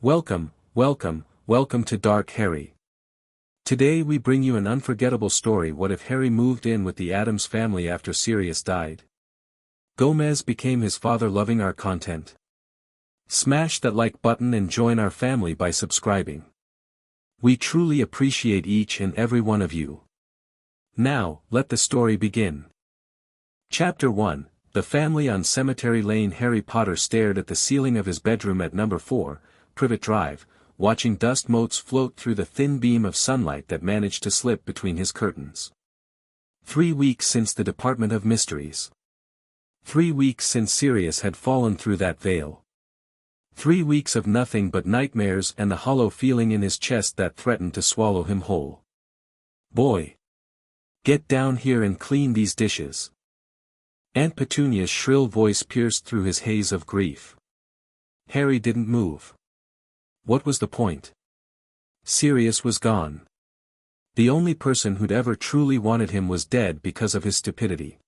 Welcome to Dark Harry. Today we bring you an unforgettable story. What if Harry moved in with the Addams family after Sirius died? Gomez became his father. Loving our content? Smash that like button and join our family by subscribing. We truly appreciate each and every one of you. Now, let the story begin. Chapter 1, The Family on Cemetery Lane. Harry Potter stared at the ceiling of his bedroom at number 4, Privet Drive, watching dust motes float through the thin beam of sunlight that managed to slip between his curtains. 3 weeks since the Department of Mysteries. 3 weeks since Sirius had fallen through that veil. 3 weeks of nothing but nightmares and the hollow feeling in his chest that threatened to swallow him whole. "Boy! Get down here and clean these dishes." Aunt Petunia's shrill voice pierced through his haze of grief. Harry didn't move. What was the point? Sirius was gone. The only person who'd ever truly wanted him was dead because of his stupidity.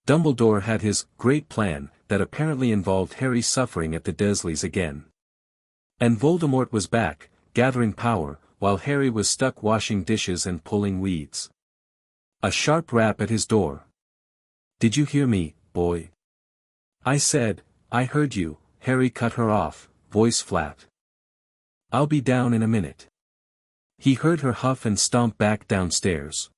Dumbledore had his great plan that apparently involved Harry suffering at the Dursleys again. And Voldemort was back, gathering power, while Harry was stuck washing dishes and pulling weeds. A sharp rap at his door. "Did you hear me, boy?" "I said, I heard you," Harry cut her off, voice flat. "I'll be down in a minute." He heard her huff and stomp back downstairs.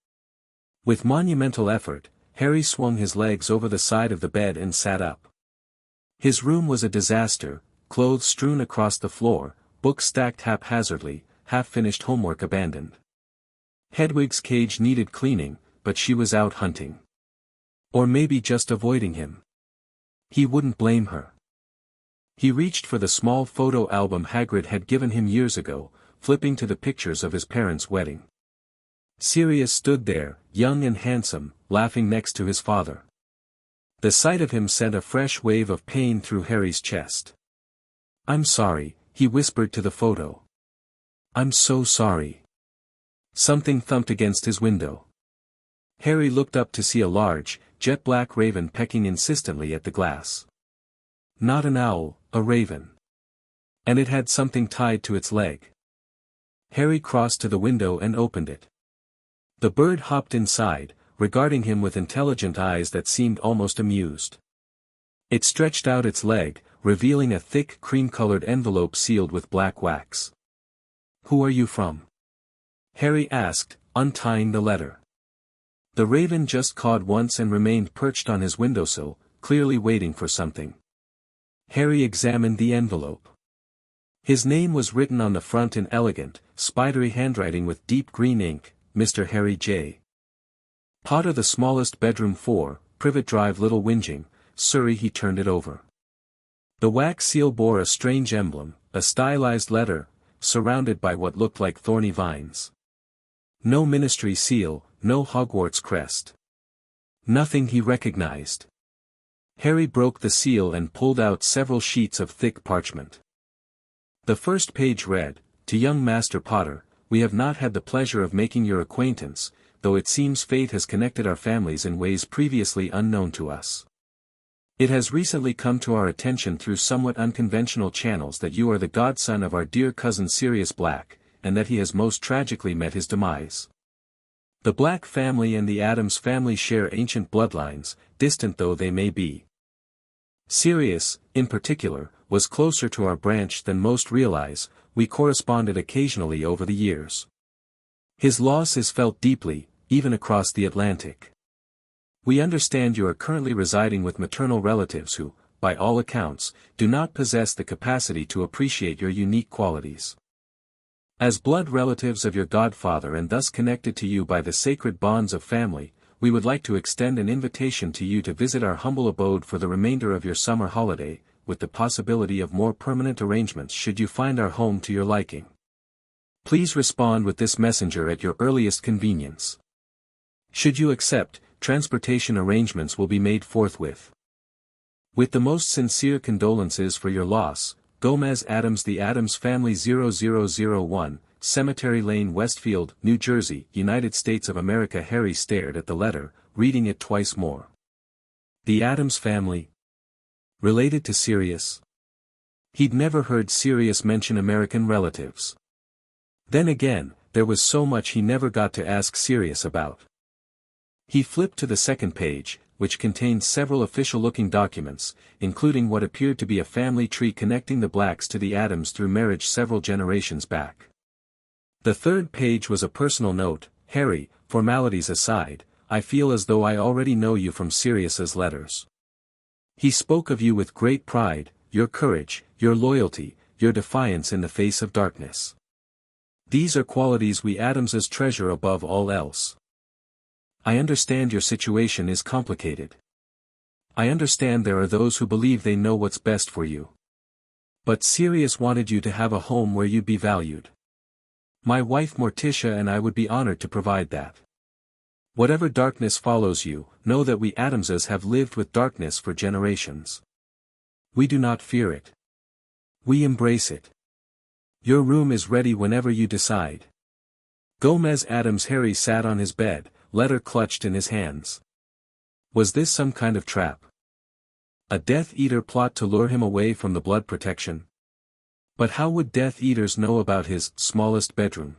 With monumental effort, Harry swung his legs over the side of the bed and sat up. His room was a disaster, clothes strewn across the floor, books stacked haphazardly, half-finished homework abandoned. Hedwig's cage needed cleaning, but she was out hunting. Or maybe just avoiding him. He wouldn't blame her. He reached for the small photo album Hagrid had given him years ago, flipping to the pictures of his parents' wedding. Sirius stood there, young and handsome, laughing next to his father. The sight of him sent a fresh wave of pain through Harry's chest. "I'm sorry," he whispered to the photo. "I'm so sorry." Something thumped against his window. Harry looked up to see a large, jet-black raven pecking insistently at the glass. Not an owl, a raven. And it had something tied to its leg. Harry crossed to the window and opened it. The bird hopped inside, regarding him with intelligent eyes that seemed almost amused. It stretched out its leg, revealing a thick cream-colored envelope sealed with black wax. "Who are you from?" Harry asked, untying the letter. The raven just cawed once and remained perched on his windowsill, clearly waiting for something. Harry examined the envelope. His name was written on the front in elegant, spidery handwriting with deep green ink, Mr. Harry J. Potter, the smallest bedroom 4, Privet Drive, Little Whinging, Surrey. He turned it over. The wax seal bore a strange emblem, a stylized letter, surrounded by what looked like thorny vines. No ministry seal, no Hogwarts crest. Nothing he recognized. Harry broke the seal and pulled out several sheets of thick parchment. The first page read, "To young Master Potter, we have not had the pleasure of making your acquaintance, though it seems fate has connected our families in ways previously unknown to us. It has recently come to our attention through somewhat unconventional channels that you are the godson of our dear cousin Sirius Black, and that he has most tragically met his demise. The Black family and the Addams family share ancient bloodlines, distant though they may be. Sirius, in particular, was closer to our branch than most realize. We corresponded occasionally over the years. His loss is felt deeply, even across the Atlantic. We understand you are currently residing with maternal relatives who, by all accounts, do not possess the capacity to appreciate your unique qualities. As blood relatives of your godfather and thus connected to you by the sacred bonds of family, we would like to extend an invitation to you to visit our humble abode for the remainder of your summer holiday, with the possibility of more permanent arrangements should you find our home to your liking. Please respond with this messenger at your earliest convenience. Should you accept, transportation arrangements will be made forthwith. With the most sincere condolences for your loss, Gomez Addams. The Addams Family. 0001, Cemetery Lane, Westfield, New Jersey, United States of America. Harry stared at the letter, reading it twice more. The Addams family? Related to Sirius? He'd never heard Sirius mention American relatives. Then again, there was so much he never got to ask Sirius about. He flipped to the second page, which contained several official-looking documents, including what appeared to be a family tree connecting the Blacks to the Addams through marriage several generations back. The third page was a personal note: "Harry, formalities aside, I feel as though I already know you from Sirius's letters. He spoke of you with great pride, your courage, your loyalty, your defiance in the face of darkness. These are qualities we Addamses treasure above all else. I understand your situation is complicated. I understand there are those who believe they know what's best for you. But Sirius wanted you to have a home where you'd be valued. My wife Morticia and I would be honored to provide that. Whatever darkness follows you, know that we Addamses have lived with darkness for generations. We do not fear it. We embrace it. Your room is ready whenever you decide." Gomez Addams. Harry sat on his bed, letter clutched in his hands. Was this some kind of trap? A Death Eater plot to lure him away from the blood protection? But how would Death Eaters know about his smallest bedroom?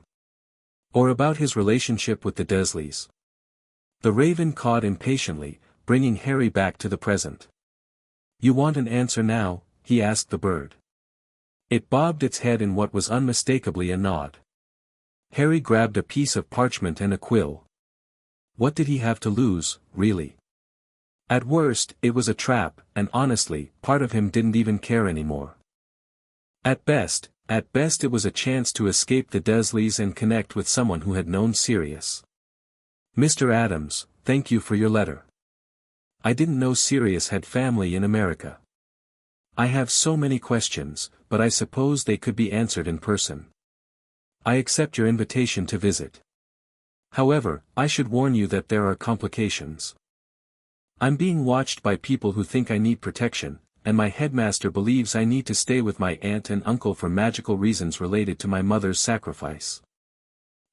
Or about his relationship with the Dursleys? The raven cawed impatiently, bringing Harry back to the present. "You want an answer now?" he asked the bird. It bobbed its head in what was unmistakably a nod. Harry grabbed a piece of parchment and a quill. What did he have to lose, really? At worst, it was a trap, and honestly, part of him didn't even care anymore. At best it was a chance to escape the Dursleys and connect with someone who had known Sirius. "Mr. Addams, thank you for your letter. I didn't know Sirius had family in America. I have so many questions, but I suppose they could be answered in person. I accept your invitation to visit. However, I should warn you that there are complications. I'm being watched by people who think I need protection, and my headmaster believes I need to stay with my aunt and uncle for magical reasons related to my mother's sacrifice.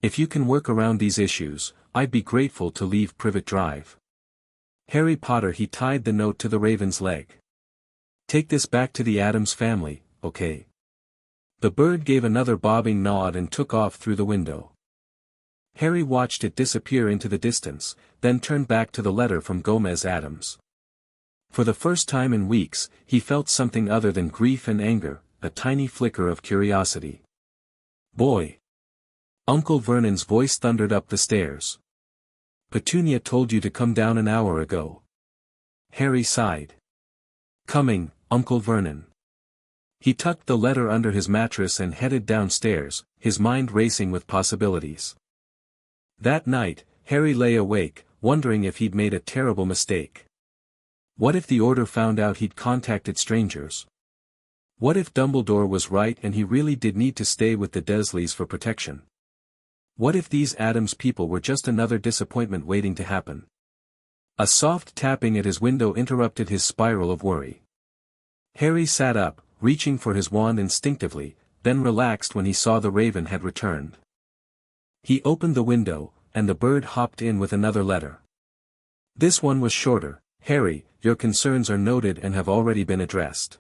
If you can work around these issues, I'd be grateful to leave Privet Drive." Harry Potter. He tied the note to the raven's leg. "Take this back to the Addams family, okay?" The bird gave another bobbing nod and took off through the window. Harry watched it disappear into the distance, then turned back to the letter from Gomez Addams. For the first time in weeks, he felt something other than grief and anger, a tiny flicker of curiosity. "Boy!" Uncle Vernon's voice thundered up the stairs. "Petunia told you to come down an hour ago." Harry sighed. "Coming, Uncle Vernon." He tucked the letter under his mattress and headed downstairs, his mind racing with possibilities. That night, Harry lay awake, wondering if he'd made a terrible mistake. What if the Order found out he'd contacted strangers? What if Dumbledore was right and he really did need to stay with the Dursleys for protection? What if these Addams people were just another disappointment waiting to happen? A soft tapping at his window interrupted his spiral of worry. Harry sat up, reaching for his wand instinctively, then relaxed when he saw the raven had returned. He opened the window, and the bird hopped in with another letter. This one was shorter. "Harry, your concerns are noted and have already been addressed.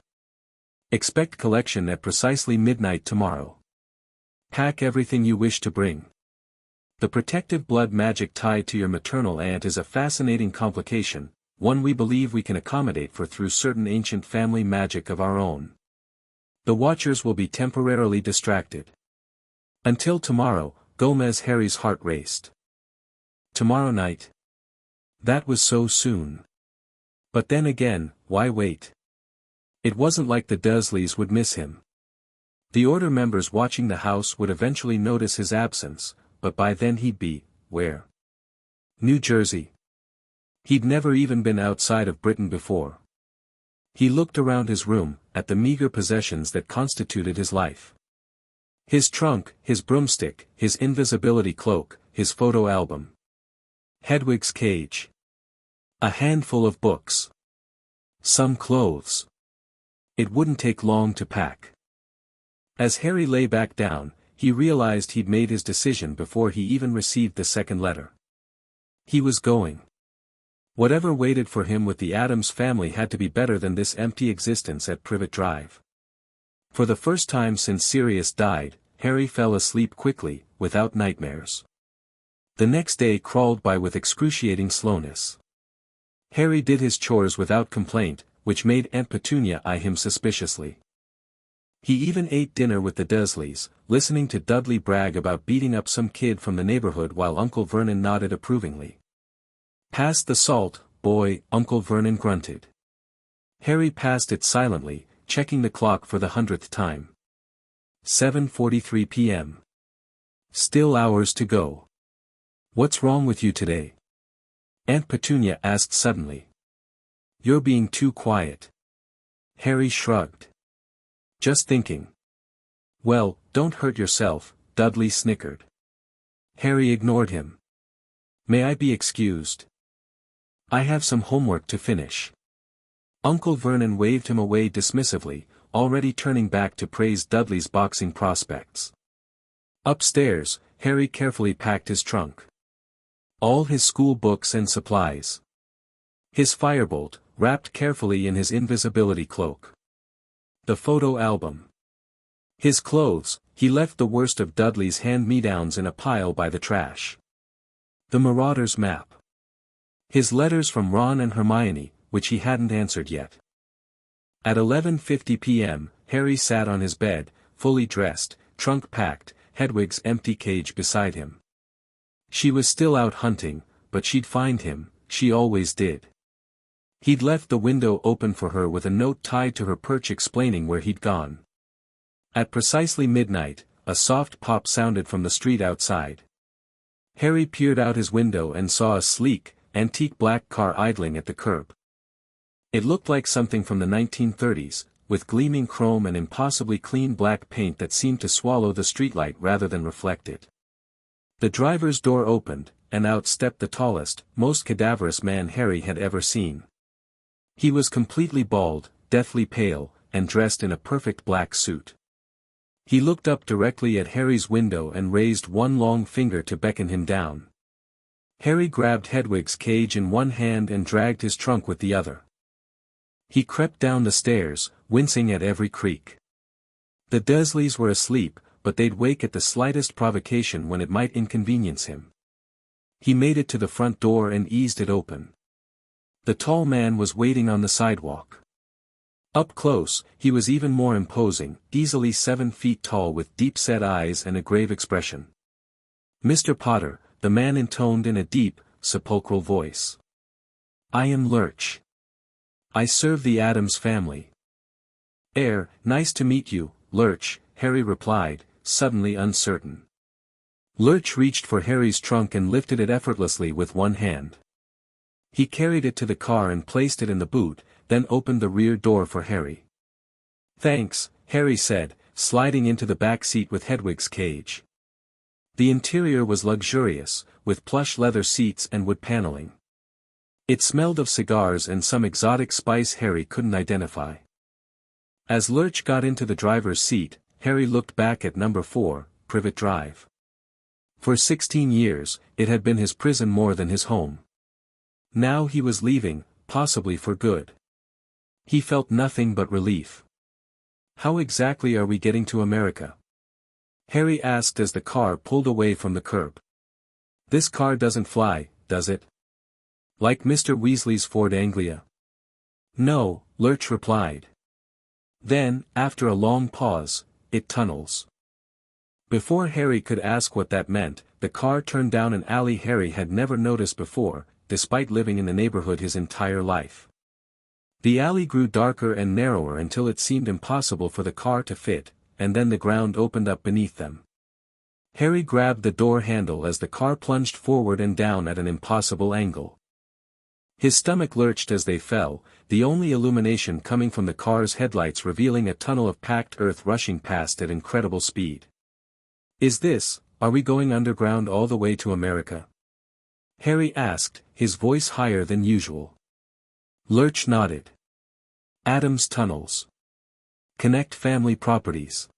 Expect collection at precisely midnight tomorrow. Pack everything you wish to bring. The protective blood magic tied to your maternal aunt is a fascinating complication, one we believe we can accommodate for through certain ancient family magic of our own. The Watchers will be temporarily distracted. Until tomorrow." Gomez. Harry's heart raced. Tomorrow night? That was so soon. But then again, why wait? It wasn't like the Dursleys would miss him. The Order members watching the house would eventually notice his absence, but by then he'd be, where? New Jersey. He'd never even been outside of Britain before. He looked around his room, at the meager possessions that constituted his life. His trunk, his broomstick, his invisibility cloak, his photo album. Hedwig's cage. A handful of books. Some clothes. It wouldn't take long to pack. As Harry lay back down, he realized he'd made his decision before he even received the second letter. He was going. Whatever waited for him with the Addams family had to be better than this empty existence at Privet Drive. For the first time since Sirius died, Harry fell asleep quickly, without nightmares. The next day crawled by with excruciating slowness. Harry did his chores without complaint, which made Aunt Petunia eye him suspiciously. He even ate dinner with the Dursleys, listening to Dudley brag about beating up some kid from the neighborhood while Uncle Vernon nodded approvingly. "Pass the salt, boy," Uncle Vernon grunted. Harry passed it silently, checking the clock for the 100th time. 7:43 p.m. Still hours to go. "What's wrong with you today?" Aunt Petunia asked suddenly. "You're being too quiet." Harry shrugged. "Just thinking." "Well, don't hurt yourself," Dudley snickered. Harry ignored him. "May I be excused? I have some homework to finish." Uncle Vernon waved him away dismissively, already turning back to praise Dudley's boxing prospects. Upstairs, Harry carefully packed his trunk. All his school books and supplies. His firebolt, wrapped carefully in his invisibility cloak. The photo album. His clothes, he left the worst of Dudley's hand-me-downs in a pile by the trash. The Marauder's map. His letters from Ron and Hermione, which he hadn't answered yet. At 11:50 p.m., Harry sat on his bed, fully dressed, trunk packed, Hedwig's empty cage beside him. She was still out hunting, but she'd find him, she always did. He'd left the window open for her with a note tied to her perch explaining where he'd gone. At precisely midnight, a soft pop sounded from the street outside. Harry peered out his window and saw a sleek, antique black car idling at the curb. It looked like something from the 1930s, with gleaming chrome and impossibly clean black paint that seemed to swallow the streetlight rather than reflect it. The driver's door opened, and out stepped the tallest, most cadaverous man Harry had ever seen. He was completely bald, deathly pale, and dressed in a perfect black suit. He looked up directly at Harry's window and raised one long finger to beckon him down. Harry grabbed Hedwig's cage in one hand and dragged his trunk with the other. He crept down the stairs, wincing at every creak. The Dursleys were asleep, but they'd wake at the slightest provocation when it might inconvenience him. He made it to the front door and eased it open. The tall man was waiting on the sidewalk. Up close, he was even more imposing, easily 7 feet tall with deep-set eyes and a grave expression. "Mr. Potter," the man intoned in a deep, sepulchral voice. "I am Lurch. I serve the Addams family." Nice to meet you, Lurch," Harry replied, suddenly uncertain. Lurch reached for Harry's trunk and lifted it effortlessly with one hand. He carried it to the car and placed it in the boot, then opened the rear door for Harry. "Thanks," Harry said, sliding into the back seat with Hedwig's cage. The interior was luxurious, with plush leather seats and wood paneling. It smelled of cigars and some exotic spice Harry couldn't identify. As Lurch got into the driver's seat, Harry looked back at number 4, Privet Drive. For 16 years, it had been his prison more than his home. Now he was leaving, possibly for good. He felt nothing but relief. "How exactly are we getting to America?" Harry asked as the car pulled away from the curb. "This car doesn't fly, does it? Like Mr. Weasley's Ford Anglia?" "No," Lurch replied. Then, after a long pause, "It tunnels." Before Harry could ask what that meant, the car turned down an alley Harry had never noticed before, despite living in the neighborhood his entire life. The alley grew darker and narrower until it seemed impossible for the car to fit, and then the ground opened up beneath them. Harry grabbed the door handle as the car plunged forward and down at an impossible angle. His stomach lurched as they fell, the only illumination coming from the car's headlights revealing a tunnel of packed earth rushing past at incredible speed. Are we going underground all the way to America?" Harry asked, his voice higher than usual. Lurch nodded. "Addams tunnels. Connect family properties.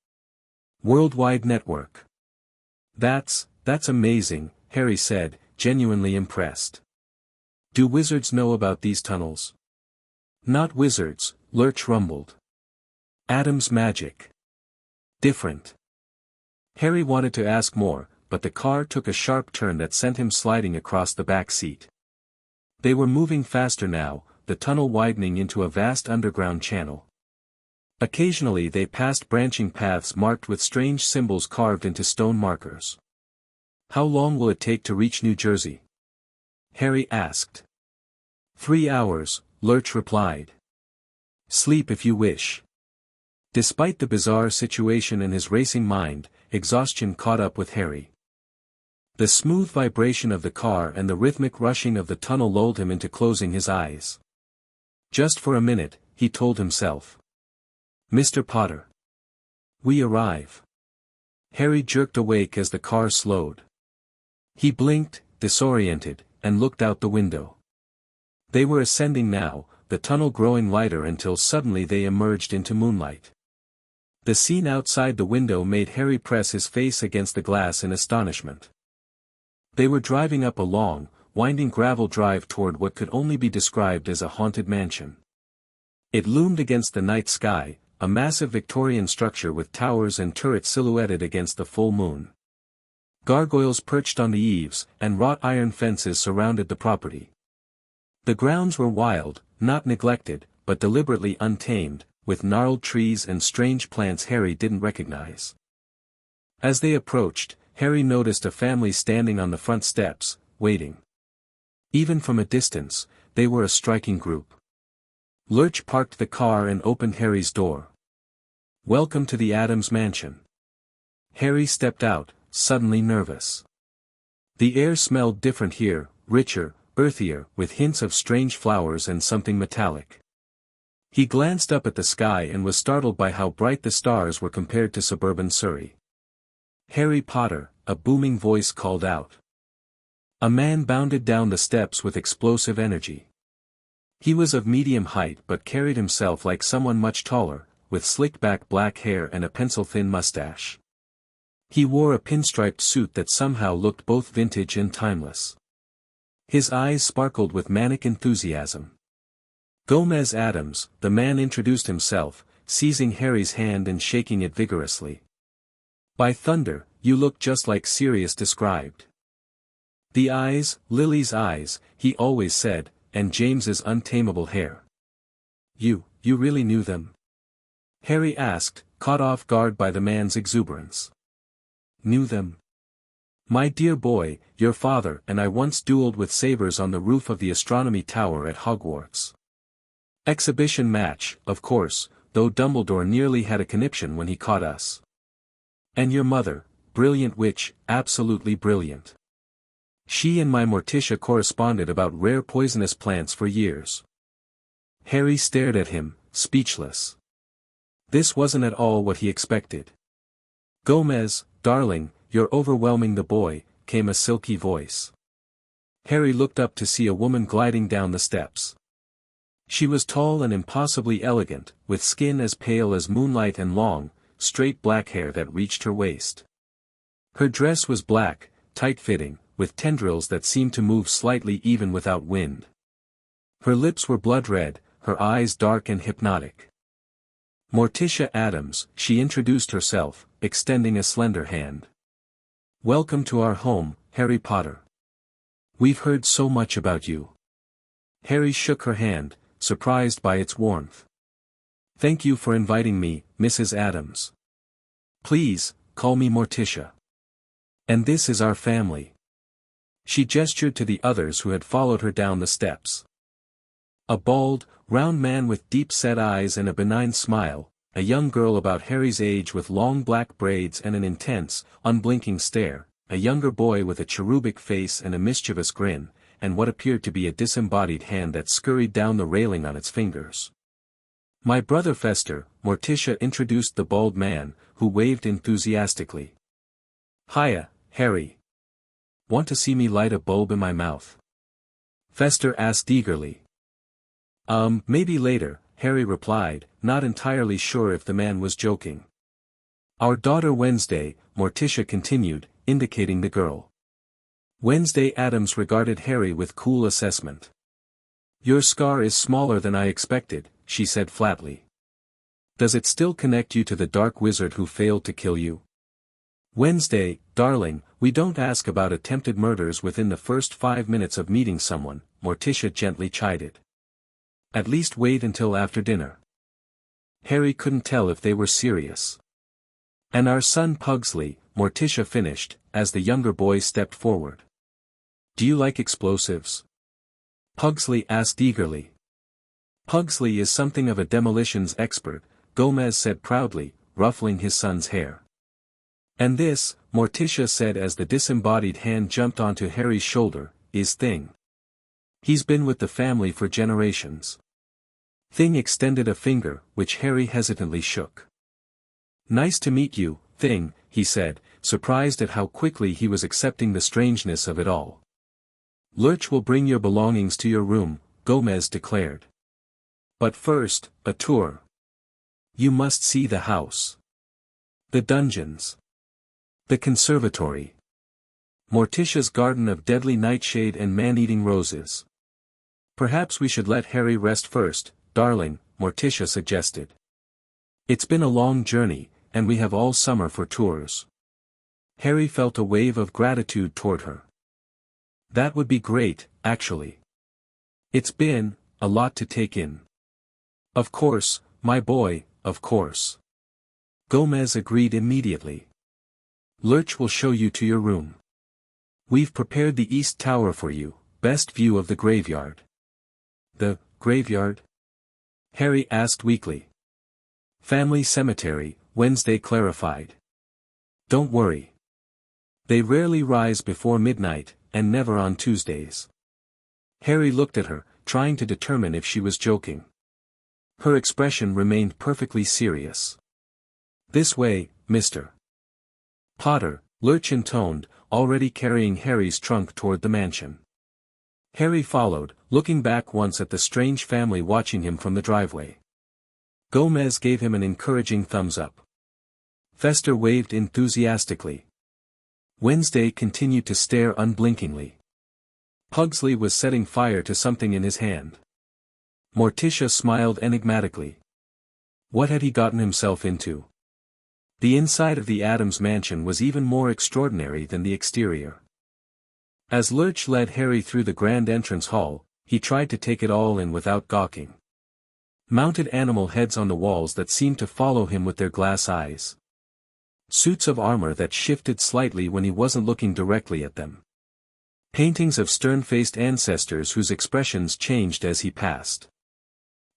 Worldwide network." That's amazing," Harry said, genuinely impressed. "Do wizards know about these tunnels?" "Not wizards," Lurch rumbled. "Addams magic. Different. Harry wanted to ask more, but the car took a sharp turn that sent him sliding across the back seat. They were moving faster now, the tunnel widening into a vast underground channel. Occasionally they passed branching paths marked with strange symbols carved into stone markers. "How long will it take to reach New Jersey?" Harry asked. 3 hours, Lurch replied. "Sleep if you wish." Despite the bizarre situation in his racing mind, exhaustion caught up with Harry. The smooth vibration of the car and the rhythmic rushing of the tunnel lulled him into closing his eyes. Just for a minute, he told himself. "Mr. Potter. We arrive." Harry jerked awake as the car slowed. He blinked, disoriented, and looked out the window. They were ascending now, the tunnel growing lighter until suddenly they emerged into moonlight. The scene outside the window made Harry press his face against the glass in astonishment. They were driving up a long, winding gravel drive toward what could only be described as a haunted mansion. It loomed against the night sky, a massive Victorian structure with towers and turrets silhouetted against the full moon. Gargoyles perched on the eaves, and wrought iron fences surrounded the property. The grounds were wild, not neglected, but deliberately untamed, with gnarled trees and strange plants Harry didn't recognize. As they approached, Harry noticed a family standing on the front steps, waiting. Even from a distance, they were a striking group. Lurch parked the car and opened Harry's door. "Welcome to the Addams mansion." Harry stepped out, suddenly nervous. The air smelled different here, richer, earthier, with hints of strange flowers and something metallic. He glanced up at the sky and was startled by how bright the stars were compared to suburban Surrey. "Harry Potter," a booming voice called out. A man bounded down the steps with explosive energy. He was of medium height but carried himself like someone much taller, with slick-back black hair and a pencil-thin mustache. He wore a pinstriped suit that somehow looked both vintage and timeless. His eyes sparkled with manic enthusiasm. "Gomez Addams," the man introduced himself, seizing Harry's hand and shaking it vigorously. "By thunder, you look just like Sirius described." The eyes, Lily's eyes, he always said, and James's untamable hair. You really knew them?" Harry asked, caught off guard by the man's exuberance. "Knew them? My dear boy, your father and I once dueled with sabers on the roof of the astronomy tower at Hogwarts. Exhibition match, of course, though Dumbledore nearly had a conniption when he caught us. And your mother, brilliant witch, absolutely brilliant. She and my Morticia corresponded about rare poisonous plants for years." Harry stared at him, speechless. This wasn't at all what he expected. "Gomez, darling, you're overwhelming the boy," came a silky voice. Harry looked up to see a woman gliding down the steps. She was tall and impossibly elegant, with skin as pale as moonlight and long, straight black hair that reached her waist. Her dress was black, tight-fitting, with tendrils that seemed to move slightly even without wind. Her lips were blood-red, her eyes dark and hypnotic. "Morticia Addams," she introduced herself, extending a slender hand. "Welcome to our home, Harry Potter. We've heard so much about you." Harry shook her hand, surprised by its warmth. "Thank you for inviting me, Mrs. Addams. Please, call me Morticia. And this is our family." She gestured to the others who had followed her down the steps. A bald, round man with deep-set eyes and a benign smile, a young girl about Harry's age with long black braids and an intense, unblinking stare, a younger boy with a cherubic face and a mischievous grin, and what appeared to be a disembodied hand that scurried down the railing on its fingers. "My brother Fester," Morticia introduced the bald man, who waved enthusiastically. "Hiya, Harry. Want to see me light a bulb in my mouth?" Fester asked eagerly. Maybe later," Harry replied, not entirely sure if the man was joking. "Our daughter Wednesday," Morticia continued, indicating the girl. Wednesday Addams regarded Harry with cool assessment. "Your scar is smaller than I expected," she said flatly. Does it still connect you to the dark wizard who failed to kill you? Wednesday, darling, we don't ask about attempted murders within the first 5 minutes of meeting someone, Morticia gently chided. At least wait until after dinner. Harry couldn't tell if they were serious. And our son Pugsley, Morticia finished, as the younger boy stepped forward. Do you like explosives? Pugsley asked eagerly. Pugsley is something of a demolitions expert, Gomez said proudly, ruffling his son's hair. And this, Morticia said as the disembodied hand jumped onto Harry's shoulder, is Thing. He's been with the family for generations. Thing extended a finger, which Harry hesitantly shook. Nice to meet you, Thing, he said, surprised at how quickly he was accepting the strangeness of it all. Lurch will bring your belongings to your room, Gomez declared. But first, a tour. You must see the house. The dungeons. The conservatory. Morticia's garden of deadly nightshade and man-eating roses. Perhaps we should let Harry rest first, darling, Morticia suggested. It's been a long journey, and we have all summer for tours. Harry felt a wave of gratitude toward her. That would be great, actually. It's been a lot to take in. Of course, my boy, of course. Gomez agreed immediately. Lurch will show you to your room. We've prepared the East Tower for you, best view of the graveyard. The graveyard? Harry asked weakly. Family cemetery, Wednesday clarified. Don't worry. They rarely rise before midnight, and never on Tuesdays. Harry looked at her, trying to determine if she was joking. Her expression remained perfectly serious. This way, Mr. Potter, Lurch intoned, already carrying Harry's trunk toward the mansion. Harry followed, looking back once at the strange family watching him from the driveway. Gomez gave him an encouraging thumbs up. Fester waved enthusiastically. Wednesday continued to stare unblinkingly. Pugsley was setting fire to something in his hand. Morticia smiled enigmatically. What had he gotten himself into? The inside of the Addams mansion was even more extraordinary than the exterior. As Lurch led Harry through the grand entrance hall, he tried to take it all in without gawking. Mounted animal heads on the walls that seemed to follow him with their glass eyes. Suits of armor that shifted slightly when he wasn't looking directly at them. Paintings of stern-faced ancestors whose expressions changed as he passed.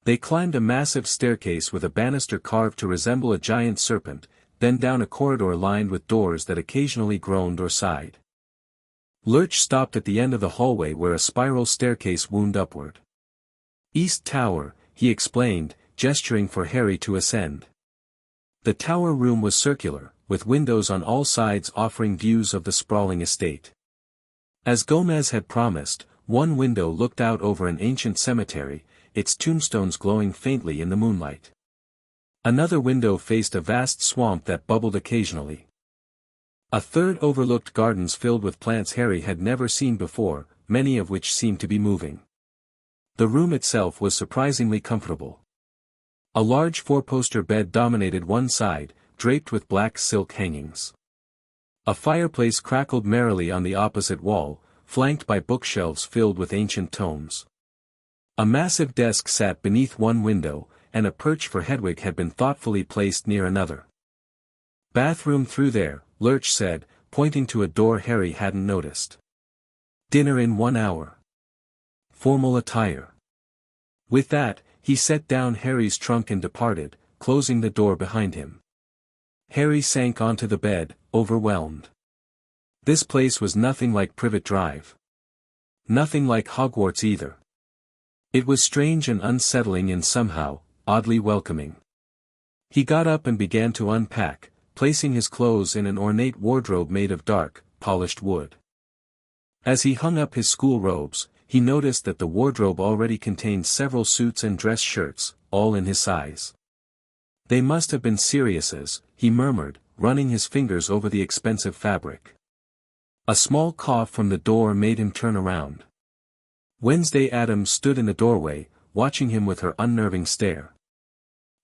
They climbed a massive staircase with a banister carved to resemble a giant serpent, then down a corridor lined with doors that occasionally groaned or sighed. Lurch stopped at the end of the hallway where a spiral staircase wound upward. East Tower, he explained, gesturing for Harry to ascend. The tower room was circular, with windows on all sides offering views of the sprawling estate. As Gomez had promised, one window looked out over an ancient cemetery, its tombstones glowing faintly in the moonlight. Another window faced a vast swamp that bubbled occasionally. A third overlooked gardens filled with plants Harry had never seen before, many of which seemed to be moving. The room itself was surprisingly comfortable. A large four-poster bed dominated one side, draped with black silk hangings. A fireplace crackled merrily on the opposite wall, flanked by bookshelves filled with ancient tomes. A massive desk sat beneath one window, and a perch for Hedwig had been thoughtfully placed near another. Bathroom through there, Lurch said, pointing to a door Harry hadn't noticed. Dinner in 1 hour. Formal attire. With that, he set down Harry's trunk and departed, closing the door behind him. Harry sank onto the bed, overwhelmed. This place was nothing like Privet Drive. Nothing like Hogwarts either. It was strange and unsettling and somehow, oddly welcoming. He got up and began to unpack, placing his clothes in an ornate wardrobe made of dark, polished wood. As he hung up his school robes, he noticed that the wardrobe already contained several suits and dress shirts, all in his size. They must have been Sirius's, he murmured, running his fingers over the expensive fabric. A small cough from the door made him turn around. Wednesday Addams stood in the doorway, watching him with her unnerving stare.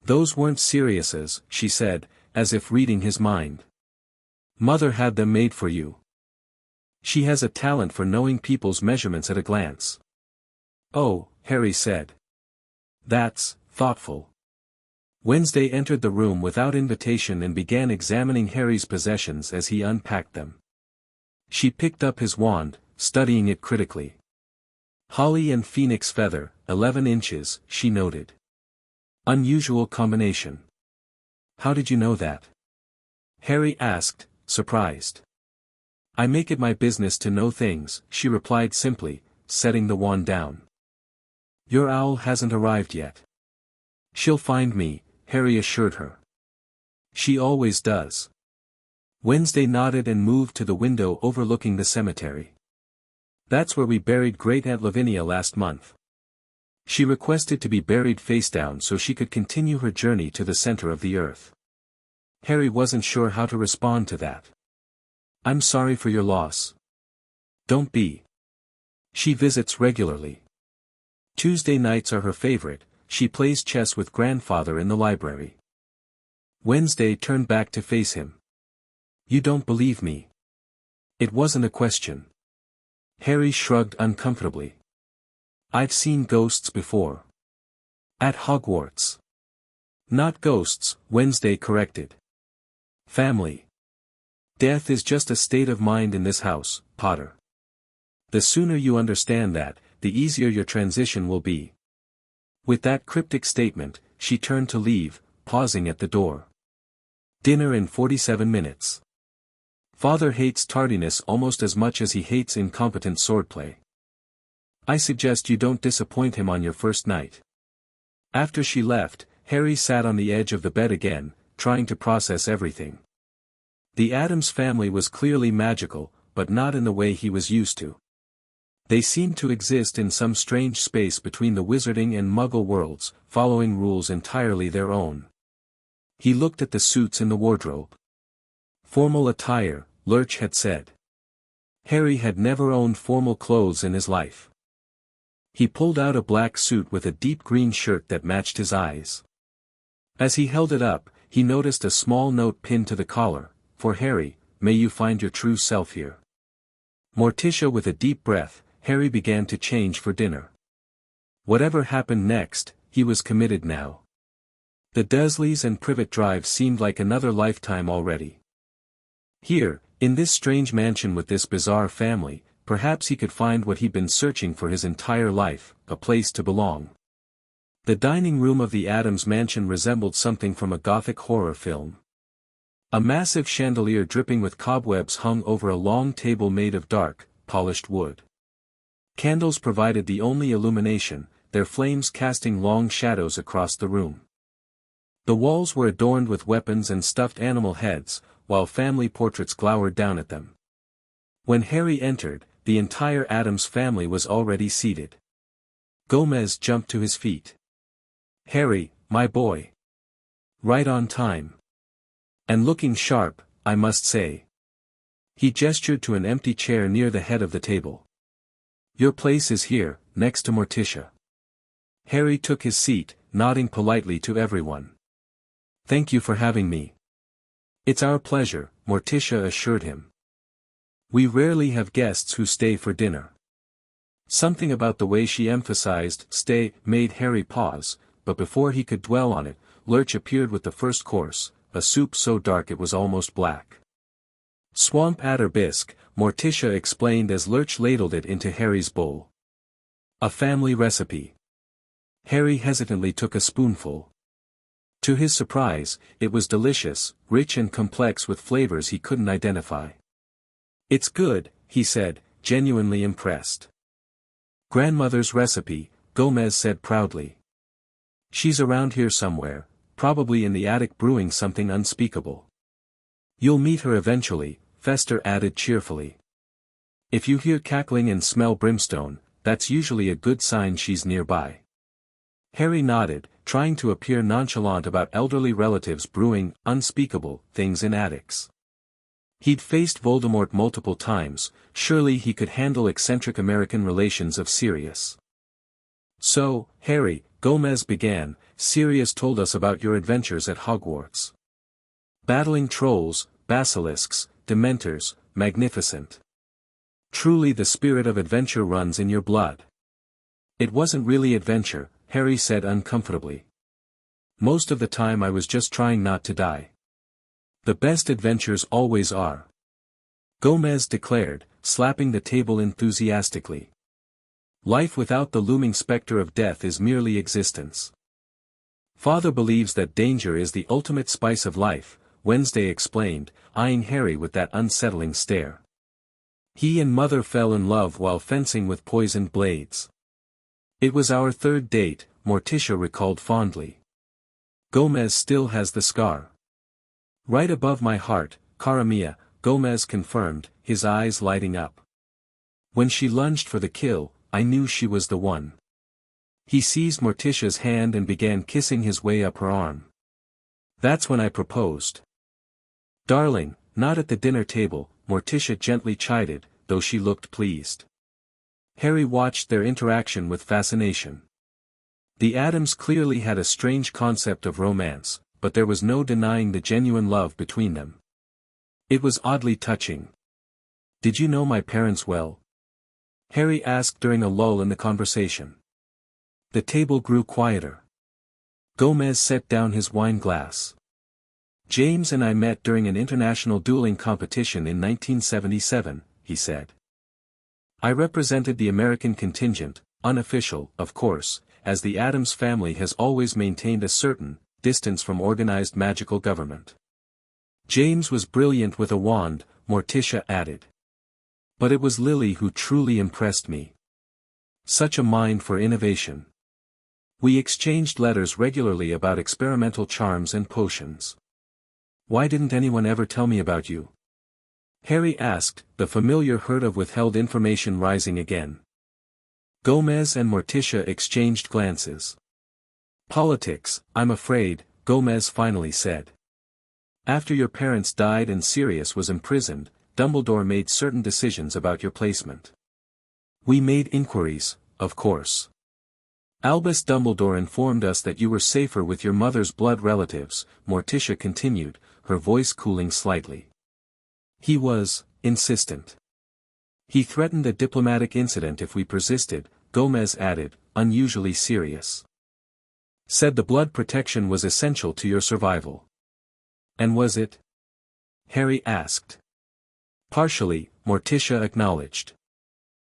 Those weren't Sirius's, she said, as if reading his mind. Mother had them made for you. She has a talent for knowing people's measurements at a glance. Oh, Harry said. That's thoughtful. Wednesday entered the room without invitation and began examining Harry's possessions as he unpacked them. She picked up his wand, studying it critically. Holly and phoenix feather, 11 inches, she noted. Unusual combination. How did you know that? Harry asked, surprised. I make it my business to know things, she replied simply, setting the wand down. Your owl hasn't arrived yet. She'll find me, Harry assured her. She always does. Wednesday nodded and moved to the window overlooking the cemetery. That's where we buried Great-Aunt Lavinia last month. She requested to be buried face down so she could continue her journey to the center of the earth. Harry wasn't sure how to respond to that. I'm sorry for your loss. Don't be. She visits regularly. Tuesday nights are her favorite, she plays chess with grandfather in the library. Wednesday turned back to face him. You don't believe me. It wasn't a question. Harry shrugged uncomfortably. I've seen ghosts before. At Hogwarts. Not ghosts, Wednesday corrected. Family. Death is just a state of mind in this house, Potter. The sooner you understand that, the easier your transition will be. With that cryptic statement, she turned to leave, pausing at the door. Dinner in 47 minutes. Father hates tardiness almost as much as he hates incompetent swordplay. I suggest you don't disappoint him on your first night. After she left, Harry sat on the edge of the bed again, trying to process everything. The Addams family was clearly magical, but not in the way he was used to. They seemed to exist in some strange space between the wizarding and muggle worlds, following rules entirely their own. He looked at the suits in the wardrobe. Formal attire, Lurch had said. Harry had never owned formal clothes in his life. He pulled out a black suit with a deep green shirt that matched his eyes. As he held it up, he noticed a small note pinned to the collar, "For Harry, may you find your true self here." Morticia with a deep breath, Harry began to change for dinner. Whatever happened next, he was committed now. The Dursleys and Privet Drive seemed like another lifetime already. Here, in this strange mansion with this bizarre family, perhaps he could find what he'd been searching for his entire life, a place to belong. The dining room of the Addams mansion resembled something from a Gothic horror film. A massive chandelier dripping with cobwebs hung over a long table made of dark, polished wood. Candles provided the only illumination, their flames casting long shadows across the room. The walls were adorned with weapons and stuffed animal heads, while family portraits glowered down at them. When Harry entered, the entire Addams family was already seated. Gomez jumped to his feet. "Harry, my boy. Right on time. And looking sharp, I must say." He gestured to an empty chair near the head of the table. "Your place is here, next to Morticia." Harry took his seat, nodding politely to everyone. "Thank you for having me." "It's our pleasure," Morticia assured him. "We rarely have guests who stay for dinner." Something about the way she emphasized "stay" made Harry pause, but before he could dwell on it, Lurch appeared with the first course, a soup so dark it was almost black. "Swamp adder bisque," Morticia explained as Lurch ladled it into Harry's bowl. "A family recipe." Harry hesitantly took a spoonful. To his surprise, it was delicious, rich and complex with flavors he couldn't identify. "It's good," he said, genuinely impressed. "Grandmother's recipe," Gomez said proudly. "She's around here somewhere, probably in the attic brewing something unspeakable." "You'll meet her eventually," Fester added cheerfully. "If you hear cackling and smell brimstone, that's usually a good sign she's nearby." Harry nodded, trying to appear nonchalant about elderly relatives brewing unspeakable things in attics. He'd faced Voldemort multiple times, surely he could handle eccentric American relations of Sirius. "So, Harry, Gomez began, Sirius told us about your adventures at Hogwarts. Battling trolls, basilisks, dementors, magnificent. Truly the spirit of adventure runs in your blood. It wasn't really adventure, Harry said uncomfortably. Most of the time I was just trying not to die. The best adventures always are. Gomez declared, slapping the table enthusiastically. Life without the looming specter of death is merely existence. Father believes that danger is the ultimate spice of life, Wednesday explained, eyeing Harry with that unsettling stare. He and Mother fell in love while fencing with poisoned blades. It was our third date, Morticia recalled fondly. Gomez still has the scar. Right above my heart, cara mia, Gomez confirmed, his eyes lighting up. When she lunged for the kill, I knew she was the one. He seized Morticia's hand and began kissing his way up her arm. That's when I proposed. Darling, not at the dinner table, Morticia gently chided, though she looked pleased. Harry watched their interaction with fascination. The Addams clearly had a strange concept of romance, but there was no denying the genuine love between them. It was oddly touching. Did you know my parents well? Harry asked during a lull in the conversation. The table grew quieter. Gomez set down his wine glass. James and I met during an international dueling competition in 1977, he said. I represented the American contingent, unofficial, of course, as the Addams family has always maintained a certain distance from organized magical government. James was brilliant with a wand, Morticia added. But it was Lily who truly impressed me. Such a mind for innovation. We exchanged letters regularly about experimental charms and potions. Why didn't anyone ever tell me about you? Harry asked, the familiar herd of withheld information rising again. Gomez and Morticia exchanged glances. Politics, I'm afraid, Gomez finally said. After your parents died and Sirius was imprisoned, Dumbledore made certain decisions about your placement. We made inquiries, of course. Albus Dumbledore informed us that you were safer with your mother's blood relatives, Morticia continued, her voice cooling slightly. He was insistent. He threatened a diplomatic incident if we persisted, Gomez added, unusually serious. Said the blood protection was essential to your survival. And was it? Harry asked. Partially, Morticia acknowledged.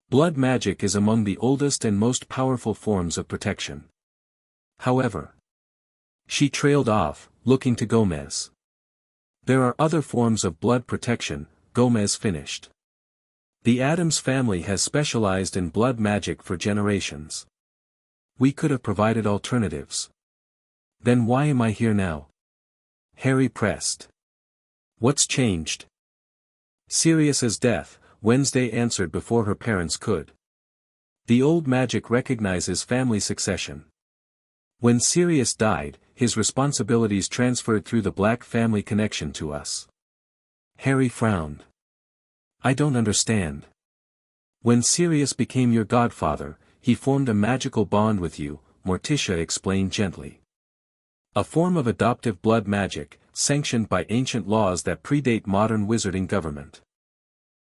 Blood magic is among the oldest and most powerful forms of protection. However, she trailed off, looking to Gomez. There are other forms of blood protection, Gomez finished. The Addams family has specialized in blood magic for generations. We could have provided alternatives. Then why am I here now? Harry pressed. What's changed? Sirius's death, Wednesday answered before her parents could. The old magic recognizes family succession. When Sirius died, his responsibilities transferred through the Black family connection to us. Harry frowned. I don't understand. When Sirius became your godfather, he formed a magical bond with you, Morticia explained gently. A form of adoptive blood magic, sanctioned by ancient laws that predate modern wizarding government.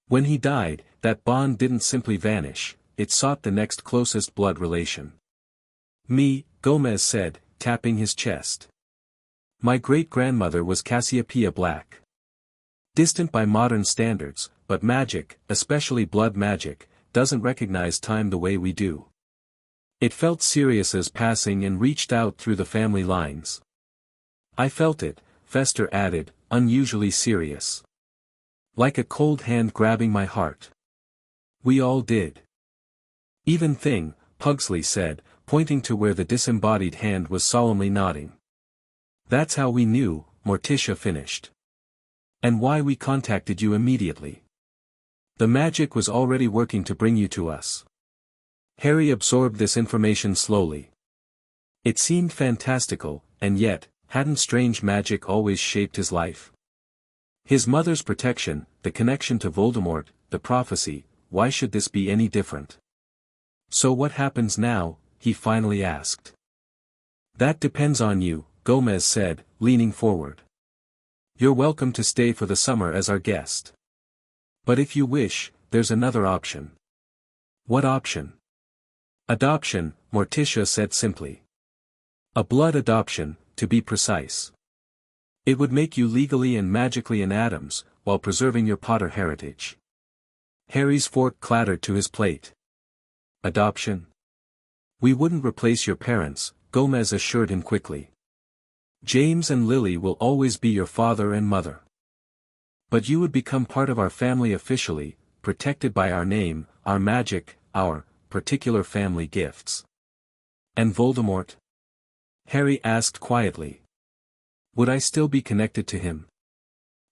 When he died, that bond didn't simply vanish, it sought the next closest blood relation. Me, Gomez said, tapping his chest. My great-grandmother was Cassiopeia Black. Distant by modern standards, but magic, especially blood magic, doesn't recognize time the way we do. It felt Sirius's passing and reached out through the family lines. I felt it, Fester added, unusually serious. Like a cold hand grabbing my heart. We all did. Even thing, Pugsley said, pointing to where the disembodied hand was solemnly nodding. That's how we knew, Morticia finished. And why we contacted you immediately. The magic was already working to bring you to us. Harry absorbed this information slowly. It seemed fantastical, and yet, hadn't strange magic always shaped his life? His mother's protection, the connection to Voldemort, the prophecy, why should this be any different? So what happens now, he finally asked. That depends on you, Gomez said, leaning forward. You're welcome to stay for the summer as our guest. But if you wish, there's another option. What option? Adoption, Morticia said simply. A blood adoption, to be precise. It would make you legally and magically an Addams, while preserving your Potter heritage. Harry's fork clattered to his plate. Adoption? We wouldn't replace your parents, Gomez assured him quickly. James and Lily will always be your father and mother. But you would become part of our family officially, protected by our name, our magic, our particular family gifts. And Voldemort? Harry asked quietly. Would I still be connected to him?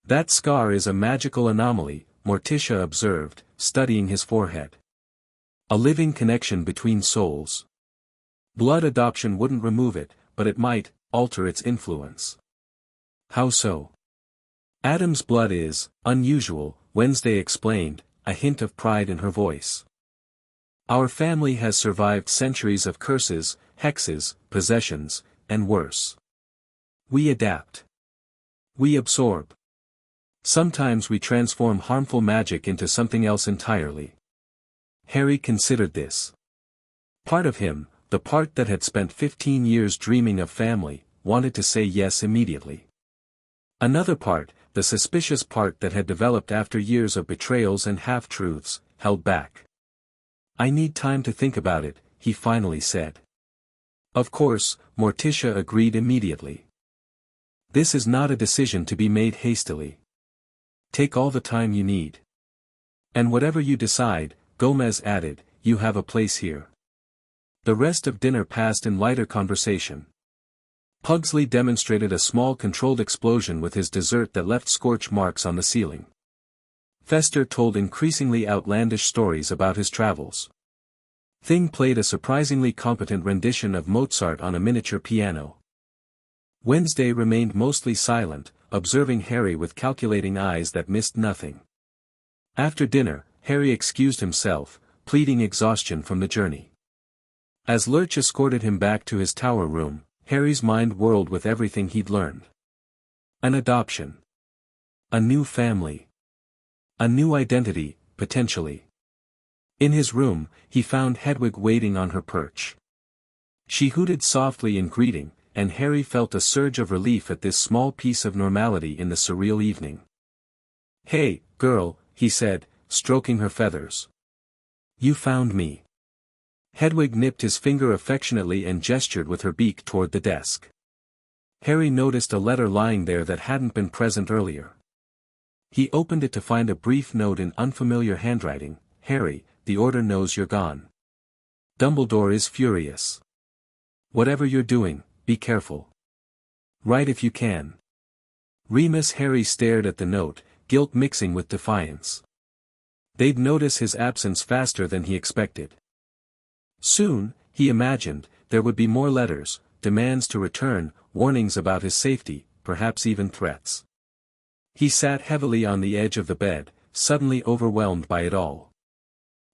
That scar is a magical anomaly, Morticia observed, studying his forehead. A living connection between souls. Blood adoption wouldn't remove it, but it might alter its influence. How so? Addams' blood is unusual, Wednesday explained, a hint of pride in her voice. Our family has survived centuries of curses, hexes, possessions, and worse. We adapt. We absorb. Sometimes we transform harmful magic into something else entirely. Harry considered this. Part of him, the part that had spent 15 years dreaming of family, wanted to say yes immediately. Another part, the suspicious part that had developed after years of betrayals and half-truths, held back. I need time to think about it, he finally said. Of course, Morticia agreed immediately. This is not a decision to be made hastily. Take all the time you need. And whatever you decide, Gomez added, you have a place here. The rest of dinner passed in lighter conversation. Pugsley demonstrated a small controlled explosion with his dessert that left scorch marks on the ceiling. Fester told increasingly outlandish stories about his travels. Thing played a surprisingly competent rendition of Mozart on a miniature piano. Wednesday remained mostly silent, observing Harry with calculating eyes that missed nothing. After dinner, Harry excused himself, pleading exhaustion from the journey. As Lurch escorted him back to his tower room, Harry's mind whirled with everything he'd learned. An adoption. A new family. A new identity, potentially. In his room, he found Hedwig waiting on her perch. She hooted softly in greeting, and Harry felt a surge of relief at this small piece of normality in the surreal evening. Hey, girl, he said, stroking her feathers. You found me. Hedwig nipped his finger affectionately and gestured with her beak toward the desk. Harry noticed a letter lying there that hadn't been present earlier. He opened it to find a brief note in unfamiliar handwriting. Harry, the Order knows you're gone. Dumbledore is furious. Whatever you're doing, be careful. Write if you can. Remus. Harry stared at the note, guilt mixing with defiance. They'd notice his absence faster than he expected. Soon, he imagined, there would be more letters, demands to return, warnings about his safety, perhaps even threats. He sat heavily on the edge of the bed, suddenly overwhelmed by it all.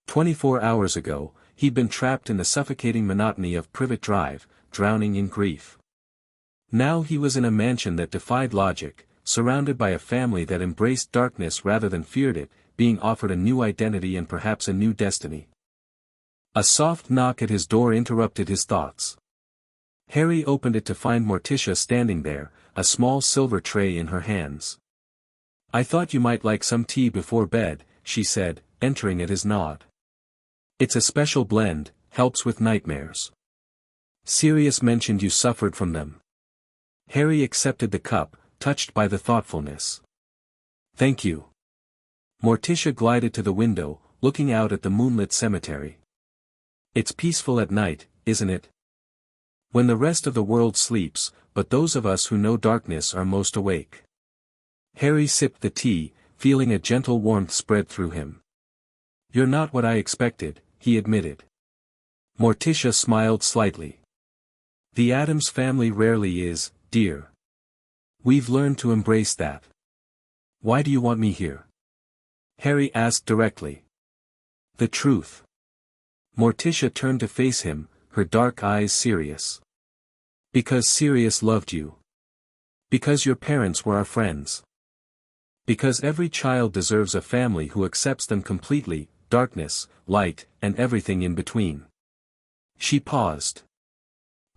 24 hours ago, he'd been trapped in the suffocating monotony of Privet Drive, drowning in grief. Now he was in a mansion that defied logic, surrounded by a family that embraced darkness rather than feared it, being offered a new identity and perhaps a new destiny. A soft knock at his door interrupted his thoughts. Harry opened it to find Morticia standing there, a small silver tray in her hands. I thought you might like some tea before bed, she said, entering at his nod. It's a special blend, helps with nightmares. Sirius mentioned you suffered from them. Harry accepted the cup, touched by the thoughtfulness. Thank you. Morticia glided to the window, looking out at the moonlit cemetery. It's peaceful at night, isn't it? When the rest of the world sleeps, but those of us who know darkness are most awake. Harry sipped the tea, feeling a gentle warmth spread through him. You're not what I expected, he admitted. Morticia smiled slightly. The Addams family rarely is, dear. We've learned to embrace that. Why do you want me here? Harry asked directly. The truth. Morticia turned to face him, her dark eyes serious. Because Sirius loved you. Because your parents were our friends. Because every child deserves a family who accepts them completely, darkness, light, and everything in between. She paused.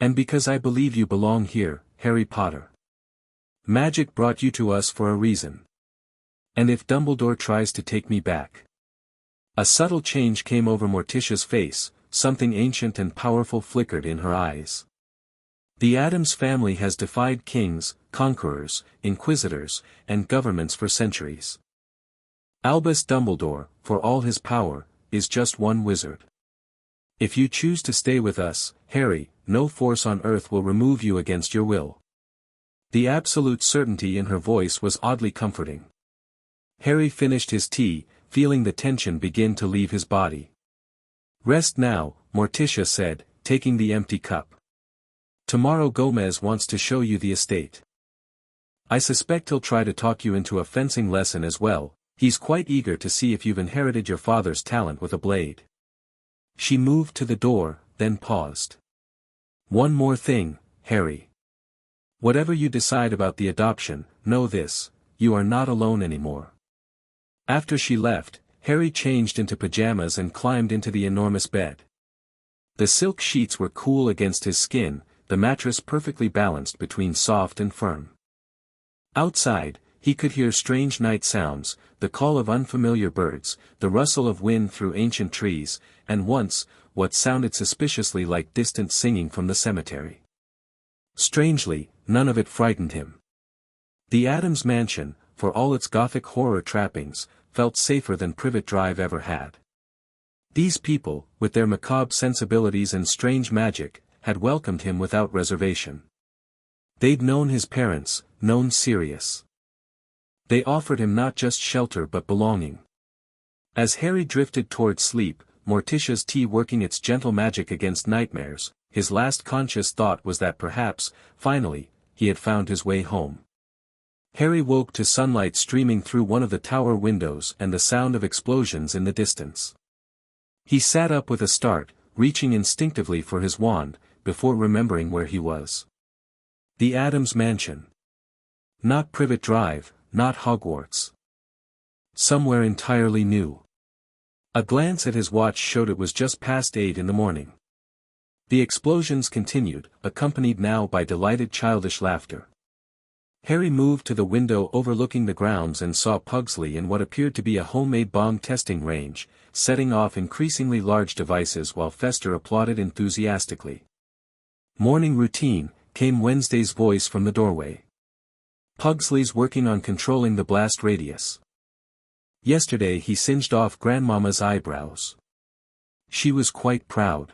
And because I believe you belong here, Harry Potter. Magic brought you to us for a reason. And if Dumbledore tries to take me back. A subtle change came over Morticia's face, something ancient and powerful flickered in her eyes. The Addams family has defied kings, conquerors, inquisitors, and governments for centuries. Albus Dumbledore, for all his power, is just one wizard. If you choose to stay with us, Harry, no force on earth will remove you against your will. The absolute certainty in her voice was oddly comforting. Harry finished his tea, feeling the tension begin to leave his body. Rest now, Morticia said, taking the empty cup. Tomorrow Gomez wants to show you the estate. I suspect he'll try to talk you into a fencing lesson as well. He's quite eager to see if you've inherited your father's talent with a blade. She moved to the door, then paused. One more thing, Harry. Whatever you decide about the adoption, know this, you are not alone anymore. After she left, Harry changed into pajamas and climbed into the enormous bed. The silk sheets were cool against his skin, the mattress perfectly balanced between soft and firm. Outside, he could hear strange night sounds, the call of unfamiliar birds, the rustle of wind through ancient trees, and once, what sounded suspiciously like distant singing from the cemetery. Strangely, none of it frightened him. The Addams mansion, for all its gothic horror trappings, felt safer than Privet Drive ever had. These people, with their macabre sensibilities and strange magic, had welcomed him without reservation. They'd known his parents, known Sirius. They offered him not just shelter but belonging. As Harry drifted toward sleep, Morticia's tea working its gentle magic against nightmares, his last conscious thought was that perhaps, finally, he had found his way home. Harry woke to sunlight streaming through one of the tower windows and the sound of explosions in the distance. He sat up with a start, reaching instinctively for his wand, before remembering where he was. The Addams mansion. Not Privet Drive, not Hogwarts. Somewhere entirely new. A glance at his watch showed it was just past 8 in the morning. The explosions continued, accompanied now by delighted childish laughter. Harry moved to the window overlooking the grounds and saw Pugsley in what appeared to be a homemade bomb testing range, setting off increasingly large devices while Fester applauded enthusiastically. Morning routine, came Wednesday's voice from the doorway. Pugsley's working on controlling the blast radius. Yesterday he singed off Grandmama's eyebrows. She was quite proud.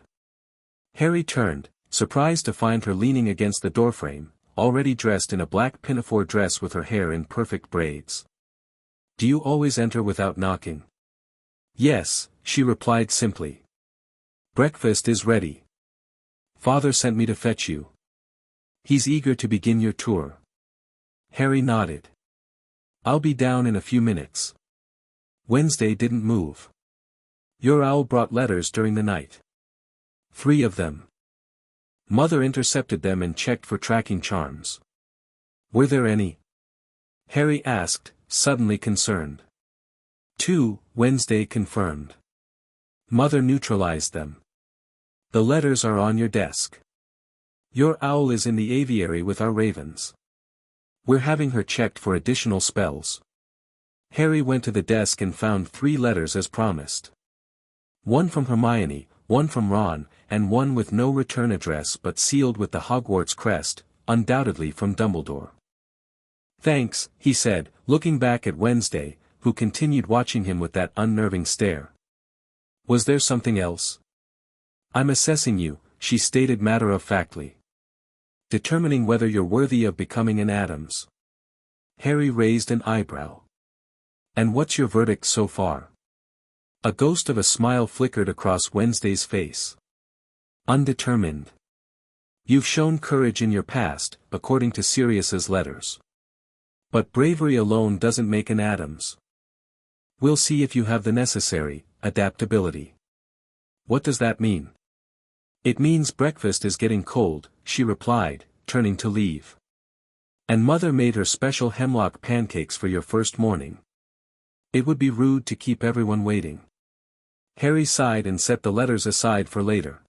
Harry turned, surprised to find her leaning against the doorframe, already dressed in a black pinafore dress with her hair in perfect braids. Do you always enter without knocking? Yes, she replied simply. Breakfast is ready. Father sent me to fetch you. He's eager to begin your tour. Harry nodded. I'll be down in a few minutes. Wednesday didn't move. Your owl brought letters during the night. 3 of them. Mother intercepted them and checked for tracking charms. Were there any? Harry asked, suddenly concerned. 2, Wednesday confirmed. Mother neutralized them. The letters are on your desk. Your owl is in the aviary with our ravens. We're having her checked for additional spells. Harry went to the desk and found 3 letters as promised. One from Hermione, one from Ron, and one with no return address but sealed with the Hogwarts crest, undoubtedly from Dumbledore. Thanks, he said, looking back at Wednesday, who continued watching him with that unnerving stare. Was there something else? I'm assessing you, she stated matter-of-factly. Determining whether you're worthy of becoming an Addams. Harry raised an eyebrow. And what's your verdict so far? A ghost of a smile flickered across Wednesday's face. Undetermined. You've shown courage in your past, according to Sirius's letters. But bravery alone doesn't make an Addams. We'll see if you have the necessary adaptability. What does that mean? It means breakfast is getting cold, she replied, turning to leave. And Mother made her special hemlock pancakes for your first morning. It would be rude to keep everyone waiting. Harry sighed and set the letters aside for later.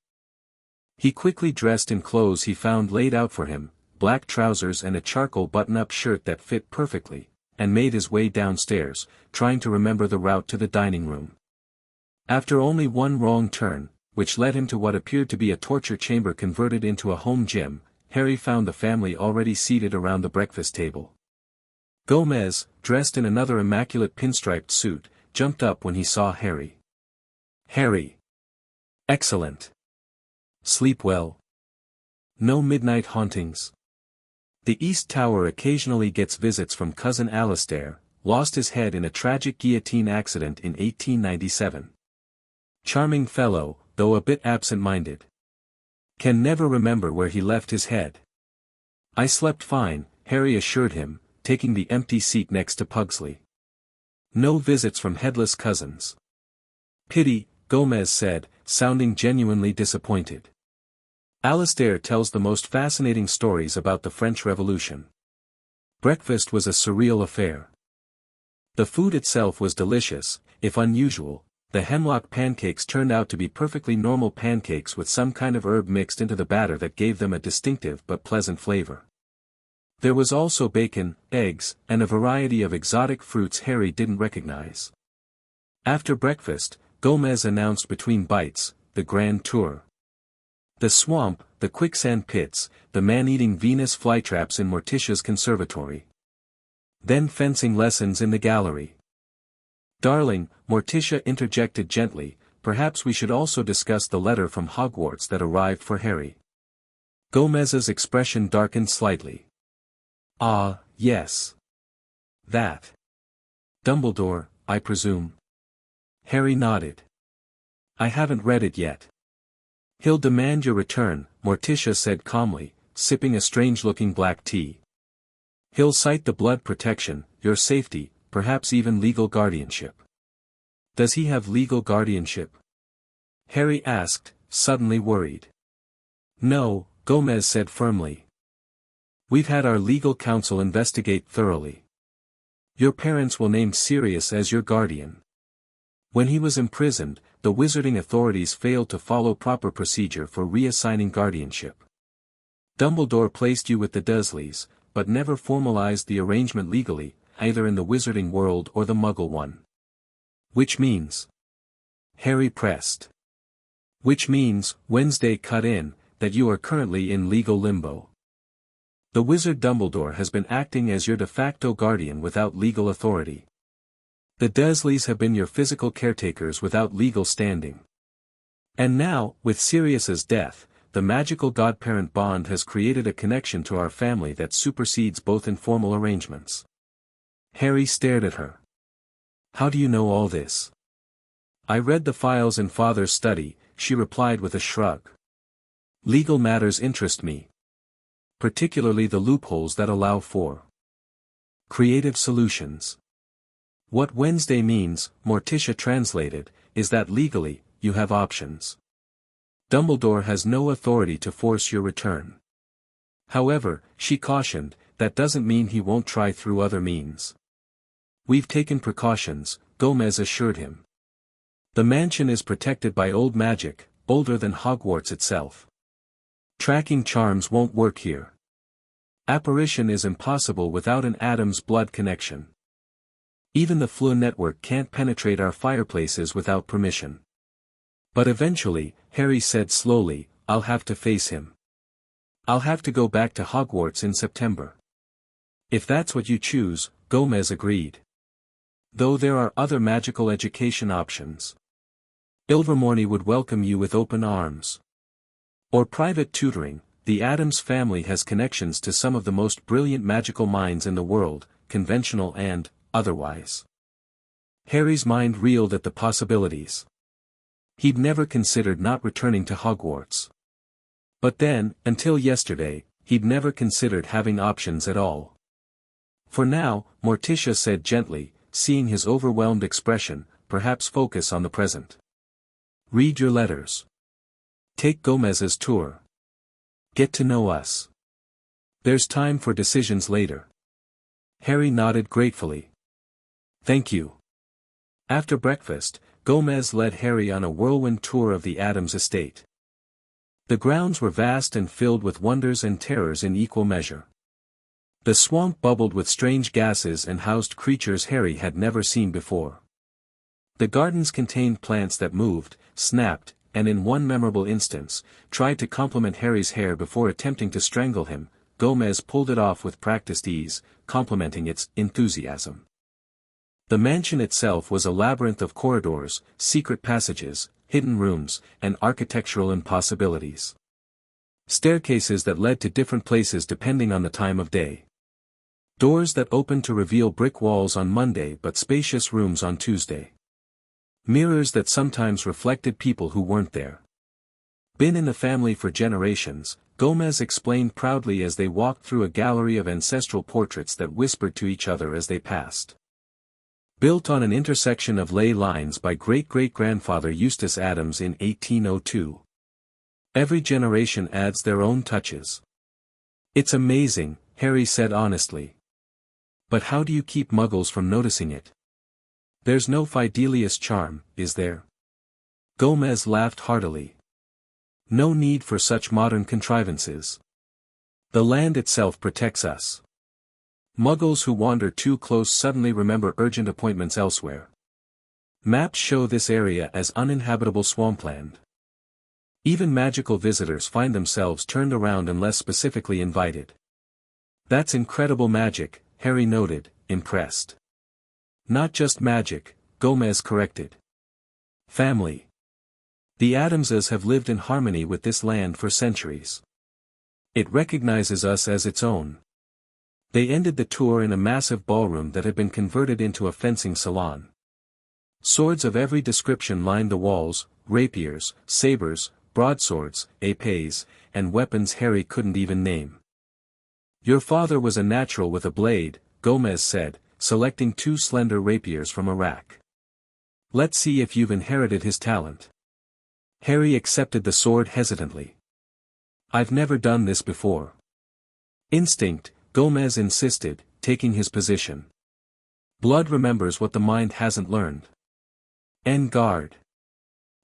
He quickly dressed in clothes he found laid out for him, black trousers and a charcoal button-up shirt that fit perfectly, and made his way downstairs, trying to remember the route to the dining room. After only one wrong turn, which led him to what appeared to be a torture chamber converted into a home gym, Harry found the family already seated around the breakfast table. Gomez, dressed in another immaculate pinstriped suit, jumped up when he saw Harry. "Harry! Excellent! Sleep well? No midnight hauntings?" The East Tower occasionally gets visits from cousin Alastair, lost his head in a tragic guillotine accident in 1897. Charming fellow, though a bit absent-minded. Can never remember where he left his head. "I slept fine," Harry assured him, taking the empty seat next to Pugsley. "No visits from headless cousins." "Pity," Gomez said, sounding genuinely disappointed. Alastair tells the most fascinating stories about the French Revolution. Breakfast was a surreal affair. The food itself was delicious, if unusual. The hemlock pancakes turned out to be perfectly normal pancakes with some kind of herb mixed into the batter that gave them a distinctive but pleasant flavor. There was also bacon, eggs, and a variety of exotic fruits Harry didn't recognize. After breakfast, Gomez announced between bites, the grand tour. The swamp, the quicksand pits, the man-eating Venus flytraps in Morticia's conservatory. Then fencing lessons in the gallery. "Darling," Morticia interjected gently, "perhaps we should also discuss the letter from Hogwarts that arrived for Harry." Gomez's expression darkened slightly. "Ah, yes. That. Dumbledore, I presume." Harry nodded. "I haven't read it yet." "He'll demand your return," Morticia said calmly, sipping a strange-looking black tea. "He'll cite the blood protection, your safety, perhaps even legal guardianship." "Does he have legal guardianship?" Harry asked, suddenly worried. "No," Gomez said firmly. "We've had our legal counsel investigate thoroughly. Your parents will name Sirius as your guardian. When he was imprisoned, the wizarding authorities failed to follow proper procedure for reassigning guardianship. Dumbledore placed you with the Dursleys, but never formalized the arrangement legally, either in the wizarding world or the Muggle one." "Which means?" Harry pressed. "Which means," Wednesday cut in, "that you are currently in legal limbo. The wizard Dumbledore has been acting as your de facto guardian without legal authority. The Dursleys have been your physical caretakers without legal standing. And now, with Sirius's death, the magical godparent bond has created a connection to our family that supersedes both informal arrangements." Harry stared at her. "How do you know all this?" "I read the files in Father's study," she replied with a shrug. "Legal matters interest me. Particularly the loopholes that allow for creative solutions. What Wednesday means," Morticia translated, "is that legally, you have options. Dumbledore has no authority to force your return. However," she cautioned, "that doesn't mean he won't try through other means." "We've taken precautions," Gomez assured him. "The mansion is protected by old magic, older than Hogwarts itself. Tracking charms won't work here. Apparition is impossible without an Addams blood connection. Even the Fleur network can't penetrate our fireplaces without permission. But eventually," Harry said slowly, "I'll have to face him. I'll have to go back to Hogwarts in September." "If that's what you choose," Gomez agreed. "Though there are other magical education options. Ilvermorny would welcome you with open arms. Or private tutoring. The Addams family has connections to some of the most brilliant magical minds in the world, conventional and otherwise." Harry's mind reeled at the possibilities. He'd never considered not returning to Hogwarts. But then, until yesterday, he'd never considered having options at all. "For now," Morticia said gently, seeing his overwhelmed expression, "perhaps focus on the present. Read your letters. Take Gomez's tour. Get to know us. There's time for decisions later. Harry nodded gratefully. Thank you. After breakfast, Gomez led Harry on a whirlwind tour of the Addams estate. The grounds were vast and filled with wonders and terrors in equal measure. The swamp bubbled with strange gases and housed creatures Harry had never seen before. The gardens contained plants that moved, snapped, and in one memorable instance, tried to compliment Harry's hair before attempting to strangle him. Gomez pulled it off with practiced ease, complimenting its enthusiasm. The mansion itself was a labyrinth of corridors, secret passages, hidden rooms, and architectural impossibilities. Staircases that led to different places depending on the time of day. Doors that opened to reveal brick walls on Monday but spacious rooms on Tuesday. Mirrors that sometimes reflected people who weren't there. Been in the family for generations, Gomez explained proudly as they walked through a gallery of ancestral portraits that whispered to each other as they passed. Built on an intersection of ley lines by great-great-grandfather Eustace Addams in 1802. Every generation adds their own touches. It's amazing, Harry said honestly. But how do you keep muggles from noticing it? There's no Fidelius charm, is there? Gomez laughed heartily. No need for such modern contrivances. The land itself protects us. Muggles who wander too close suddenly remember urgent appointments elsewhere. Maps show this area as uninhabitable swampland. Even magical visitors find themselves turned around unless specifically invited. That's incredible magic, Harry noted, impressed. Not just magic, Gomez corrected. Family. The Addamses have lived in harmony with this land for centuries. It recognizes us as its own. They ended the tour in a massive ballroom that had been converted into a fencing salon. Swords of every description lined the walls, rapiers, sabers, broadswords, épées, and weapons Harry couldn't even name. Your father was a natural with a blade, Gomez said, selecting two slender rapiers from a rack. Let's see if you've inherited his talent. Harry accepted the sword hesitantly. I've never done this before. Instinct, Gomez insisted, taking his position. Blood remembers what the mind hasn't learned. En garde.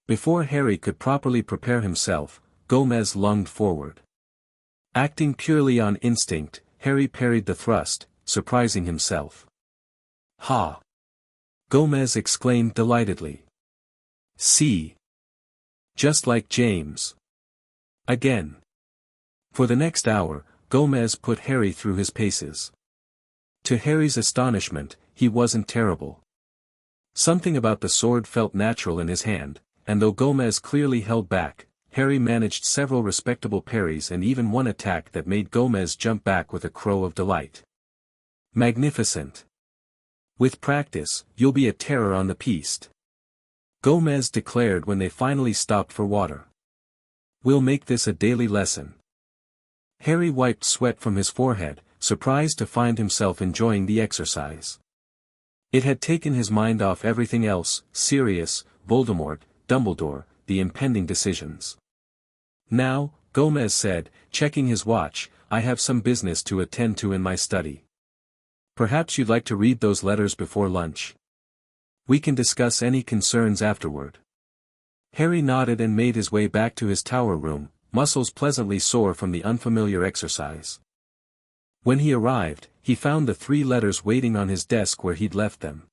Before Harry could properly prepare himself, Gomez lunged forward. Acting purely on instinct, Harry parried the thrust, surprising himself. Ha! Gomez exclaimed delightedly. See! Just like James. Again. For the next hour, Gomez put Harry through his paces. To Harry's astonishment, he wasn't terrible. Something about the sword felt natural in his hand, and though Gomez clearly held back, Harry managed several respectable parries and even one attack that made Gomez jump back with a crow of delight. Magnificent! With practice, you'll be a terror on the piste. Gomez declared when they finally stopped for water. We'll make this a daily lesson. Harry wiped sweat from his forehead, surprised to find himself enjoying the exercise. It had taken his mind off everything else, Sirius, Voldemort, Dumbledore, the impending decisions. Now, Gomez said, checking his watch, I have some business to attend to in my study. Perhaps you'd like to read those letters before lunch. We can discuss any concerns afterward. Harry nodded and made his way back to his tower room, muscles pleasantly sore from the unfamiliar exercise. When he arrived, he found the 3 letters waiting on his desk where he'd left them.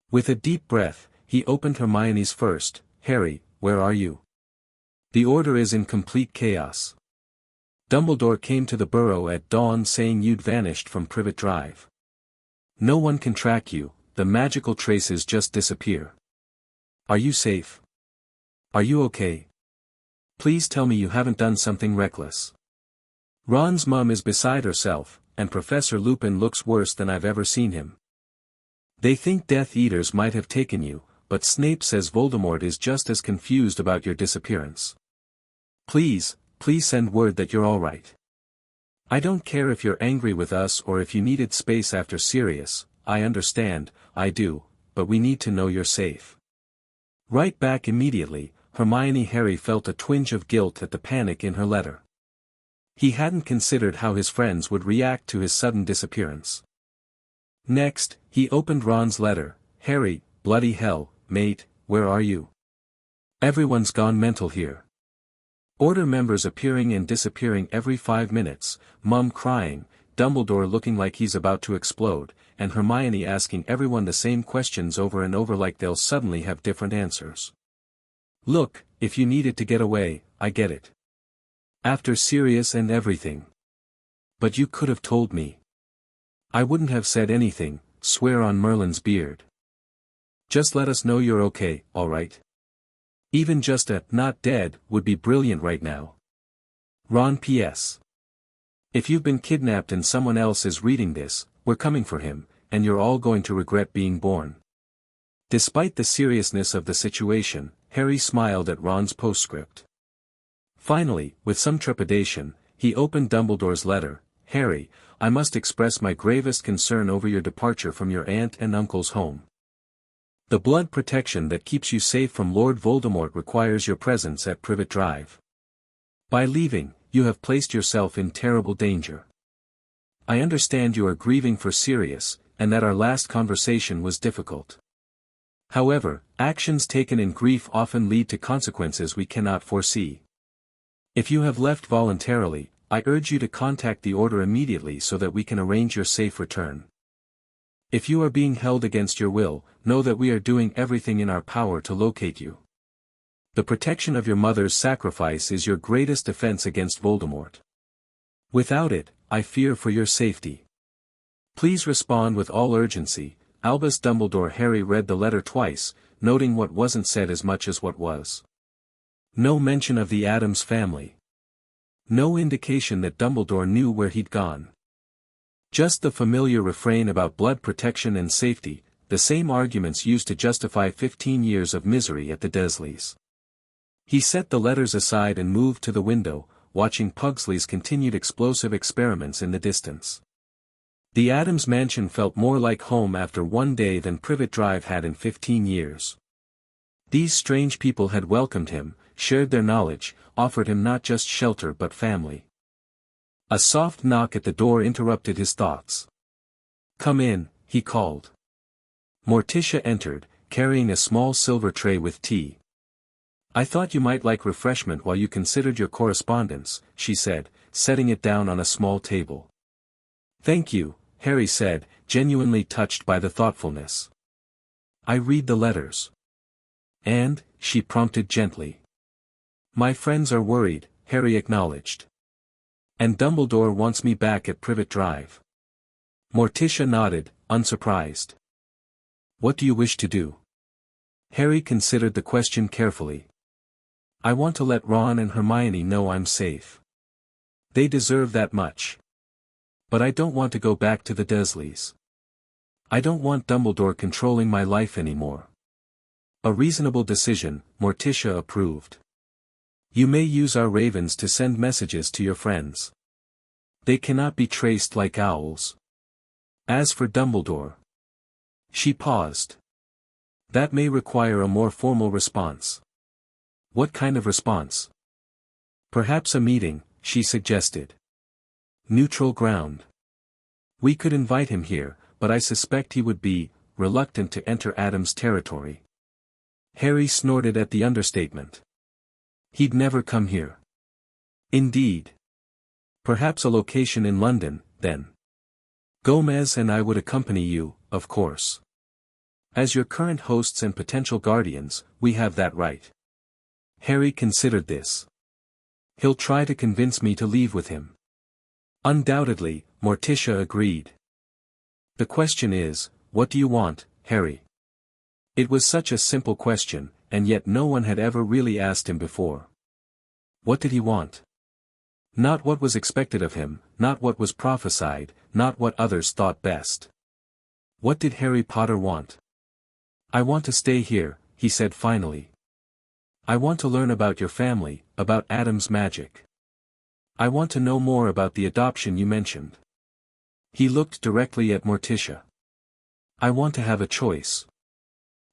With a deep breath, he opened Hermione's first. Harry, where are you? The order is in complete chaos. Dumbledore came to the burrow at dawn saying you'd vanished from Privet Drive. No one can track you, the magical traces just disappear. Are you safe? Are you okay? Please tell me you haven't done something reckless. Ron's mum is beside herself, and Professor Lupin looks worse than I've ever seen him. They think Death Eaters might have taken you, but Snape says Voldemort is just as confused about your disappearance. Please send word that you're all right. I don't care if you're angry with us or if you needed space after Sirius, I understand, I do, but we need to know you're safe. Write back immediately. Hermione. Harry felt a twinge of guilt at the panic in her letter. He hadn't considered how his friends would react to his sudden disappearance. Next, he opened Ron's letter. "Harry, bloody hell, mate, where are you? Everyone's gone mental here. Order members appearing and disappearing every 5 minutes, Mum crying, Dumbledore looking like he's about to explode, and Hermione asking everyone the same questions over and over like they'll suddenly have different answers. Look, if you needed to get away, I get it. After Sirius and everything. But you could have told me. I wouldn't have said anything, swear on Merlin's beard. Just let us know you're okay, alright? Even just a 'not dead' would be brilliant right now. Ron P.S. If you've been kidnapped and someone else is reading this, we're coming for him, and you're all going to regret being born." Despite the seriousness of the situation, Harry smiled at Ron's postscript. Finally, with some trepidation, he opened Dumbledore's letter. "Harry, I must express my gravest concern over your departure from your aunt and uncle's home. The blood protection that keeps you safe from Lord Voldemort requires your presence at Privet Drive. By leaving, you have placed yourself in terrible danger. I understand you are grieving for Sirius, and that our last conversation was difficult. However, actions taken in grief often lead to consequences we cannot foresee. If you have left voluntarily, I urge you to contact the Order immediately so that we can arrange your safe return. If you are being held against your will, know that we are doing everything in our power to locate you. The protection of your mother's sacrifice is your greatest defense against Voldemort. Without it, I fear for your safety. Please respond with all urgency, Albus Dumbledore." Harry read the letter twice, noting what wasn't said as much as what was. No mention of the Addams family. No indication that Dumbledore knew where he'd gone. Just the familiar refrain about blood protection and safety, the same arguments used to justify 15 years of misery at the Dursleys. He set the letters aside and moved to the window, watching Pugsley's continued explosive experiments in the distance. The Addams mansion felt more like home after one day than Privet Drive had in 15 years. These strange people had welcomed him, shared their knowledge, offered him not just shelter but family. A soft knock at the door interrupted his thoughts. "Come in," he called. Morticia entered, carrying a small silver tray with tea. "I thought you might like refreshment while you considered your correspondence," she said, setting it down on a small table. "Thank you," Harry said, genuinely touched by the thoughtfulness. "I read the letters." "And," she prompted gently. "My friends are worried," Harry acknowledged. "And Dumbledore wants me back at Privet Drive." Morticia nodded, unsurprised. "What do you wish to do?" Harry considered the question carefully. "I want to let Ron and Hermione know I'm safe. They deserve that much. But I don't want to go back to the Dursleys. I don't want Dumbledore controlling my life anymore." "A reasonable decision," Morticia approved. "You may use our ravens to send messages to your friends. They cannot be traced like owls. As for Dumbledore..." She paused. "That may require a more formal response." "What kind of response?" "Perhaps a meeting," she suggested. "Neutral ground. We could invite him here, but I suspect he would be reluctant to enter Addams' territory." Harry snorted at the understatement. "He'd never come here." "Indeed. Perhaps a location in London, then. Gomez and I would accompany you, of course. As your current hosts and potential guardians, we have that right." Harry considered this. "He'll try to convince me to leave with him." "Undoubtedly," Morticia agreed. "The question is, what do you want, Harry?" It was such a simple question, and yet no one had ever really asked him before. What did he want? Not what was expected of him, not what was prophesied, not what others thought best. What did Harry Potter want? "I want to stay here," he said finally. "I want to learn about your family, about Addams' magic. I want to know more about the adoption you mentioned." He looked directly at Morticia. "I want to have a choice."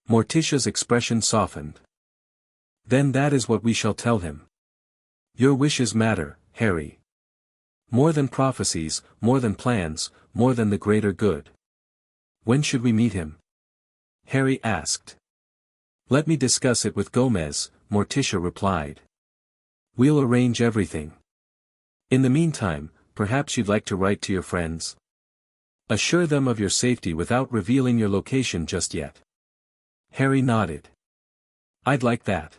Morticia's expression softened. "Then that is what we shall tell him. Your wishes matter, Harry. More than prophecies, more than plans, more than the greater good. When should we meet him? Harry asked. Let me discuss it with Gomez, Morticia replied. We'll arrange everything. In the meantime, perhaps you'd like to write to your friends. Assure them of your safety without revealing your location just yet. Harry nodded. I'd like that.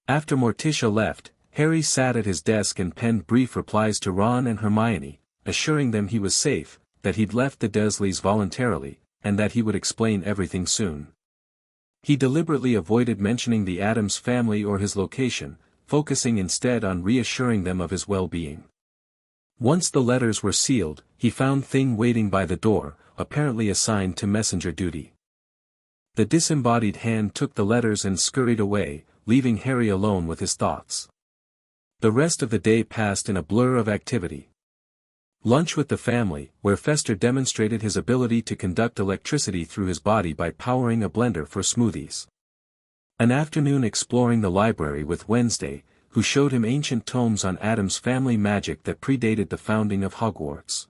After Morticia left, Harry sat at his desk and penned brief replies to Ron and Hermione, assuring them he was safe, that he'd left the Dursleys voluntarily, and that he would explain everything soon. He deliberately avoided mentioning the Addams family or his location, focusing instead on reassuring them of his well-being. Once the letters were sealed, he found Thing waiting by the door, apparently assigned to messenger duty. The disembodied hand took the letters and scurried away, leaving Harry alone with his thoughts. The rest of the day passed in a blur of activity. Lunch with the family, where Fester demonstrated his ability to conduct electricity through his body by powering a blender for smoothies. An afternoon exploring the library with Wednesday, who showed him ancient tomes on Addams family magic that predated the founding of Hogwarts.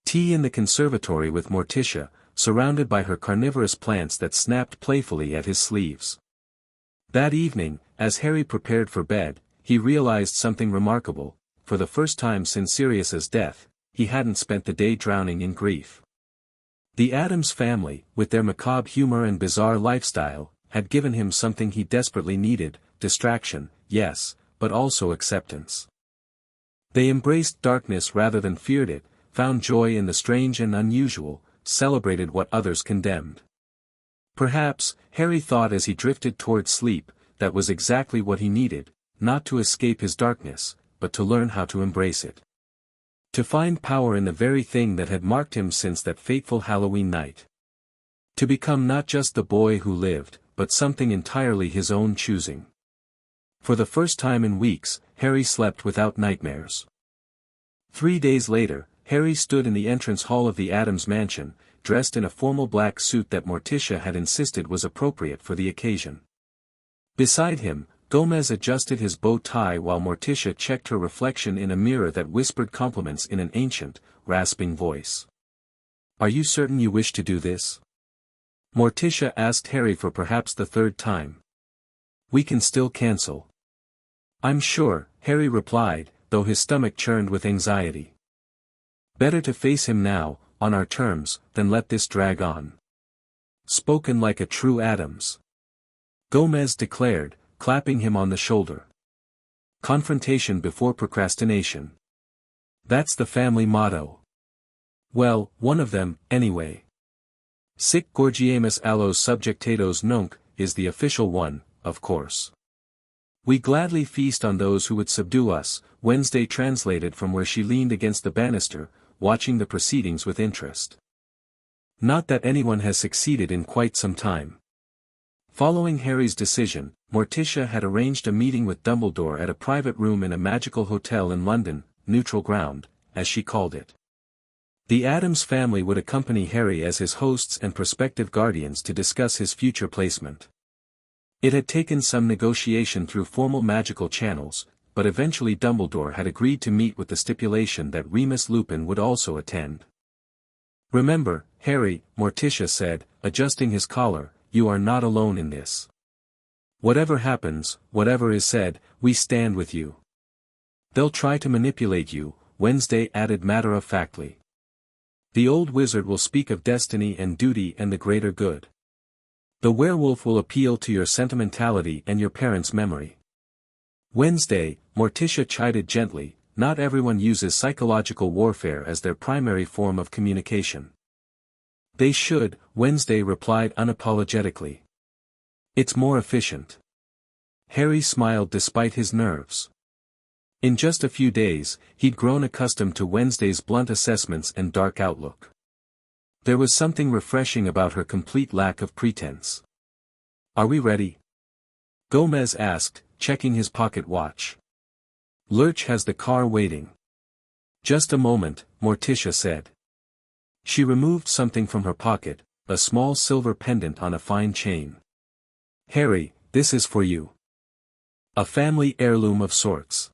Tea in the conservatory with Morticia, surrounded by her carnivorous plants that snapped playfully at his sleeves. That evening, as Harry prepared for bed, he realized something remarkable. For the first time since Sirius's death, he hadn't spent the day drowning in grief. The Addams family, with their macabre humor and bizarre lifestyle, had given him something he desperately needed: distraction, yes, but also acceptance. They embraced darkness rather than feared it, found joy in the strange and unusual, celebrated what others condemned. Perhaps, Harry thought as he drifted toward sleep, that was exactly what he needed, not to escape his darkness, but to learn how to embrace it. To find power in the very thing that had marked him since that fateful Halloween night. To become not just the boy who lived, but something entirely his own choosing. For the first time in weeks, Harry slept without nightmares. 3 days later, Harry stood in the entrance hall of the Addams mansion, dressed in a formal black suit that Morticia had insisted was appropriate for the occasion. Beside him, Gomez adjusted his bow tie while Morticia checked her reflection in a mirror that whispered compliments in an ancient, rasping voice. "Are you certain you wish to do this?" Morticia asked Harry for perhaps the third time. "We can still cancel." "I'm sure," Harry replied, though his stomach churned with anxiety. "Better to face him now, on our terms, than let this drag on." "Spoken like a true Addams," Gomez declared, clapping him on the shoulder. "Confrontation before procrastination. That's the family motto. Well, one of them, anyway. Sic Gorgiamus allos subjectados nunc, is the official one, of course. We gladly feast on those who would subdue us," Wednesday translated from where she leaned against the banister, watching the proceedings with interest. Not that anyone has succeeded in quite some time. Following Harry's decision, Morticia had arranged a meeting with Dumbledore at a private room in a magical hotel in London, Neutral Ground, as she called it. The Addams family would accompany Harry as his hosts and prospective guardians to discuss his future placement. It had taken some negotiation through formal magical channels, but eventually Dumbledore had agreed to meet with the stipulation that Remus Lupin would also attend. "Remember, Harry," Morticia said, adjusting his collar, "you are not alone in this. Whatever happens, whatever is said, we stand with you." "They'll try to manipulate you," Wednesday added matter-of-factly. "The old wizard will speak of destiny and duty and the greater good. The werewolf will appeal to your sentimentality and your parents' memory." Wednesday, Morticia chided gently, "Not everyone uses psychological warfare as their primary form of communication." "They should," Wednesday replied unapologetically. "It's more efficient." Harry smiled despite his nerves. In just a few days, he'd grown accustomed to Wednesday's blunt assessments and dark outlook. There was something refreshing about her complete lack of pretense. "Are we ready?" Gomez asked, checking his pocket watch. "Lurch has the car waiting." "Just a moment," Morticia said. She removed something from her pocket, a small silver pendant on a fine chain. "Harry, this is for you. A family heirloom of sorts."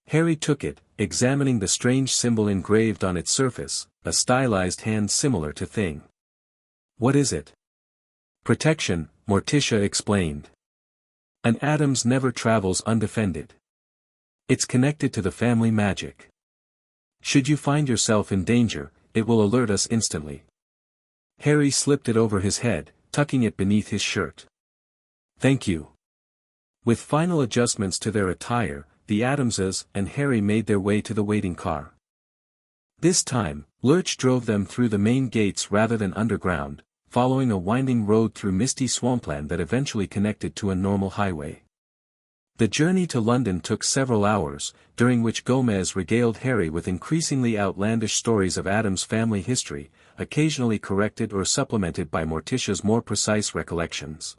Harry took it, examining the strange symbol engraved on its surface, a stylized hand similar to thing. "What is it?" "Protection," Morticia explained. "An Addams never travels undefended. It's connected to the family magic. Should you find yourself in danger, it will alert us instantly." Harry slipped it over his head, tucking it beneath his shirt. "Thank you." With final adjustments to their attire, the Addamses and Harry made their way to the waiting car. This time, Lurch drove them through the main gates rather than underground, following a winding road through misty swampland that eventually connected to a normal highway. The journey to London took several hours, during which Gomez regaled Harry with increasingly outlandish stories of Addams' family history, occasionally corrected or supplemented by Morticia's more precise recollections.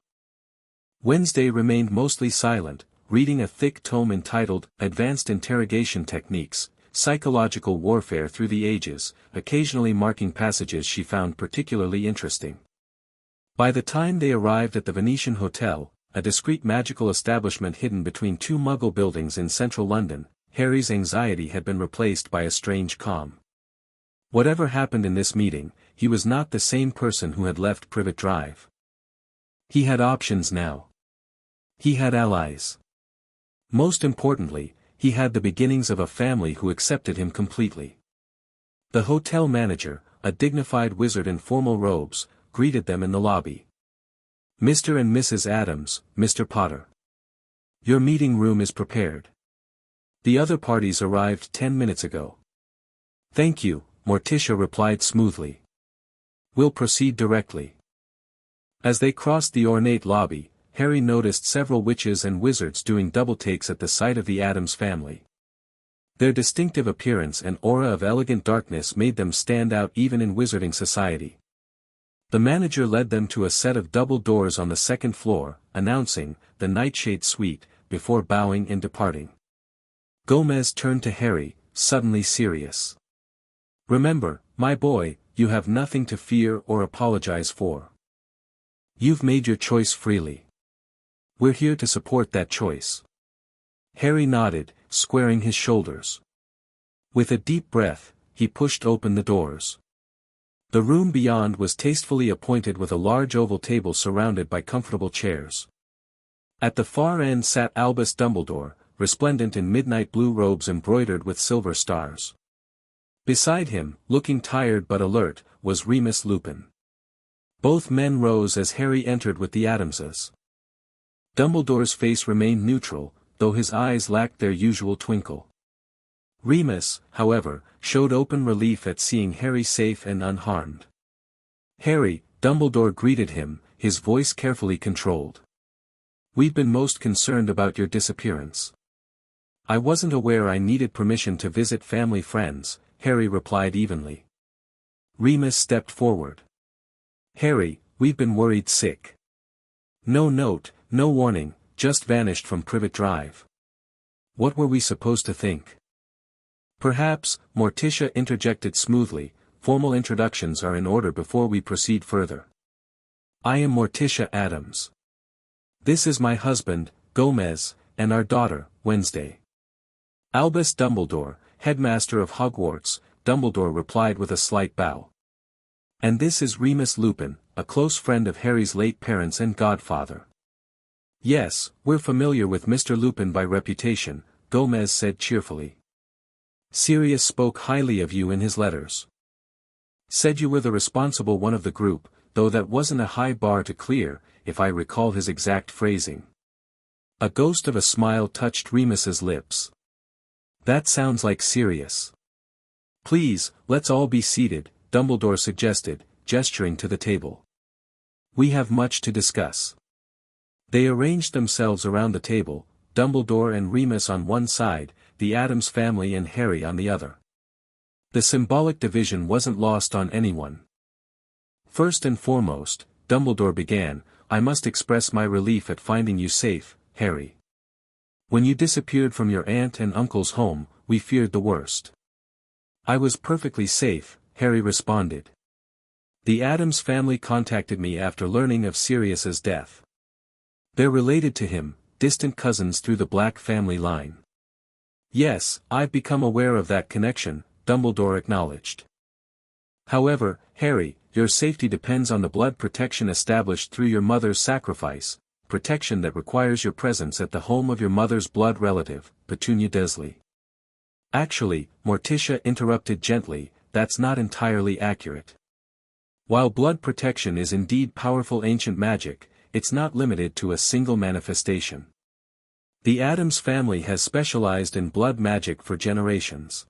Wednesday remained mostly silent, reading a thick tome entitled Advanced Interrogation Techniques, Psychological Warfare Through the Ages, occasionally marking passages she found particularly interesting. By the time they arrived at the Venetian Hotel, a discreet magical establishment hidden between two Muggle buildings in central London, Harry's anxiety had been replaced by a strange calm. Whatever happened in this meeting, he was not the same person who had left Privet Drive. He had options now. He had allies. Most importantly, he had the beginnings of a family who accepted him completely. The hotel manager, a dignified wizard in formal robes, greeted them in the lobby. "Mr. and Mrs. Addams, Mr. Potter. Your meeting room is prepared. The other parties arrived 10 minutes ago." "Thank you," Morticia replied smoothly. "We'll proceed directly." As they crossed the ornate lobby, Harry noticed several witches and wizards doing double takes at the sight of the Addams family. Their distinctive appearance and aura of elegant darkness made them stand out even in wizarding society. The manager led them to a set of double doors on the second floor, announcing, "The Nightshade Suite," before bowing and departing. Gomez turned to Harry, suddenly serious. "Remember, my boy, you have nothing to fear or apologize for. You've made your choice freely. We're here to support that choice." Harry nodded, squaring his shoulders. With a deep breath, he pushed open the doors. The room beyond was tastefully appointed with a large oval table surrounded by comfortable chairs. At the far end sat Albus Dumbledore, resplendent in midnight blue robes embroidered with silver stars. Beside him, looking tired but alert, was Remus Lupin. Both men rose as Harry entered with the Addamses. Dumbledore's face remained neutral, though his eyes lacked their usual twinkle. Remus, however, showed open relief at seeing Harry safe and unharmed. "Harry," Dumbledore greeted him, his voice carefully controlled. "We've been most concerned about your disappearance." "I wasn't aware I needed permission to visit family friends," Harry replied evenly. Remus stepped forward. "Harry, we've been worried sick. No note, no warning, just vanished from Privet Drive. What were we supposed to think?" "Perhaps," Morticia interjected smoothly, "formal introductions are in order before we proceed further. I am Morticia Addams. This is my husband, Gomez, and our daughter, Wednesday." "Albus Dumbledore, headmaster of Hogwarts," Dumbledore replied with a slight bow. "And this is Remus Lupin, a close friend of Harry's late parents and godfather." "Yes, we're familiar with Mr. Lupin by reputation," Gomez said cheerfully. "Sirius spoke highly of you in his letters. Said you were the responsible one of the group, though that wasn't a high bar to clear, if I recall his exact phrasing." A ghost of a smile touched Remus's lips. "That sounds like Sirius." "Please, let's all be seated," Dumbledore suggested, gesturing to the table. "We have much to discuss." They arranged themselves around the table, Dumbledore and Remus on one side, the Addams family and Harry on the other. The symbolic division wasn't lost on anyone. "First and foremost," Dumbledore began, "I must express my relief at finding you safe, Harry. When you disappeared from your aunt and uncle's home, we feared the worst." "I was perfectly safe," Harry responded. "The Addams family contacted me after learning of Sirius's death. They're related to him, distant cousins through the Black family line. Yes, I've become aware of that connection, Dumbledore acknowledged. However, Harry, your safety depends on the blood protection established through your mother's sacrifice, protection that requires your presence at the home of your mother's blood relative, Petunia Dursley. Actually, Morticia interrupted gently, that's not entirely accurate. While blood protection is indeed powerful ancient magic, it's not limited to a single manifestation. The Addams family has specialized in blood magic for generations.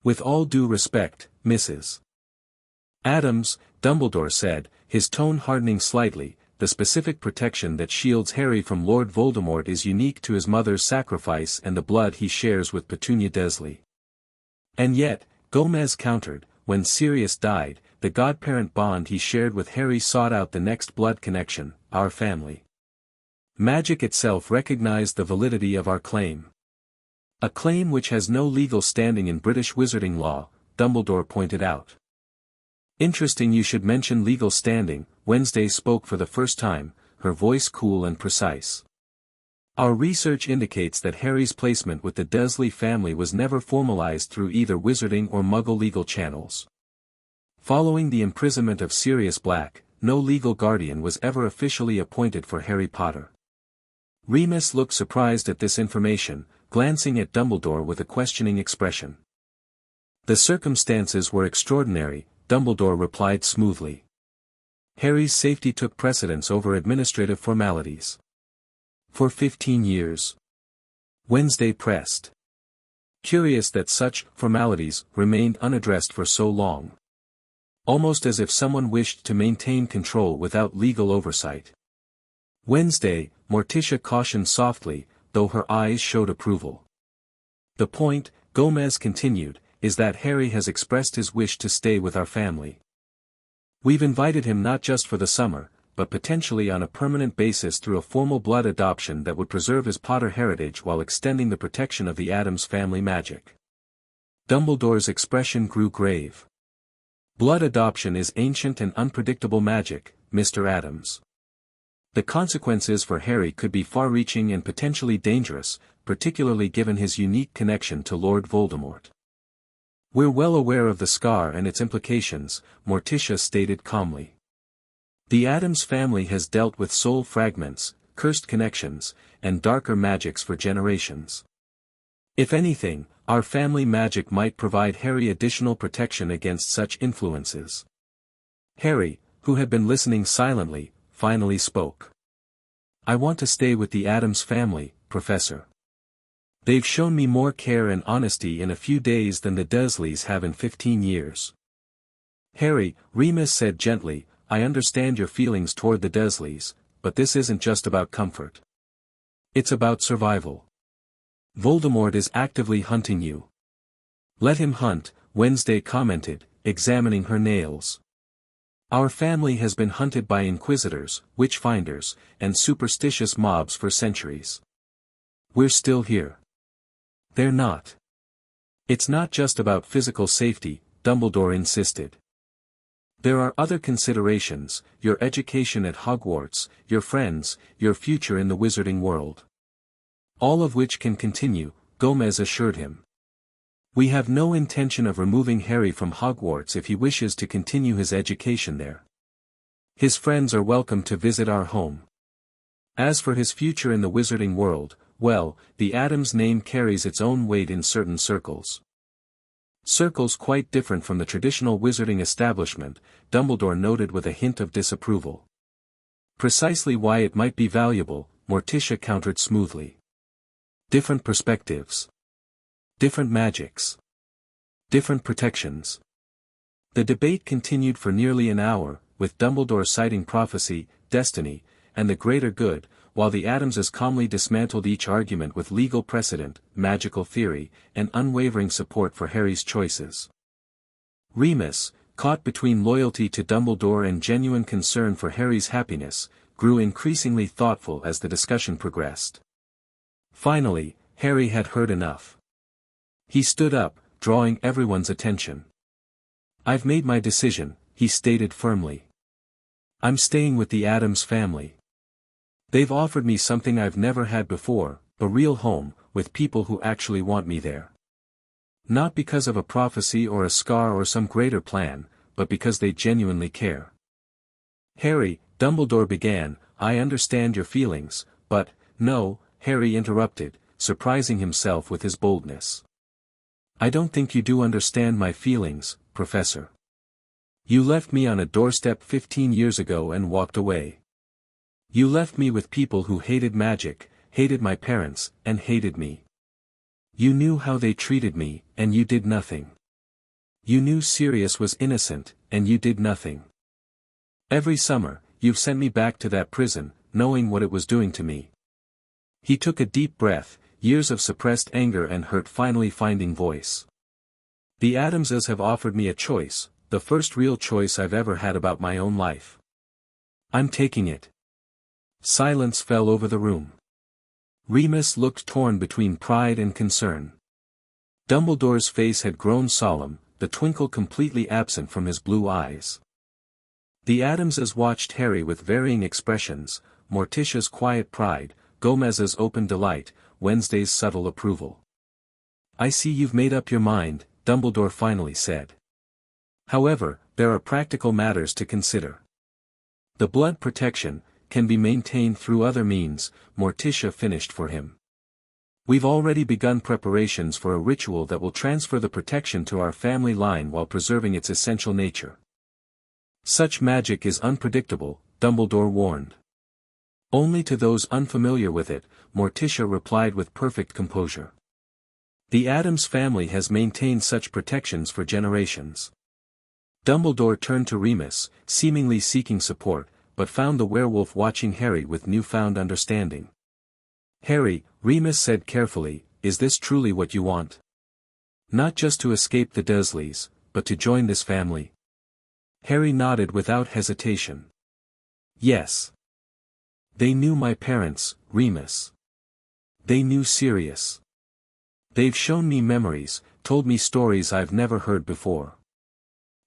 With all due respect, Mrs. Addams, Dumbledore said, his tone hardening slightly, the specific protection that shields Harry from Lord Voldemort is unique to his mother's sacrifice and the blood he shares with Petunia Dursley. And yet, Gomez countered, when Sirius died, the godparent bond he shared with Harry sought out the next blood connection, our family. Magic itself recognized the validity of our claim. A claim which has no legal standing in British wizarding law, Dumbledore pointed out. Interesting you should mention legal standing, Wednesday spoke for the first time, her voice cool and precise. Our research indicates that Harry's placement with the Dursley family was never formalized through either wizarding or Muggle legal channels. Following the imprisonment of Sirius Black, no legal guardian was ever officially appointed for Harry Potter. Remus looked surprised at this information, glancing at Dumbledore with a questioning expression. The circumstances were extraordinary, Dumbledore replied smoothly. Harry's safety took precedence over administrative formalities. For 15 years. Wednesday pressed. Curious that such formalities remained unaddressed for so long. Almost as if someone wished to maintain control without legal oversight. Wednesday, Morticia cautioned softly, though her eyes showed approval. The point, Gomez continued, is that Harry has expressed his wish to stay with our family. We've invited him not just for the summer, but potentially on a permanent basis through a formal blood adoption that would preserve his Potter heritage while extending the protection of the Addams family magic. Dumbledore's expression grew grave. Blood adoption is ancient and unpredictable magic, Mr. Addams. The consequences for Harry could be far-reaching and potentially dangerous, particularly given his unique connection to Lord Voldemort. We're well aware of the scar and its implications, Morticia stated calmly. The Addams family has dealt with soul fragments, cursed connections, and darker magics for generations. If anything, our family magic might provide Harry additional protection against such influences. Harry, who had been listening silently, finally spoke. I want to stay with the Addams family, Professor. They've shown me more care and honesty in a few days than the Dursleys have in 15 years. Harry, Remus said gently, I understand your feelings toward the Dursleys, but this isn't just about comfort. It's about survival. Voldemort is actively hunting you. Let him hunt, Wednesday commented, examining her nails. Our family has been hunted by inquisitors, witch-finders, and superstitious mobs for centuries. We're still here. They're not. It's not just about physical safety, Dumbledore insisted. There are other considerations, your education at Hogwarts, your friends, your future in the wizarding world. All of which can continue, Gomez assured him. We have no intention of removing Harry from Hogwarts if he wishes to continue his education there. His friends are welcome to visit our home. As for his future in the wizarding world, well, the Addams name carries its own weight in certain circles. Circles quite different from the traditional wizarding establishment, Dumbledore noted with a hint of disapproval. Precisely why it might be valuable, Morticia countered smoothly. Different perspectives. Different magics. Different protections. The debate continued for nearly an hour, with Dumbledore citing prophecy, destiny, and the greater good, while the Addamses calmly dismantled each argument with legal precedent, magical theory, and unwavering support for Harry's choices. Remus, caught between loyalty to Dumbledore and genuine concern for Harry's happiness, grew increasingly thoughtful as the discussion progressed. Finally, Harry had heard enough. He stood up, drawing everyone's attention. I've made my decision, he stated firmly. I'm staying with the Addams family. They've offered me something I've never had before, a real home, with people who actually want me there. Not because of a prophecy or a scar or some greater plan, but because they genuinely care. Harry, Dumbledore began, I understand your feelings, but, no, Harry interrupted, surprising himself with his boldness. I don't think you do understand my feelings, Professor. You left me on a doorstep 15 years ago and walked away. You left me with people who hated magic, hated my parents, and hated me. You knew how they treated me, and you did nothing. You knew Sirius was innocent, and you did nothing. Every summer, you've sent me back to that prison, knowing what it was doing to me. He took a deep breath, years of suppressed anger and hurt finally finding voice. The Addamses have offered me a choice, the first real choice I've ever had about my own life. I'm taking it. Silence fell over the room. Remus looked torn between pride and concern. Dumbledore's face had grown solemn, the twinkle completely absent from his blue eyes. The Addamses watched Harry with varying expressions, Morticia's quiet pride, Gomez's open delight, Wednesday's subtle approval. I see you've made up your mind, Dumbledore finally said. However, there are practical matters to consider. The blood protection can be maintained through other means, Morticia finished for him. We've already begun preparations for a ritual that will transfer the protection to our family line while preserving its essential nature. Such magic is unpredictable, Dumbledore warned. Only to those unfamiliar with it, Morticia replied with perfect composure. The Addams family has maintained such protections for generations. Dumbledore turned to Remus, seemingly seeking support, but found the werewolf watching Harry with newfound understanding. Harry, Remus said carefully, is this truly what you want? Not just to escape the Dursleys, but to join this family? Harry nodded without hesitation. Yes. They knew my parents, Remus. They knew Sirius. They've shown me memories, told me stories I've never heard before.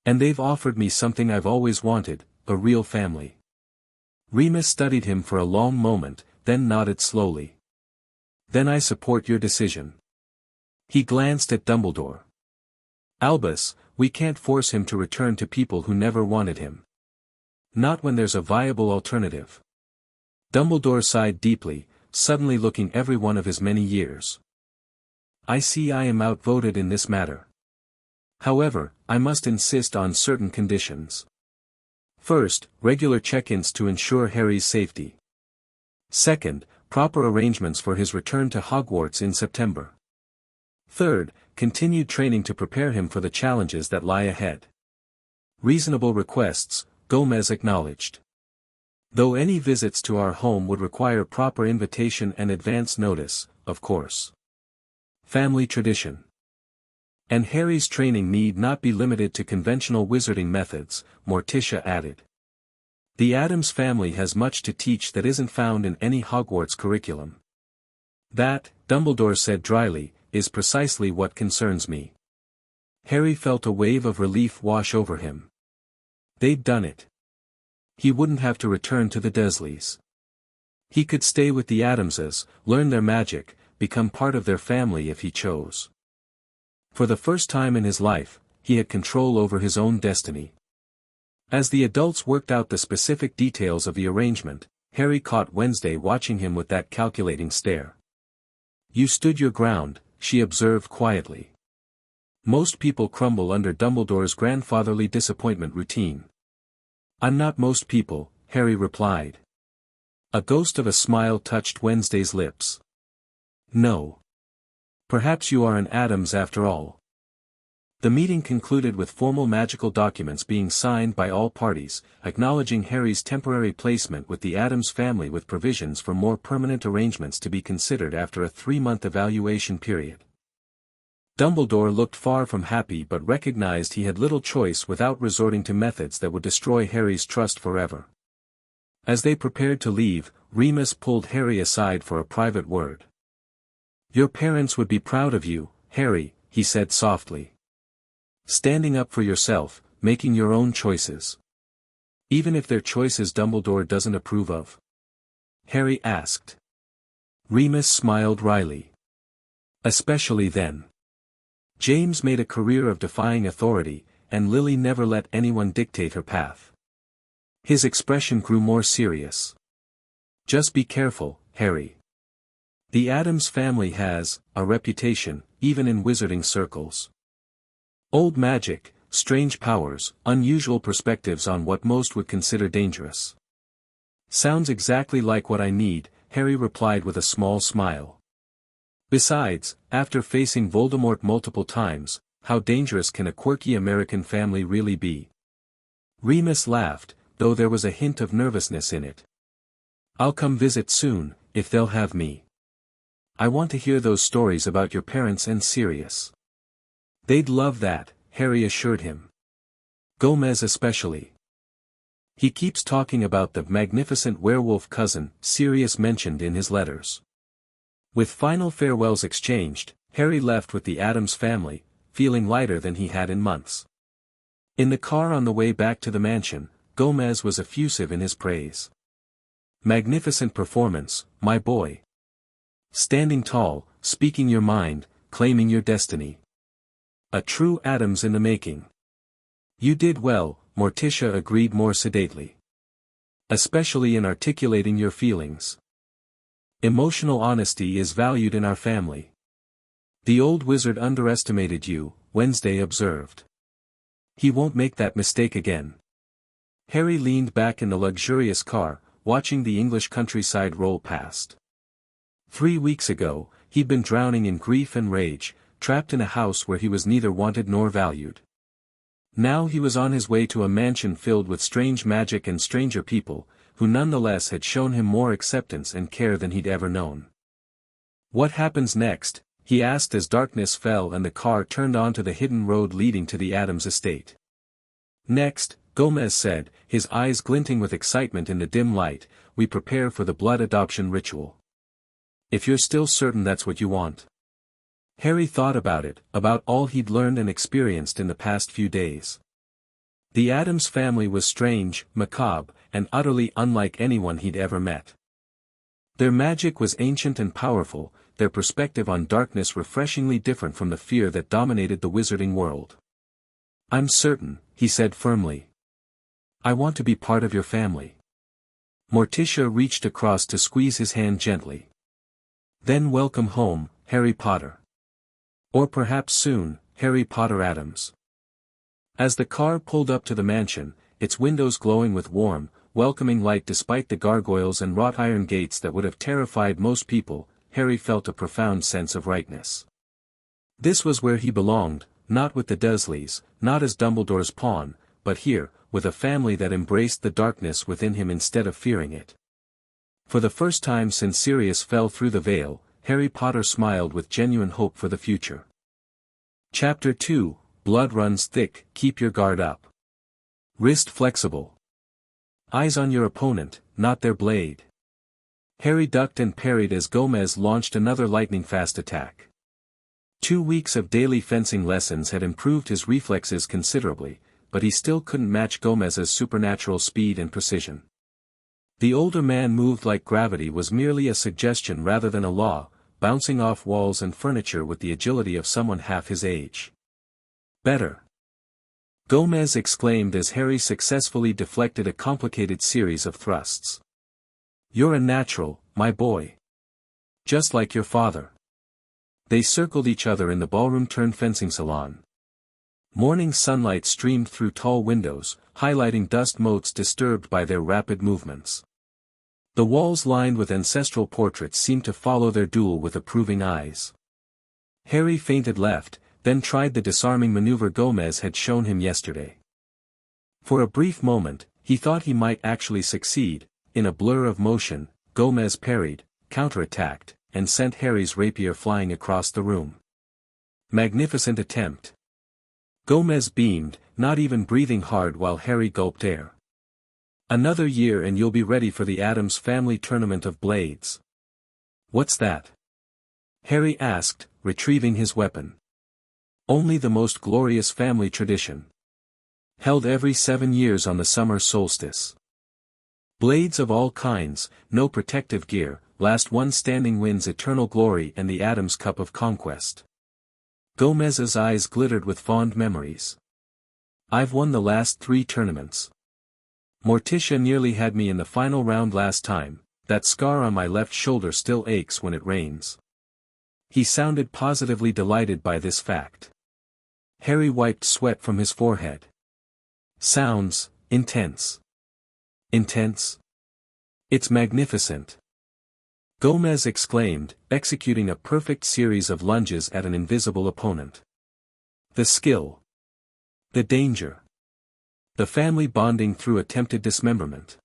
And they've offered me something I've always wanted, a real family. Remus studied him for a long moment, then nodded slowly. Then I support your decision. He glanced at Dumbledore. Albus, we can't force him to return to people who never wanted him. Not when there's a viable alternative. Dumbledore sighed deeply, suddenly looking every one of his many years. I see I am outvoted in this matter. However, I must insist on certain conditions. First, regular check-ins to ensure Harry's safety. Second, proper arrangements for his return to Hogwarts in September. Third, continued training to prepare him for the challenges that lie ahead. Reasonable requests, Gomez acknowledged. Though any visits to our home would require proper invitation and advance notice, of course. Family tradition. And Harry's training need not be limited to conventional wizarding methods, Morticia added. The Addams family has much to teach that isn't found in any Hogwarts curriculum. That, Dumbledore said dryly, is precisely what concerns me. Harry felt a wave of relief wash over him. They'd done it. He wouldn't have to return to the Dursleys. He could stay with the Addamses, learn their magic, become part of their family if he chose. For the first time in his life, he had control over his own destiny. As the adults worked out the specific details of the arrangement, Harry caught Wednesday watching him with that calculating stare. You stood your ground, she observed quietly. Most people crumble under Dumbledore's grandfatherly disappointment routine. I'm not most people, Harry replied. A ghost of a smile touched Wednesday's lips. No. Perhaps you are an Addams after all. The meeting concluded with formal magical documents being signed by all parties, acknowledging Harry's temporary placement with the Addams family with provisions for more permanent arrangements to be considered after a 3-month evaluation period. Dumbledore looked far from happy but recognized he had little choice without resorting to methods that would destroy Harry's trust forever. As they prepared to leave, Remus pulled Harry aside for a private word. Your parents would be proud of you, Harry, he said softly. Standing up for yourself, making your own choices. Even if they're choices Dumbledore doesn't approve of? Harry asked. Remus smiled wryly. Especially then. James made a career of defying authority, and Lily never let anyone dictate her path. His expression grew more serious. Just be careful, Harry. The Addams family has a reputation, even in wizarding circles. Old magic, strange powers, unusual perspectives on what most would consider dangerous. Sounds exactly like what I need, Harry replied with a small smile. Besides, after facing Voldemort multiple times, how dangerous can a quirky American family really be? Remus laughed, though there was a hint of nervousness in it. I'll come visit soon, if they'll have me. I want to hear those stories about your parents and Sirius. They'd love that, Harry assured him. Gomez especially. He keeps talking about the magnificent werewolf cousin Sirius mentioned in his letters. With final farewells exchanged, Harry left with the Addams family, feeling lighter than he had in months. In the car on the way back to the mansion, Gomez was effusive in his praise. Magnificent performance, my boy. Standing tall, speaking your mind, claiming your destiny. A true Addams in the making. You did well, Morticia agreed more sedately. Especially in articulating your feelings. Emotional honesty is valued in our family. The old wizard underestimated you, Wednesday observed. He won't make that mistake again. Harry leaned back in the luxurious car, watching the English countryside roll past. 3 weeks ago, he'd been drowning in grief and rage, trapped in a house where he was neither wanted nor valued. Now he was on his way to a mansion filled with strange magic and stranger people, who nonetheless had shown him more acceptance and care than he'd ever known. What happens next? He asked as darkness fell and the car turned onto the hidden road leading to the Addams estate. Next, Gomez said, his eyes glinting with excitement in the dim light, we prepare for the blood adoption ritual. If you're still certain that's what you want. Harry thought about it, about all he'd learned and experienced in the past few days. The Addams family was strange, macabre, and utterly unlike anyone he'd ever met. Their magic was ancient and powerful, their perspective on darkness refreshingly different from the fear that dominated the wizarding world. I'm certain, he said firmly. I want to be part of your family. Morticia reached across to squeeze his hand gently. Then welcome home, Harry Potter. Or perhaps soon, Harry Potter Addams. As the car pulled up to the mansion, its windows glowing with warm, welcoming light despite the gargoyles and wrought iron gates that would have terrified most people, Harry felt a profound sense of rightness. This was where he belonged, not with the Dursleys, not as Dumbledore's pawn, but here, with a family that embraced the darkness within him instead of fearing it. For the first time since Sirius fell through the veil, Harry Potter smiled with genuine hope for the future. Chapter 2, Blood runs thick, keep your guard up. Wrist flexible. Eyes on your opponent, not their blade. Harry ducked and parried as Gomez launched another lightning-fast attack. 2 weeks of daily fencing lessons had improved his reflexes considerably, but he still couldn't match Gomez's supernatural speed and precision. The older man moved like gravity was merely a suggestion rather than a law, bouncing off walls and furniture with the agility of someone half his age. Better. Gomez exclaimed as Harry successfully deflected a complicated series of thrusts. You're a natural, my boy. Just like your father. They circled each other in the ballroom-turned-fencing salon. Morning sunlight streamed through tall windows, highlighting dust motes disturbed by their rapid movements. The walls lined with ancestral portraits seemed to follow their duel with approving eyes. Harry feinted left, then tried the disarming maneuver Gomez had shown him yesterday. For a brief moment, he thought he might actually succeed. In a blur of motion, Gomez parried, counterattacked, and sent Harry's rapier flying across the room. Magnificent attempt. Gomez beamed, not even breathing hard while Harry gulped air. Another year and you'll be ready for the Addams family tournament of blades. What's that? Harry asked, retrieving his weapon. Only the most glorious family tradition. Held every 7 years on the summer solstice. Blades of all kinds, no protective gear, last one standing wins eternal glory and the Addams Cup of Conquest. Gomez's eyes glittered with fond memories. I've won the last 3 tournaments. Morticia nearly had me in the final round last time, that scar on my left shoulder still aches when it rains. He sounded positively delighted by this fact. Harry wiped sweat from his forehead. Sounds intense. Intense? It's magnificent. Gomez exclaimed, executing a perfect series of lunges at an invisible opponent. The skill. The danger. The family bonding through attempted dismemberment.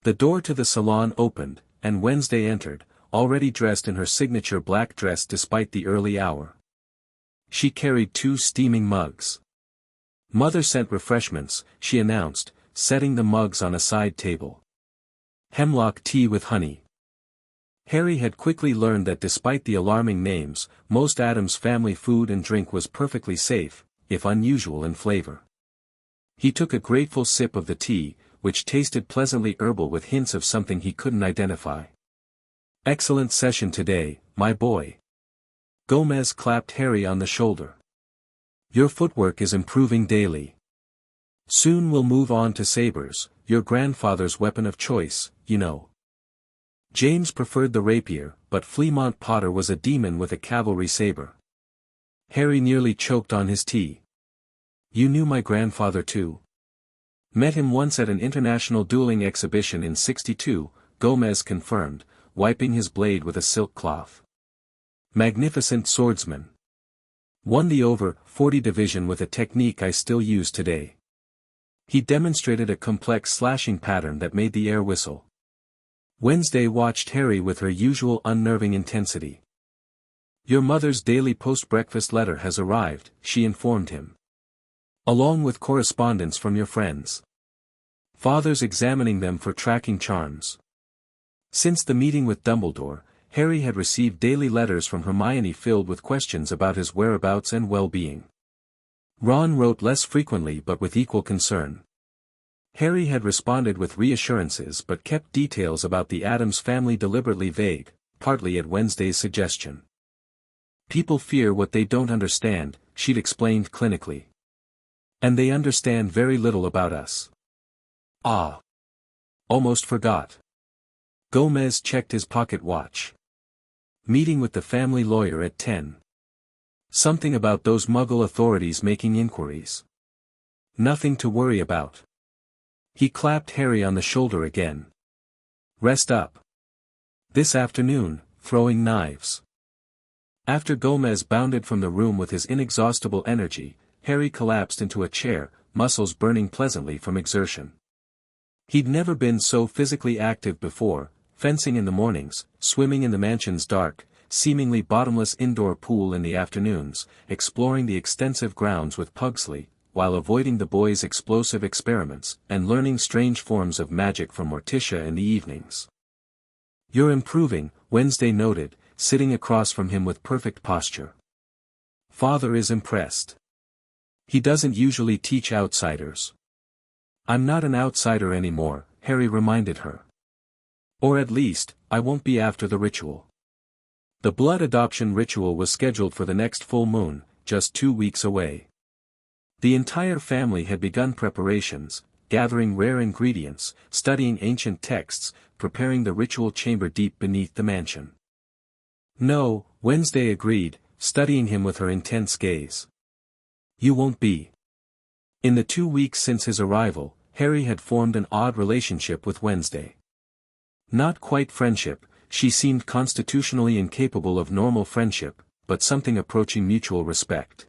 The door to the salon opened, and Wednesday entered, already dressed in her signature black dress despite the early hour. She carried 2 steaming mugs. Mother sent refreshments, she announced, setting the mugs on a side table. Hemlock tea with honey. Harry had quickly learned that despite the alarming names, most Addams family food and drink was perfectly safe, if unusual in flavor. He took a grateful sip of the tea, which tasted pleasantly herbal with hints of something he couldn't identify. Excellent session today, my boy. Gomez clapped Harry on the shoulder. Your footwork is improving daily. Soon we'll move on to sabers, your grandfather's weapon of choice, you know. James preferred the rapier, but Fremont Potter was a demon with a cavalry saber. Harry nearly choked on his tea. You knew my grandfather too? Met him once at an international dueling exhibition in '62, Gomez confirmed, wiping his blade with a silk cloth. Magnificent swordsman. Won the over 40 division with a technique I still use today. He demonstrated a complex slashing pattern that made the air whistle. Wednesday watched Harry with her usual unnerving intensity. Your mother's daily post-breakfast letter has arrived, she informed him. Along with correspondence from your friends. Father's examining them for tracking charms. Since the meeting with Dumbledore, Harry had received daily letters from Hermione filled with questions about his whereabouts and well-being. Ron wrote less frequently but with equal concern. Harry had responded with reassurances but kept details about the Addams family deliberately vague, partly at Wednesday's suggestion. People fear what they don't understand, she'd explained clinically. And they understand very little about us. Ah. Almost forgot. Gomez checked his pocket watch. Meeting with the family lawyer at 10. Something about those Muggle authorities making inquiries. Nothing to worry about. He clapped Harry on the shoulder again. Rest up. This afternoon, throwing knives. After Gomez bounded from the room with his inexhaustible energy, Harry collapsed into a chair, muscles burning pleasantly from exertion. He'd never been so physically active before, fencing in the mornings, swimming in the mansion's dark, seemingly bottomless indoor pool in the afternoons, exploring the extensive grounds with Pugsley, while avoiding the boys' explosive experiments, and learning strange forms of magic from Morticia in the evenings. You're improving, Wednesday noted, sitting across from him with perfect posture. Father is impressed. He doesn't usually teach outsiders. I'm not an outsider anymore, Harry reminded her. Or at least, I won't be after the ritual. The blood adoption ritual was scheduled for the next full moon, just 2 weeks away. The entire family had begun preparations, gathering rare ingredients, studying ancient texts, preparing the ritual chamber deep beneath the mansion. No, Wednesday agreed, studying him with her intense gaze. You won't be. In the 2 weeks since his arrival, Harry had formed an odd relationship with Wednesday. Not quite friendship, she seemed constitutionally incapable of normal friendship, but something approaching mutual respect.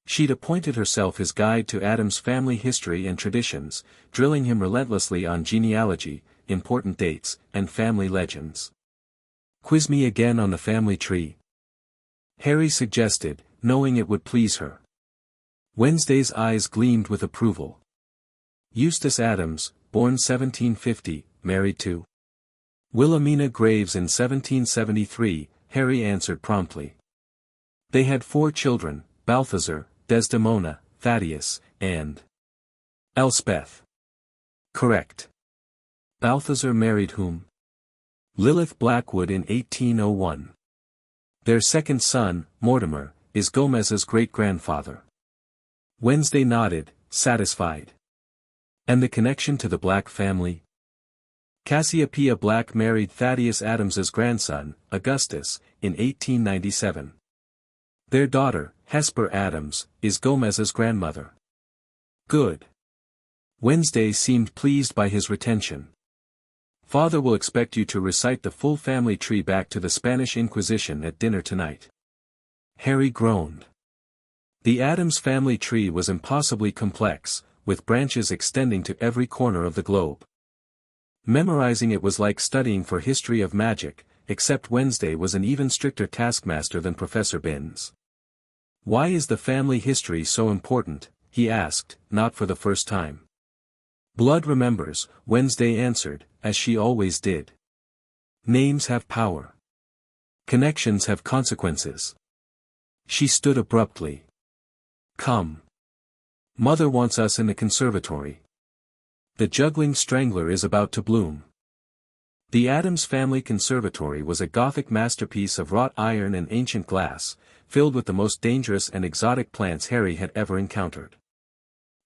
She'd appointed herself his guide to Addams' family history and traditions, drilling him relentlessly on genealogy, important dates, and family legends. Quiz me again on the family tree. Harry suggested, knowing it would please her. Wednesday's eyes gleamed with approval. Eustace Addams, born 1750, married to Wilhelmina Graves in 1773, Harry answered promptly. They had 4 children, Balthazar, Desdemona, Thaddeus, and Elspeth. Correct. Balthazar married whom? Lilith Blackwood in 1801. Their second son, Mortimer, is Gomez's great-grandfather. Wednesday nodded, satisfied. And the connection to the Black family? Cassiopeia Black married Thaddeus Addams's grandson, Augustus, in 1897. Their daughter, Hesper Addams, is Gomez's grandmother. Good. Wednesday seemed pleased by his retention. Father will expect you to recite the full family tree back to the Spanish Inquisition at dinner tonight. Harry groaned. The Addams family tree was impossibly complex, with branches extending to every corner of the globe. Memorizing it was like studying for history of magic, except Wednesday was an even stricter taskmaster than Professor Binns. Why is the family history so important? He asked, not for the first time. Blood remembers, Wednesday answered, as she always did. Names have power. Connections have consequences. She stood abruptly. Come. Mother wants us in the conservatory. The juggling strangler is about to bloom. The Addams family conservatory was a Gothic masterpiece of wrought iron and ancient glass, filled with the most dangerous and exotic plants Harry had ever encountered.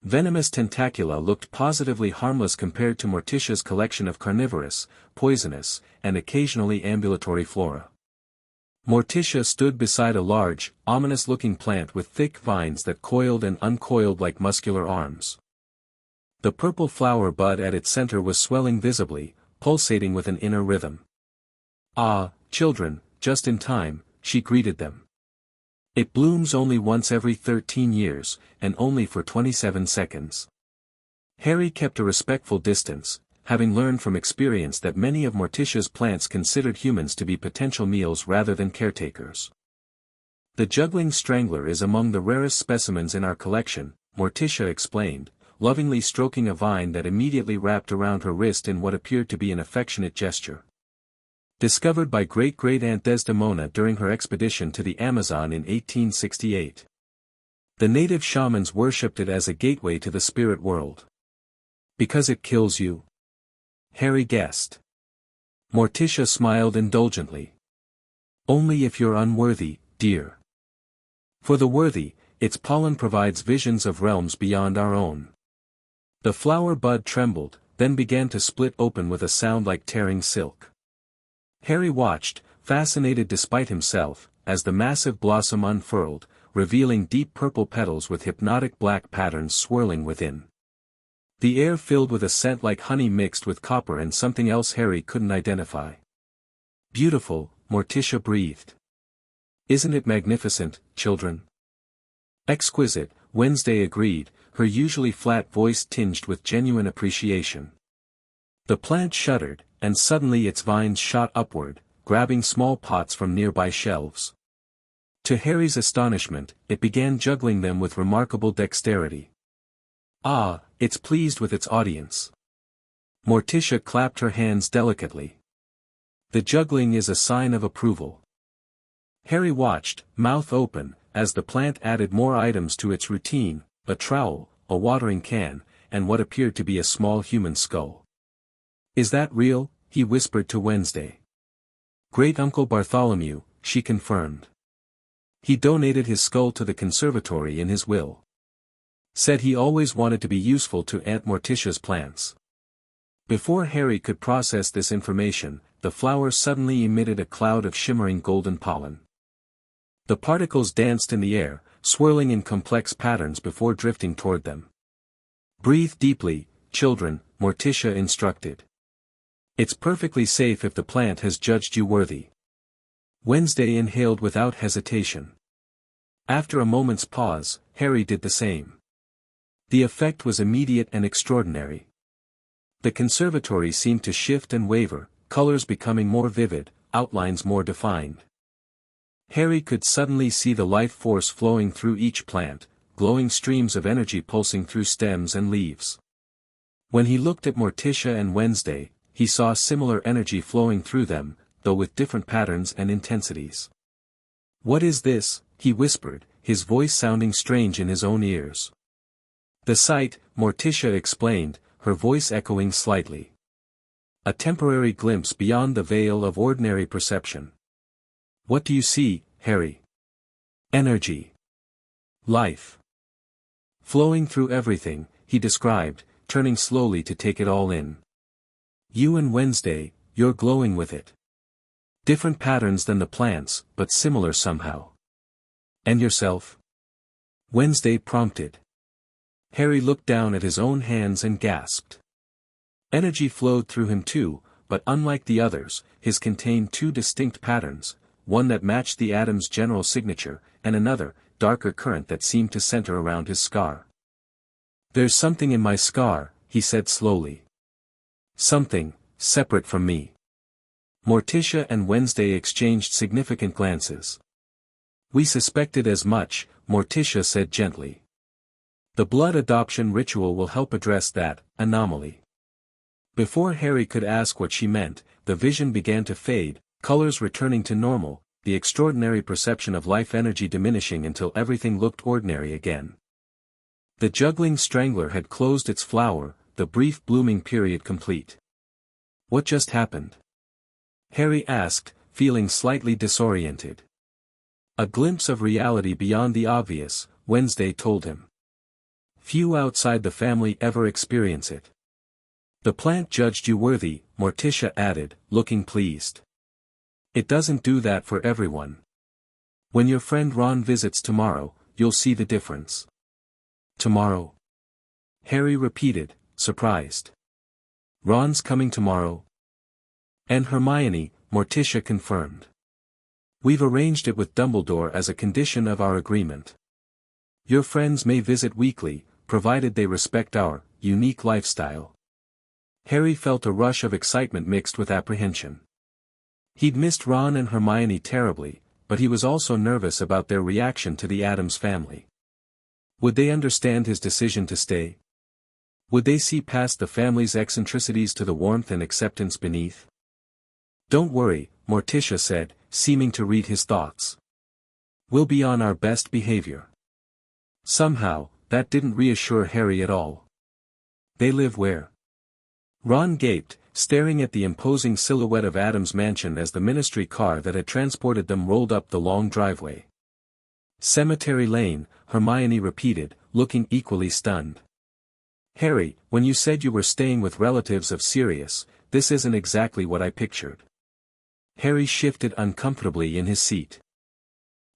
Venomous tentacula looked positively harmless compared to Morticia's collection of carnivorous, poisonous, and occasionally ambulatory flora. Morticia stood beside a large, ominous-looking plant with thick vines that coiled and uncoiled like muscular arms. The purple flower bud at its center was swelling visibly, pulsating with an inner rhythm. Ah, children, just in time, she greeted them. It blooms only once every 13 years, and only for 27 seconds. Harry kept a respectful distance, having learned from experience that many of Morticia's plants considered humans to be potential meals rather than caretakers. The juggling strangler is among the rarest specimens in our collection, Morticia explained, lovingly stroking a vine that immediately wrapped around her wrist in what appeared to be an affectionate gesture. Discovered by great-great-aunt Desdemona during her expedition to the Amazon in 1868. The native shamans worshipped it as a gateway to the spirit world. Because it kills you? Harry guessed. Morticia smiled indulgently. Only if you're unworthy, dear. For the worthy, its pollen provides visions of realms beyond our own. The flower bud trembled, then began to split open with a sound like tearing silk. Harry watched, fascinated despite himself, as the massive blossom unfurled, revealing deep purple petals with hypnotic black patterns swirling within. The air filled with a scent like honey mixed with copper and something else Harry couldn't identify. Beautiful, Morticia breathed. Isn't it magnificent, children? Exquisite, Wednesday agreed, her usually flat voice tinged with genuine appreciation. The plant shuddered, and suddenly its vines shot upward, grabbing small pots from nearby shelves. To Harry's astonishment, it began juggling them with remarkable dexterity. Ah, it's pleased with its audience. Morticia clapped her hands delicately. The juggling is a sign of approval. Harry watched, mouth open, as the plant added more items to its routine, a trowel, a watering can, and what appeared to be a small human skull. Is that real? He whispered to Wednesday. Great-uncle Bartholomew, she confirmed. He donated his skull to the conservatory in his will. Said he always wanted to be useful to Aunt Morticia's plants. Before Harry could process this information, the flower suddenly emitted a cloud of shimmering golden pollen. The particles danced in the air, swirling in complex patterns before drifting toward them. Breathe deeply, children, Morticia instructed. It's perfectly safe if the plant has judged you worthy. Wednesday inhaled without hesitation. After a moment's pause, Harry did the same. The effect was immediate and extraordinary. The conservatory seemed to shift and waver, colors becoming more vivid, outlines more defined. Harry could suddenly see the life force flowing through each plant, glowing streams of energy pulsing through stems and leaves. When he looked at Morticia and Wednesday, he saw similar energy flowing through them, though with different patterns and intensities. What is this? He whispered, his voice sounding strange in his own ears. The sight, Morticia explained, her voice echoing slightly. A temporary glimpse beyond the veil of ordinary perception. What do you see, Harry? Energy. Life. Flowing through everything, he described, turning slowly to take it all in. You and Wednesday, you're glowing with it. Different patterns than the plants, but similar somehow. And yourself? Wednesday prompted. Harry looked down at his own hands and gasped. Energy flowed through him too, but unlike the others, his contained two distinct patterns, one that matched the Addams general signature, and another, darker current that seemed to center around his scar. There's something in my scar, he said slowly. Something, separate from me. Morticia and Wednesday exchanged significant glances. We suspected as much, Morticia said gently. The blood adoption ritual will help address that anomaly. Before Harry could ask what she meant, the vision began to fade, colors returning to normal, the extraordinary perception of life energy diminishing until everything looked ordinary again. The juggling strangler had closed its flower, the brief blooming period complete. What just happened? Harry asked, feeling slightly disoriented. A glimpse of reality beyond the obvious, Wednesday told him. Few outside the family ever experience it. The plant judged you worthy, Morticia added, looking pleased. It doesn't do that for everyone. When your friend Ron visits tomorrow, you'll see the difference. Tomorrow? Harry repeated, surprised. Ron's coming tomorrow? And Hermione, Morticia confirmed. We've arranged it with Dumbledore as a condition of our agreement. Your friends may visit weekly, provided they respect our unique lifestyle. Harry felt a rush of excitement mixed with apprehension. He'd missed Ron and Hermione terribly, but he was also nervous about their reaction to the Addams family. Would they understand his decision to stay? Would they see past the family's eccentricities to the warmth and acceptance beneath? Don't worry, Morticia said, seeming to read his thoughts. We'll be on our best behavior. Somehow, that didn't reassure Harry at all. They live where? Ron gaped, staring at the imposing silhouette of Addams' mansion as the ministry car that had transported them rolled up the long driveway. Cemetery Lane, Hermione repeated, looking equally stunned. Harry, when you said you were staying with relatives of Sirius, this isn't exactly what I pictured. Harry shifted uncomfortably in his seat.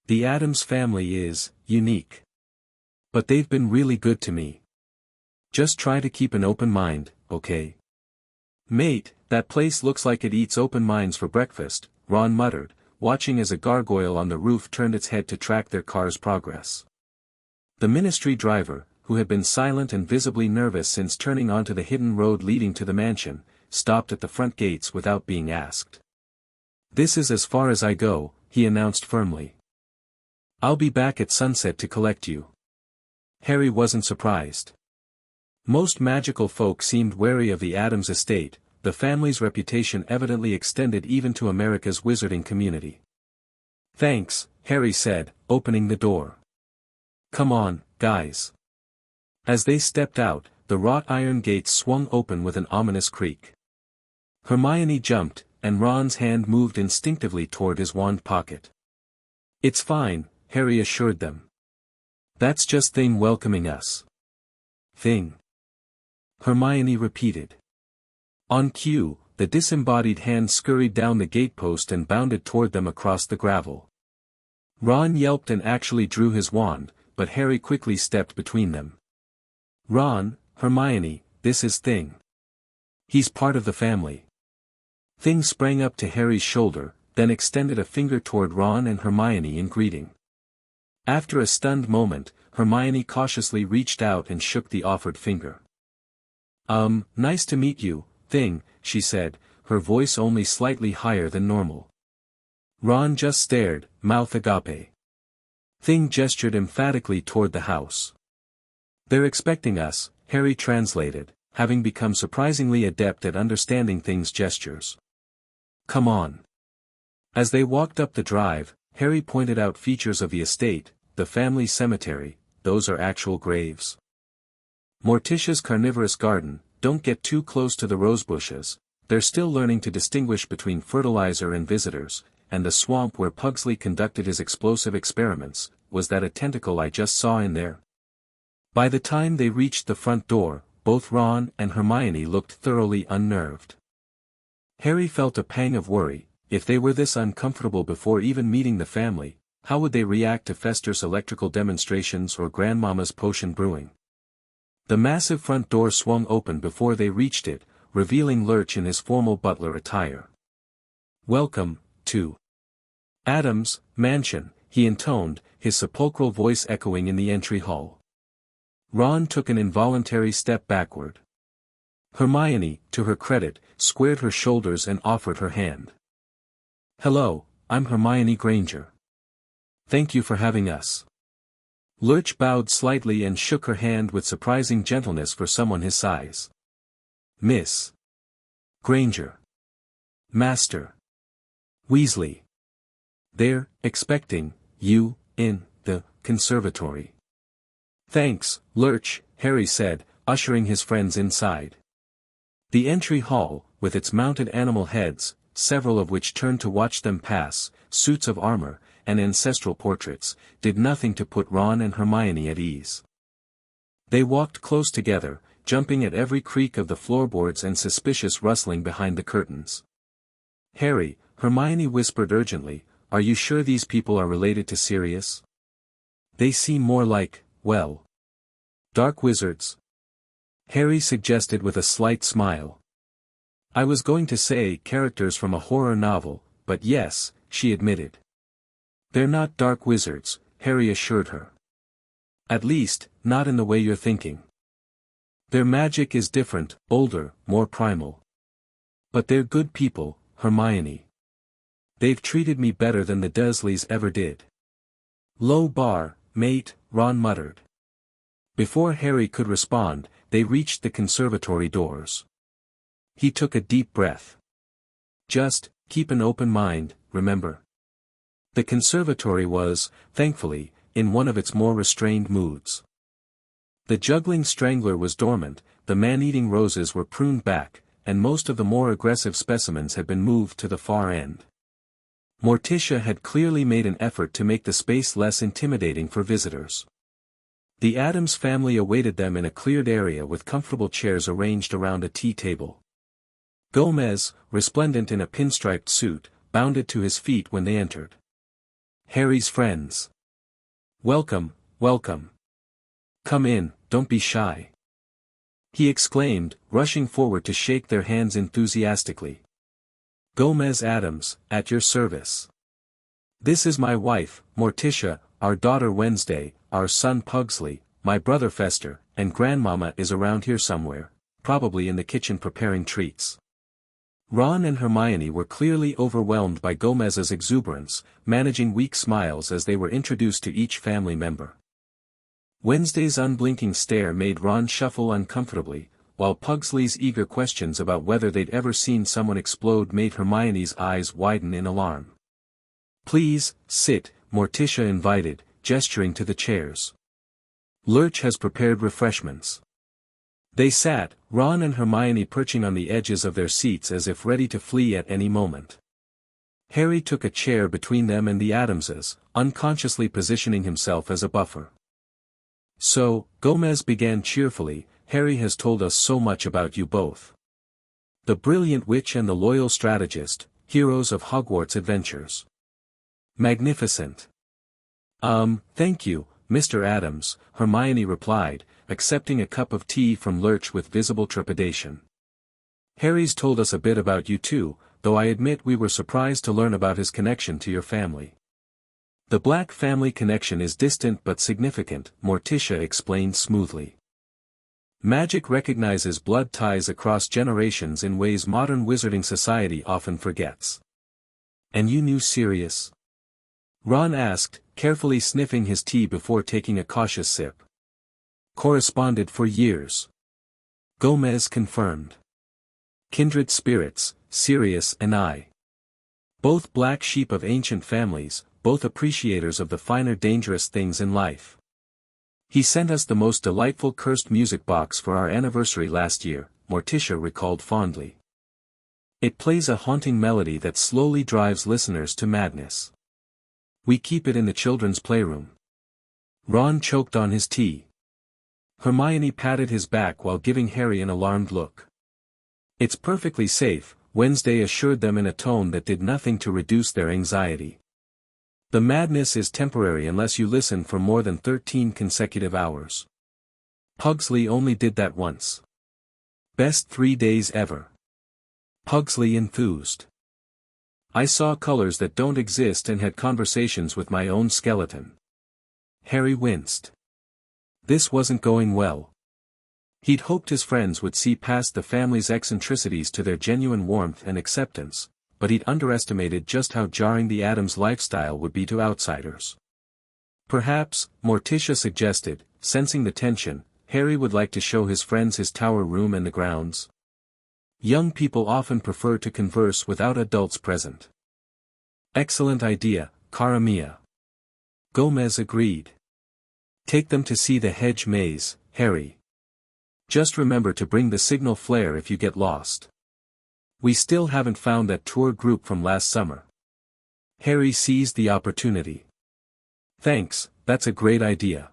The Addams family is unique. But they've been really good to me. Just try to keep an open mind, okay? Mate, that place looks like it eats open minds for breakfast, Ron muttered, watching as a gargoyle on the roof turned its head to track their car's progress. The ministry driver, who had been silent and visibly nervous since turning onto the hidden road leading to the mansion, stopped at the front gates without being asked. This is as far as I go, he announced firmly. I'll be back at sunset to collect you. Harry wasn't surprised. Most magical folk seemed wary of the Addams estate, the family's reputation evidently extended even to America's wizarding community. Thanks, Harry said, opening the door. Come on, guys. As they stepped out, the wrought iron gates swung open with an ominous creak. Hermione jumped, and Ron's hand moved instinctively toward his wand pocket. It's fine, Harry assured them. That's just Thing welcoming us. Thing. Hermione repeated. On cue, the disembodied hand scurried down the gatepost and bounded toward them across the gravel. Ron yelped and actually drew his wand, but Harry quickly stepped between them. Ron, Hermione, this is Thing. He's part of the family. Thing sprang up to Harry's shoulder, then extended a finger toward Ron and Hermione in greeting. After a stunned moment, Hermione cautiously reached out and shook the offered finger. Nice to meet you, Thing, she said, her voice only slightly higher than normal. Ron just stared, mouth agape. Thing gestured emphatically toward the house. They're expecting us, Harry translated, having become surprisingly adept at understanding Thing's gestures. Come on. As they walked up the drive, Harry pointed out features of the estate, the family cemetery, those are actual graves. Morticia's carnivorous garden, don't get too close to the rosebushes, they're still learning to distinguish between fertilizer and visitors, and the swamp where Pugsley conducted his explosive experiments, was that a tentacle I just saw in there? By the time they reached the front door, both Ron and Hermione looked thoroughly unnerved. Harry felt a pang of worry. If they were this uncomfortable before even meeting the family, how would they react to Fester's electrical demonstrations or Grandmama's potion brewing? The massive front door swung open before they reached it, revealing Lurch in his formal butler attire. "Welcome, to Addams' mansion," he intoned, his sepulchral voice echoing in the entry hall. Ron took an involuntary step backward. Hermione, to her credit, squared her shoulders and offered her hand. "Hello, I'm Hermione Granger. Thank you for having us." Lurch bowed slightly and shook her hand with surprising gentleness for someone his size. "Miss Granger. Master Weasley. They're expecting you in the conservatory." "Thanks, Lurch," Harry said, ushering his friends inside. The entry hall, with its mounted animal heads, several of which turned to watch them pass, suits of armor, and ancestral portraits, did nothing to put Ron and Hermione at ease. They walked close together, jumping at every creak of the floorboards and suspicious rustling behind the curtains. "Harry," Hermione whispered urgently, "are you sure these people are related to Sirius? They seem more like, well, dark wizards." Harry suggested with a slight smile. "I was going to say characters from a horror novel, but yes," she admitted. "They're not dark wizards," Harry assured her. "At least, not in the way you're thinking. Their magic is different, older, more primal. But they're good people, Hermione. They've treated me better than the Dursleys ever did." "Low bar, mate," Ron muttered. Before Harry could respond, they reached the conservatory doors. He took a deep breath. "Just, keep an open mind, remember." The conservatory was, thankfully, in one of its more restrained moods. The juggling strangler was dormant, the man-eating roses were pruned back, and most of the more aggressive specimens had been moved to the far end. Morticia had clearly made an effort to make the space less intimidating for visitors. The Addams family awaited them in a cleared area with comfortable chairs arranged around a tea table. Gomez, resplendent in a pinstriped suit, bounded to his feet when they entered. "Harry's friends. Welcome, welcome. Come in, don't be shy," he exclaimed, rushing forward to shake their hands enthusiastically. "Gomez Addams, at your service. This is my wife, Morticia, our daughter Wednesday, our son Pugsley, my brother Fester, and Grandmama is around here somewhere, probably in the kitchen preparing treats." Ron and Hermione were clearly overwhelmed by Gomez's exuberance, managing weak smiles as they were introduced to each family member. Wednesday's unblinking stare made Ron shuffle uncomfortably, while Pugsley's eager questions about whether they'd ever seen someone explode made Hermione's eyes widen in alarm. "Please, sit," Morticia invited, gesturing to the chairs. "Lurch has prepared refreshments." They sat, Ron and Hermione perching on the edges of their seats as if ready to flee at any moment. Harry took a chair between them and the Addamses, unconsciously positioning himself as a buffer. "So," Gomez began cheerfully, "Harry has told us so much about you both. The brilliant witch and the loyal strategist, heroes of Hogwarts adventures. Magnificent." Thank you, Mr. Addams," Hermione replied, accepting a cup of tea from Lurch with visible trepidation. "Harry's told us a bit about you too, though I admit we were surprised to learn about his connection to your family." "The Black family connection is distant but significant," Morticia explained smoothly. "Magic recognizes blood ties across generations in ways modern wizarding society often forgets." "And you knew Sirius?" Ron asked, carefully sniffing his tea before taking a cautious sip. "Corresponded for years," Gomez confirmed. "Kindred spirits, Sirius and I. Both black sheep of ancient families, both appreciators of the finer dangerous things in life. He sent us the most delightful cursed music box for our anniversary last year," Morticia recalled fondly. It plays a haunting melody that slowly drives listeners to madness. We keep it in the children's playroom. Ron choked on his tea. Hermione patted his back while giving Harry an alarmed look. It's perfectly safe, Wednesday assured them in a tone that did nothing to reduce their anxiety. The madness is temporary unless you listen for more than 13 consecutive hours. Pugsley only did that once. Best 3 days ever. Pugsley enthused. I saw colors that don't exist and had conversations with my own skeleton. Harry winced. This wasn't going well. He'd hoped his friends would see past the family's eccentricities to their genuine warmth and acceptance, but he'd underestimated just how jarring the Addams lifestyle would be to outsiders. Perhaps, Morticia suggested, sensing the tension, Harry would like to show his friends his tower room and the grounds. Young people often prefer to converse without adults present. Excellent idea, cara mia. Gomez agreed. Take them to see the hedge maze, Harry. Just remember to bring the signal flare if you get lost. We still haven't found that tour group from last summer. Harry seized the opportunity. Thanks, that's a great idea.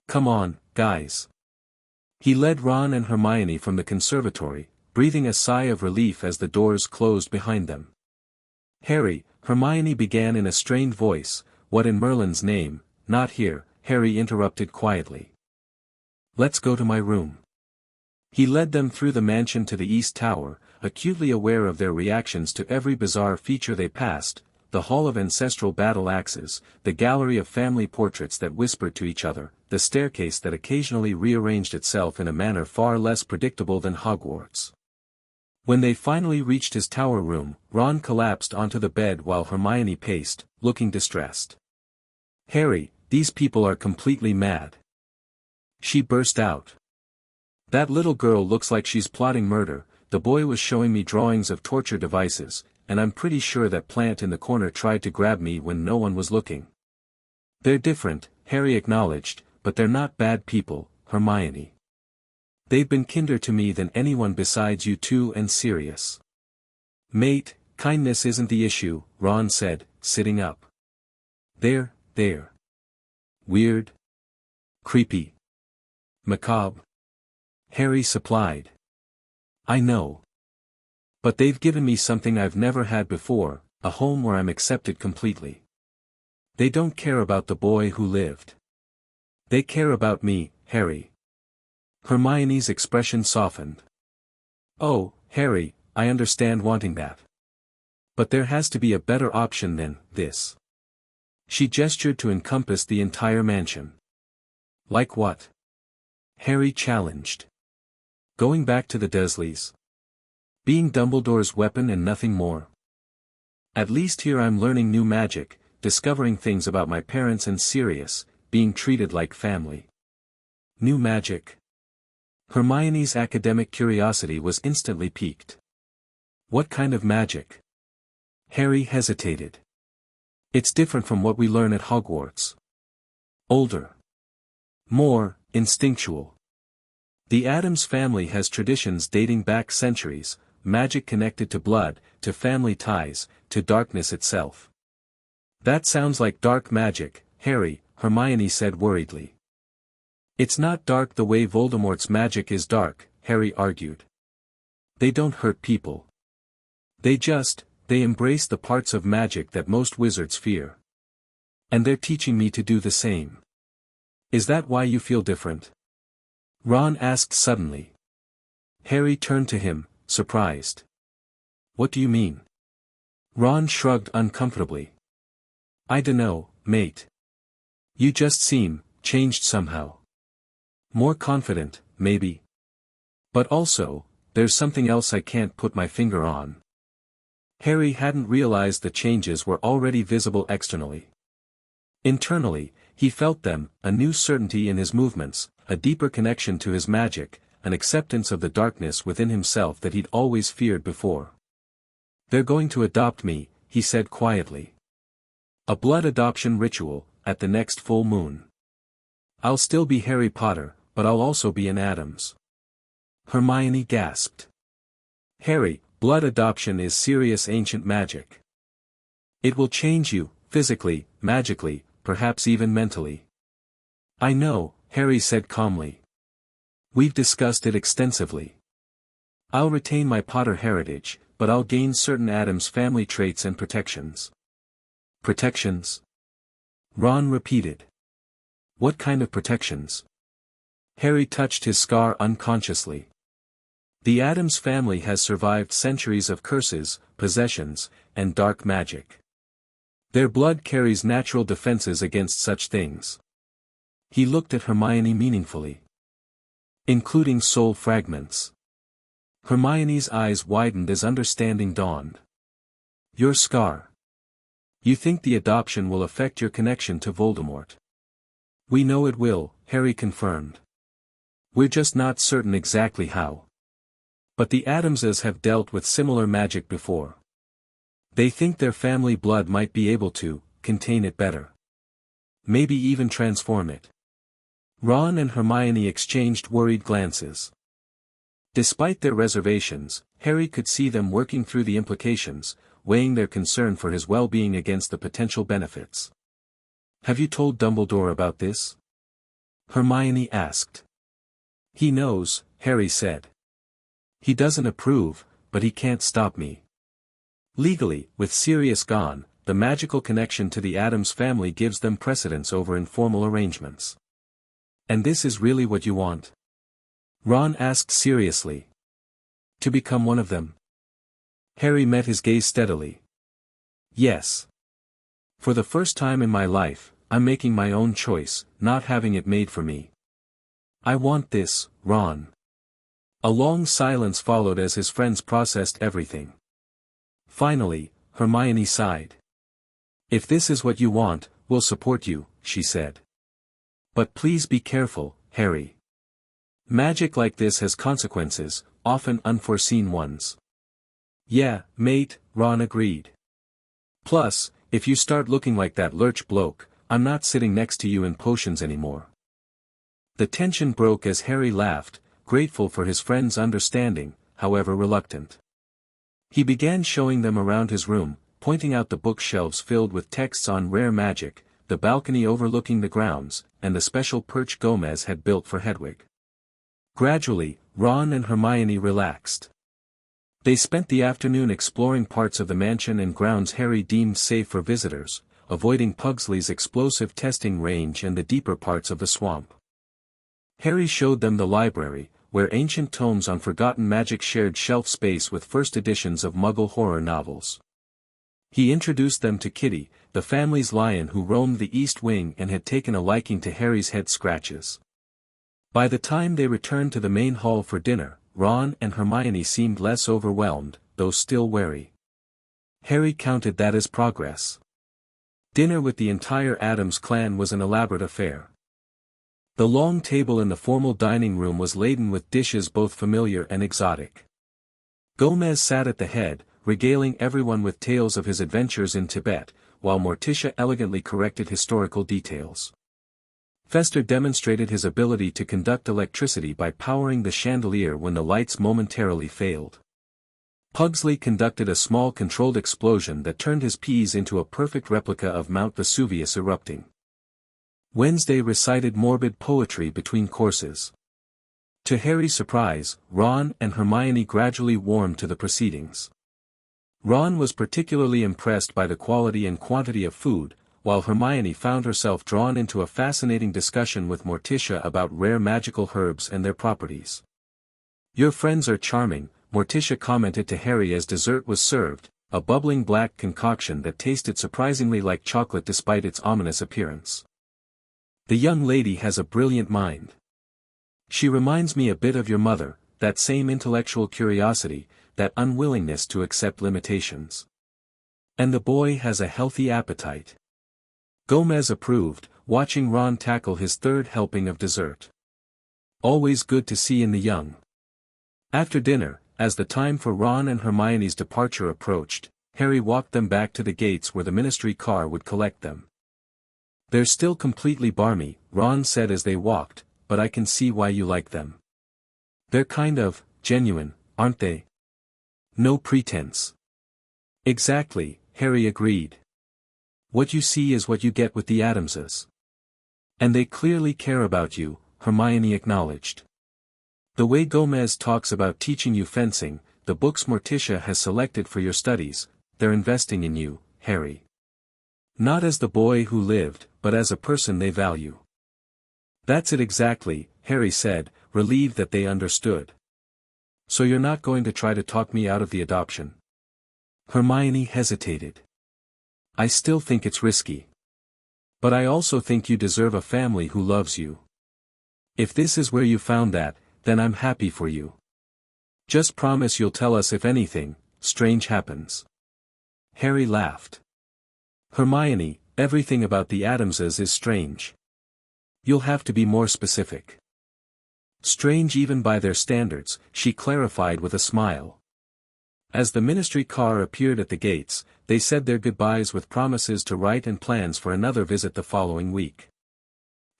Come on, guys. He led Ron and Hermione from the conservatory, breathing a sigh of relief as the doors closed behind them. Harry, Hermione began in a strained voice, what in Merlin's name, not here, Harry interrupted quietly. Let's go to my room. He led them through the mansion to the East Tower, acutely aware of their reactions to every bizarre feature they passed, the hall of ancestral battle axes, the gallery of family portraits that whispered to each other, the staircase that occasionally rearranged itself in a manner far less predictable than Hogwarts. When they finally reached his tower room, Ron collapsed onto the bed while Hermione paced, looking distressed. Harry, these people are completely mad. She burst out. That little girl looks like she's plotting murder. The boy was showing me drawings of torture devices, and I'm pretty sure that plant in the corner tried to grab me when no one was looking. They're different, Harry acknowledged, but they're not bad people, Hermione. They've been kinder to me than anyone besides you two and Sirius. Mate, kindness isn't the issue, Ron said, sitting up. They're weird. Creepy. Macabre. Harry supplied. I know. But they've given me something I've never had before, a home where I'm accepted completely. They don't care about the boy who lived. They care about me, Harry. Hermione's expression softened. Oh, Harry, I understand wanting that. But there has to be a better option than this. She gestured to encompass the entire mansion. Like what? Harry challenged. Going back to the Dursleys. Being Dumbledore's weapon and nothing more. At least here I'm learning new magic, discovering things about my parents and Sirius, being treated like family. New magic. Hermione's academic curiosity was instantly piqued. What kind of magic? Harry hesitated. It's different from what we learn at Hogwarts. Older. More instinctual. The Addams family has traditions dating back centuries, magic connected to blood, to family ties, to darkness itself. That sounds like dark magic, Harry, Hermione said worriedly. It's not dark the way Voldemort's magic is dark, Harry argued. They don't hurt people. They embrace the parts of magic that most wizards fear. And they're teaching me to do the same. Is that why you feel different? Ron asked suddenly. Harry turned to him, surprised. What do you mean? Ron shrugged uncomfortably. I dunno, mate. You just seem changed somehow. More confident, maybe. But also, there's something else I can't put my finger on. Harry hadn't realized the changes were already visible externally. Internally, he felt them, a new certainty in his movements, a deeper connection to his magic, an acceptance of the darkness within himself that he'd always feared before. They're going to adopt me, he said quietly. A blood adoption ritual, at the next full moon. I'll still be Harry Potter, but I'll also be an Addams. Hermione gasped. Harry, Blood adoption is serious ancient magic. It will change you, physically, magically, perhaps even mentally. I know, Harry said calmly. We've discussed it extensively. I'll retain my Potter heritage, but I'll gain certain Addams family traits and protections. Protections? Ron repeated. What kind of protections? Harry touched his scar unconsciously. The Addams family has survived centuries of curses, possessions, and dark magic. Their blood carries natural defenses against such things. He looked at Hermione meaningfully. Including soul fragments. Hermione's eyes widened as understanding dawned. Your scar. You think the adoption will affect your connection to Voldemort? We know it will, Harry confirmed. We're just not certain exactly how. But the Addamses have dealt with similar magic before. They think their family blood might be able to contain it better. Maybe even transform it. Ron and Hermione exchanged worried glances. Despite their reservations, Harry could see them working through the implications, weighing their concern for his well-being against the potential benefits. Have you told Dumbledore about this? Hermione asked. He knows, Harry said. He doesn't approve, but he can't stop me. Legally, with Sirius gone, the magical connection to the Addams family gives them precedence over informal arrangements. And this is really what you want? Ron asked seriously. To become one of them? Harry met his gaze steadily. Yes. For the first time in my life, I'm making my own choice, not having it made for me. I want this, Ron. A long silence followed as his friends processed everything. Finally, Hermione sighed. If this is what you want, we'll support you, she said. But please be careful, Harry. Magic like this has consequences, often unforeseen ones. Yeah, mate, Ron agreed. Plus, if you start looking like that lurch bloke, I'm not sitting next to you in potions anymore. The tension broke as Harry laughed, grateful for his friend's understanding, however reluctant. He began showing them around his room, pointing out the bookshelves filled with texts on rare magic, the balcony overlooking the grounds, and the special perch Gomez had built for Hedwig. Gradually, Ron and Hermione relaxed. They spent the afternoon exploring parts of the mansion and grounds Harry deemed safe for visitors, avoiding Pugsley's explosive testing range and the deeper parts of the swamp. Harry showed them the library, where ancient tomes on forgotten magic shared shelf space with first editions of Muggle horror novels. He introduced them to Kitty, the family's lion who roamed the East Wing and had taken a liking to Harry's head scratches. By the time they returned to the main hall for dinner, Ron and Hermione seemed less overwhelmed, though still wary. Harry counted that as progress. Dinner with the entire Addams clan was an elaborate affair. The long table in the formal dining room was laden with dishes both familiar and exotic. Gomez sat at the head, regaling everyone with tales of his adventures in Tibet, while Morticia elegantly corrected historical details. Fester demonstrated his ability to conduct electricity by powering the chandelier when the lights momentarily failed. Pugsley conducted a small controlled explosion that turned his peas into a perfect replica of Mount Vesuvius erupting. Wednesday recited morbid poetry between courses. To Harry's surprise, Ron and Hermione gradually warmed to the proceedings. Ron was particularly impressed by the quality and quantity of food, while Hermione found herself drawn into a fascinating discussion with Morticia about rare magical herbs and their properties. Your friends are charming, Morticia commented to Harry as dessert was served, a bubbling black concoction that tasted surprisingly like chocolate despite its ominous appearance. The young lady has a brilliant mind. She reminds me a bit of your mother, that same intellectual curiosity, that unwillingness to accept limitations. And the boy has a healthy appetite. Gomez approved, watching Ron tackle his third helping of dessert. Always good to see in the young. After dinner, as the time for Ron and Hermione's departure approached, Harry walked them back to the gates where the ministry car would collect them. They're still completely barmy, Ron said as they walked, but I can see why you like them. They're kind of genuine, aren't they? No pretense. Exactly, Harry agreed. What you see is what you get with the Addamses. And they clearly care about you, Hermione acknowledged. The way Gomez talks about teaching you fencing, the books Morticia has selected for your studies, they're investing in you, Harry. Not as the boy who lived, but as a person they value. That's it exactly, Harry said, relieved that they understood. So you're not going to try to talk me out of the adoption? Hermione hesitated. I still think it's risky. But I also think you deserve a family who loves you. If this is where you found that, then I'm happy for you. Just promise you'll tell us if anything strange happens. Harry laughed. Hermione, everything about the Addamses is strange. You'll have to be more specific. Strange even by their standards, she clarified with a smile. As the ministry car appeared at the gates, they said their goodbyes with promises to write and plans for another visit the following week.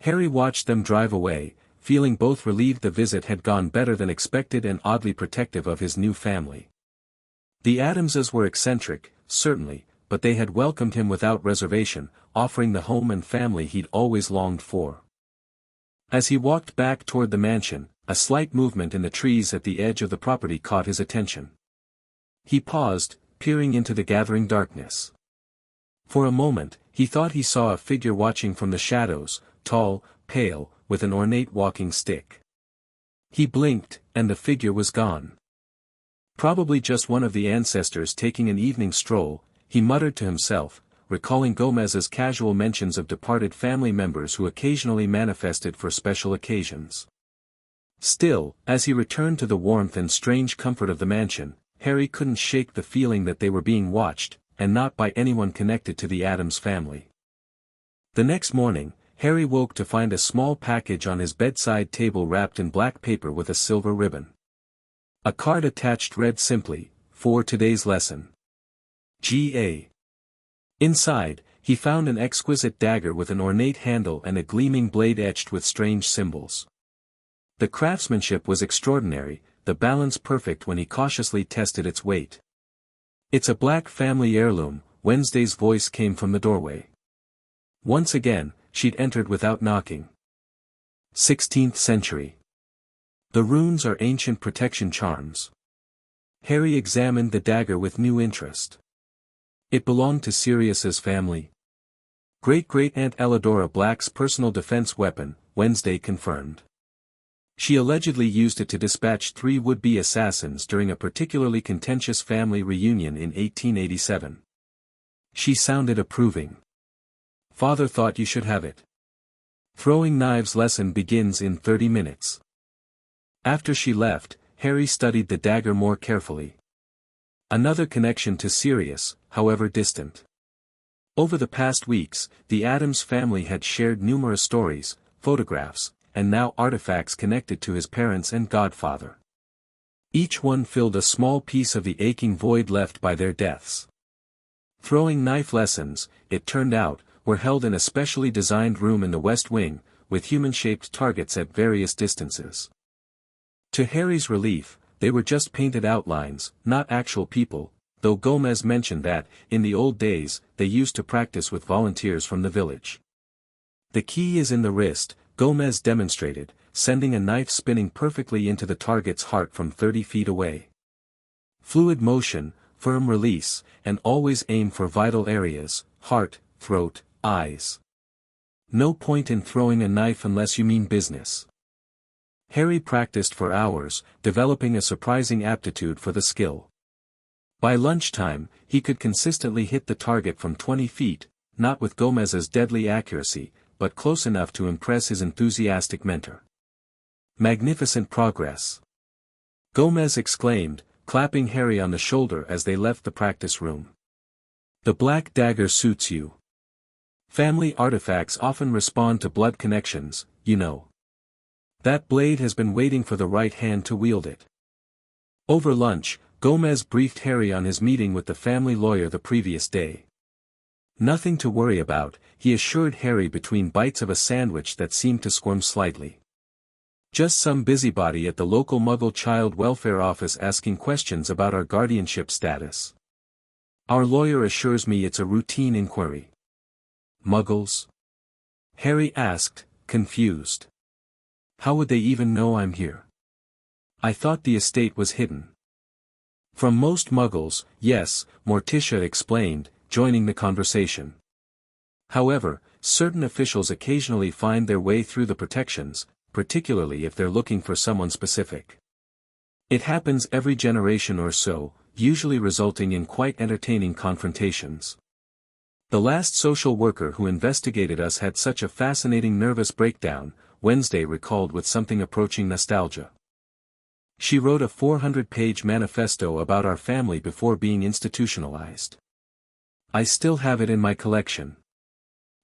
Harry watched them drive away, feeling both relieved the visit had gone better than expected and oddly protective of his new family. The Addamses were eccentric, certainly, but they had welcomed him without reservation, offering the home and family he'd always longed for. As he walked back toward the mansion, a slight movement in the trees at the edge of the property caught his attention. He paused, peering into the gathering darkness. For a moment, he thought he saw a figure watching from the shadows, tall, pale, with an ornate walking stick. He blinked, and the figure was gone. Probably just one of the ancestors taking an evening stroll, he muttered to himself, recalling Gomez's casual mentions of departed family members who occasionally manifested for special occasions. Still, as he returned to the warmth and strange comfort of the mansion, Harry couldn't shake the feeling that they were being watched, and not by anyone connected to the Addams family. The next morning, Harry woke to find a small package on his bedside table wrapped in black paper with a silver ribbon. A card attached read simply, "For today's lesson. G.A." Inside, he found an exquisite dagger with an ornate handle and a gleaming blade etched with strange symbols. The craftsmanship was extraordinary, the balance perfect when he cautiously tested its weight. "It's a black family heirloom," Wednesday's voice came from the doorway. Once again, she'd entered without knocking. 16th century. The runes are ancient protection charms. Harry examined the dagger with new interest. It belonged to Sirius's family. Great-great-aunt Elidora Black's personal defense weapon, Wednesday confirmed. She allegedly used it to dispatch 3 would-be assassins during a particularly contentious family reunion in 1887. She sounded approving. "Father thought you should have it. Throwing knives lesson begins in 30 minutes. After she left, Harry studied the dagger more carefully. Another connection to Sirius, however distant. Over the past weeks, the Addams family had shared numerous stories, photographs, and now artifacts connected to his parents and godfather. Each one filled a small piece of the aching void left by their deaths. Throwing knife lessons, it turned out, were held in a specially designed room in the West Wing, with human-shaped targets at various distances. To Harry's relief, they were just painted outlines, not actual people, though Gomez mentioned that, in the old days, they used to practice with volunteers from the village. "The key is in the wrist," Gomez demonstrated, sending a knife spinning perfectly into the target's heart from 30 feet away. "Fluid motion, firm release, and always aim for vital areas, heart, throat, eyes. No point in throwing a knife unless you mean business." Harry practiced for hours, developing a surprising aptitude for the skill. By lunchtime, he could consistently hit the target from 20 feet, not with Gomez's deadly accuracy, but close enough to impress his enthusiastic mentor. "Magnificent progress!" Gomez exclaimed, clapping Harry on the shoulder as they left the practice room. "The black dagger suits you. Family artifacts often respond to blood connections, you know. That blade has been waiting for the right hand to wield it." Over lunch, Gomez briefed Harry on his meeting with the family lawyer the previous day. "Nothing to worry about," he assured Harry between bites of a sandwich that seemed to squirm slightly. Just some busybody at the local Muggle child welfare office asking questions about our guardianship status. Our lawyer assures me it's a routine inquiry. Muggles? Harry asked, confused. How would they even know I'm here? I thought the estate was hidden. From most Muggles, yes, Morticia explained, joining the conversation. However, certain officials occasionally find their way through the protections, particularly if they're looking for someone specific. It happens every generation or so, usually resulting in quite entertaining confrontations. The last social worker who investigated us had such a fascinating nervous breakdown, Wednesday recalled with something approaching nostalgia. She wrote a 400-page manifesto about our family before being institutionalized. I still have it in my collection.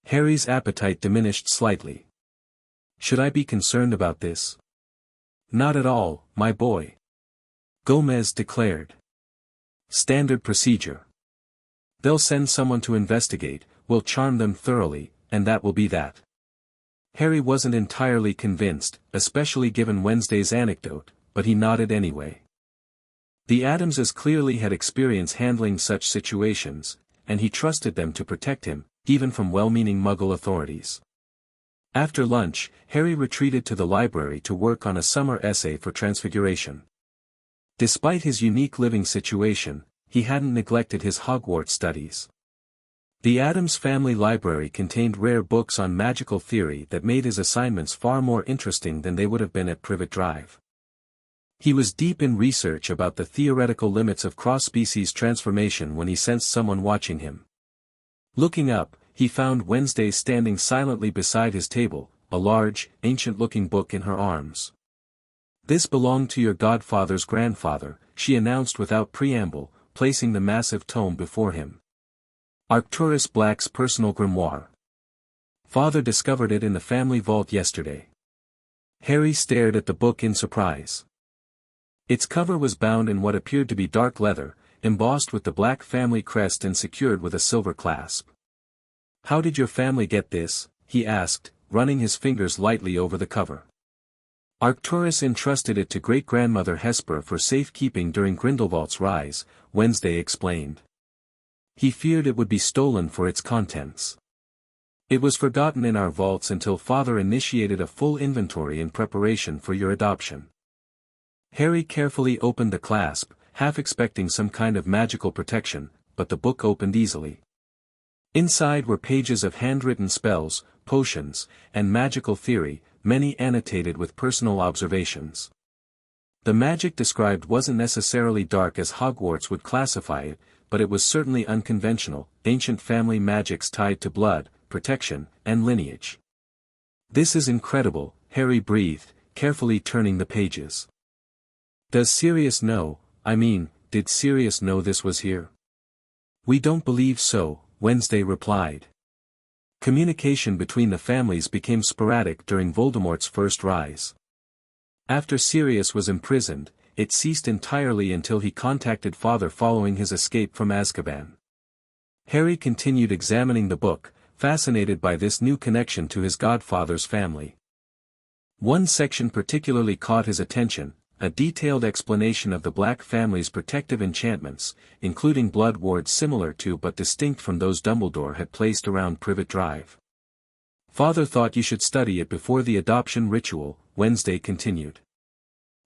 Harry's appetite diminished slightly. Should I be concerned about this? Not at all, my boy. Gomez declared. Standard procedure. They'll send someone to investigate, we'll charm them thoroughly, and that will be that. Harry wasn't entirely convinced, especially given Wednesday's anecdote, but he nodded anyway. The Addamses clearly had experience handling such situations, and he trusted them to protect him, even from well-meaning Muggle authorities. After lunch, Harry retreated to the library to work on a summer essay for Transfiguration. Despite his unique living situation, he hadn't neglected his Hogwarts studies. The Addams family library contained rare books on magical theory that made his assignments far more interesting than they would have been at Privet Drive. He was deep in research about the theoretical limits of cross-species transformation when he sensed someone watching him. Looking up, he found Wednesday standing silently beside his table, a large, ancient-looking book in her arms. "This belonged to your godfather's grandfather," she announced without preamble, placing the massive tome before him. Arcturus Black's personal grimoire. Father discovered it in the family vault yesterday. Harry stared at the book in surprise. Its cover was bound in what appeared to be dark leather, embossed with the Black family crest and secured with a silver clasp. "How did your family get this?" he asked, running his fingers lightly over the cover. Arcturus entrusted it to great-grandmother Hesper for safekeeping during Grindelwald's rise, Wednesday explained. He feared it would be stolen for its contents. It was forgotten in our vaults until Father initiated a full inventory in preparation for your adoption. Harry carefully opened the clasp, half expecting some kind of magical protection, but the book opened easily. Inside were pages of handwritten spells, potions, and magical theory, many annotated with personal observations. The magic described wasn't necessarily dark as Hogwarts would classify it, but it was certainly unconventional, ancient family magics tied to blood, protection, and lineage. "This is incredible," Harry breathed, carefully turning the pages. "Does Sirius know, did Sirius know this was here?" "We don't believe so," Wednesday replied. Communication between the families became sporadic during Voldemort's first rise. After Sirius was imprisoned, it ceased entirely until he contacted Father following his escape from Azkaban. Harry continued examining the book, fascinated by this new connection to his godfather's family. One section particularly caught his attention, a detailed explanation of the Black family's protective enchantments, including blood wards similar to but distinct from those Dumbledore had placed around Privet Drive. "Father thought you should study it before the adoption ritual," Wednesday continued.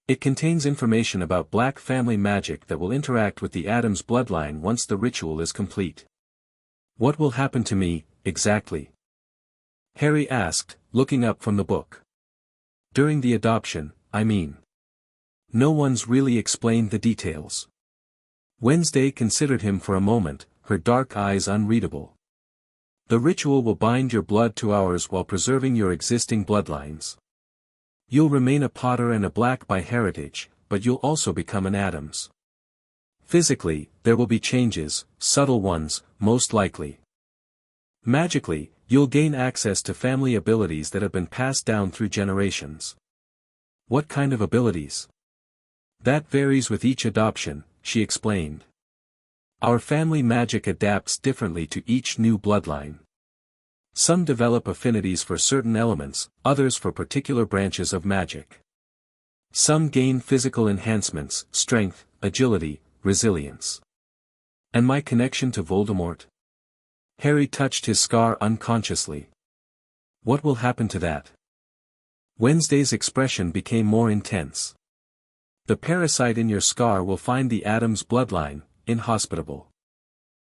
"It contains information about Black family magic that will interact with the Addams bloodline once the ritual is complete." "What will happen to me, exactly?" Harry asked, looking up from the book. "During the adoption, No one's really explained the details." Wednesday considered him for a moment, her dark eyes unreadable. "The ritual will bind your blood to ours while preserving your existing bloodlines. You'll remain a Potter and a Black by heritage, but you'll also become an Addams. Physically, there will be changes, subtle ones, most likely. Magically, you'll gain access to family abilities that have been passed down through generations." "What kind of abilities?" "That varies with each adoption," she explained. "Our family magic adapts differently to each new bloodline. Some develop affinities for certain elements, others for particular branches of magic. Some gain physical enhancements, strength, agility, resilience. And my connection to Voldemort? Harry touched his scar unconsciously. What will happen to that? Wednesday's expression became more intense. The parasite in your scar will find the Addams bloodline inhospitable.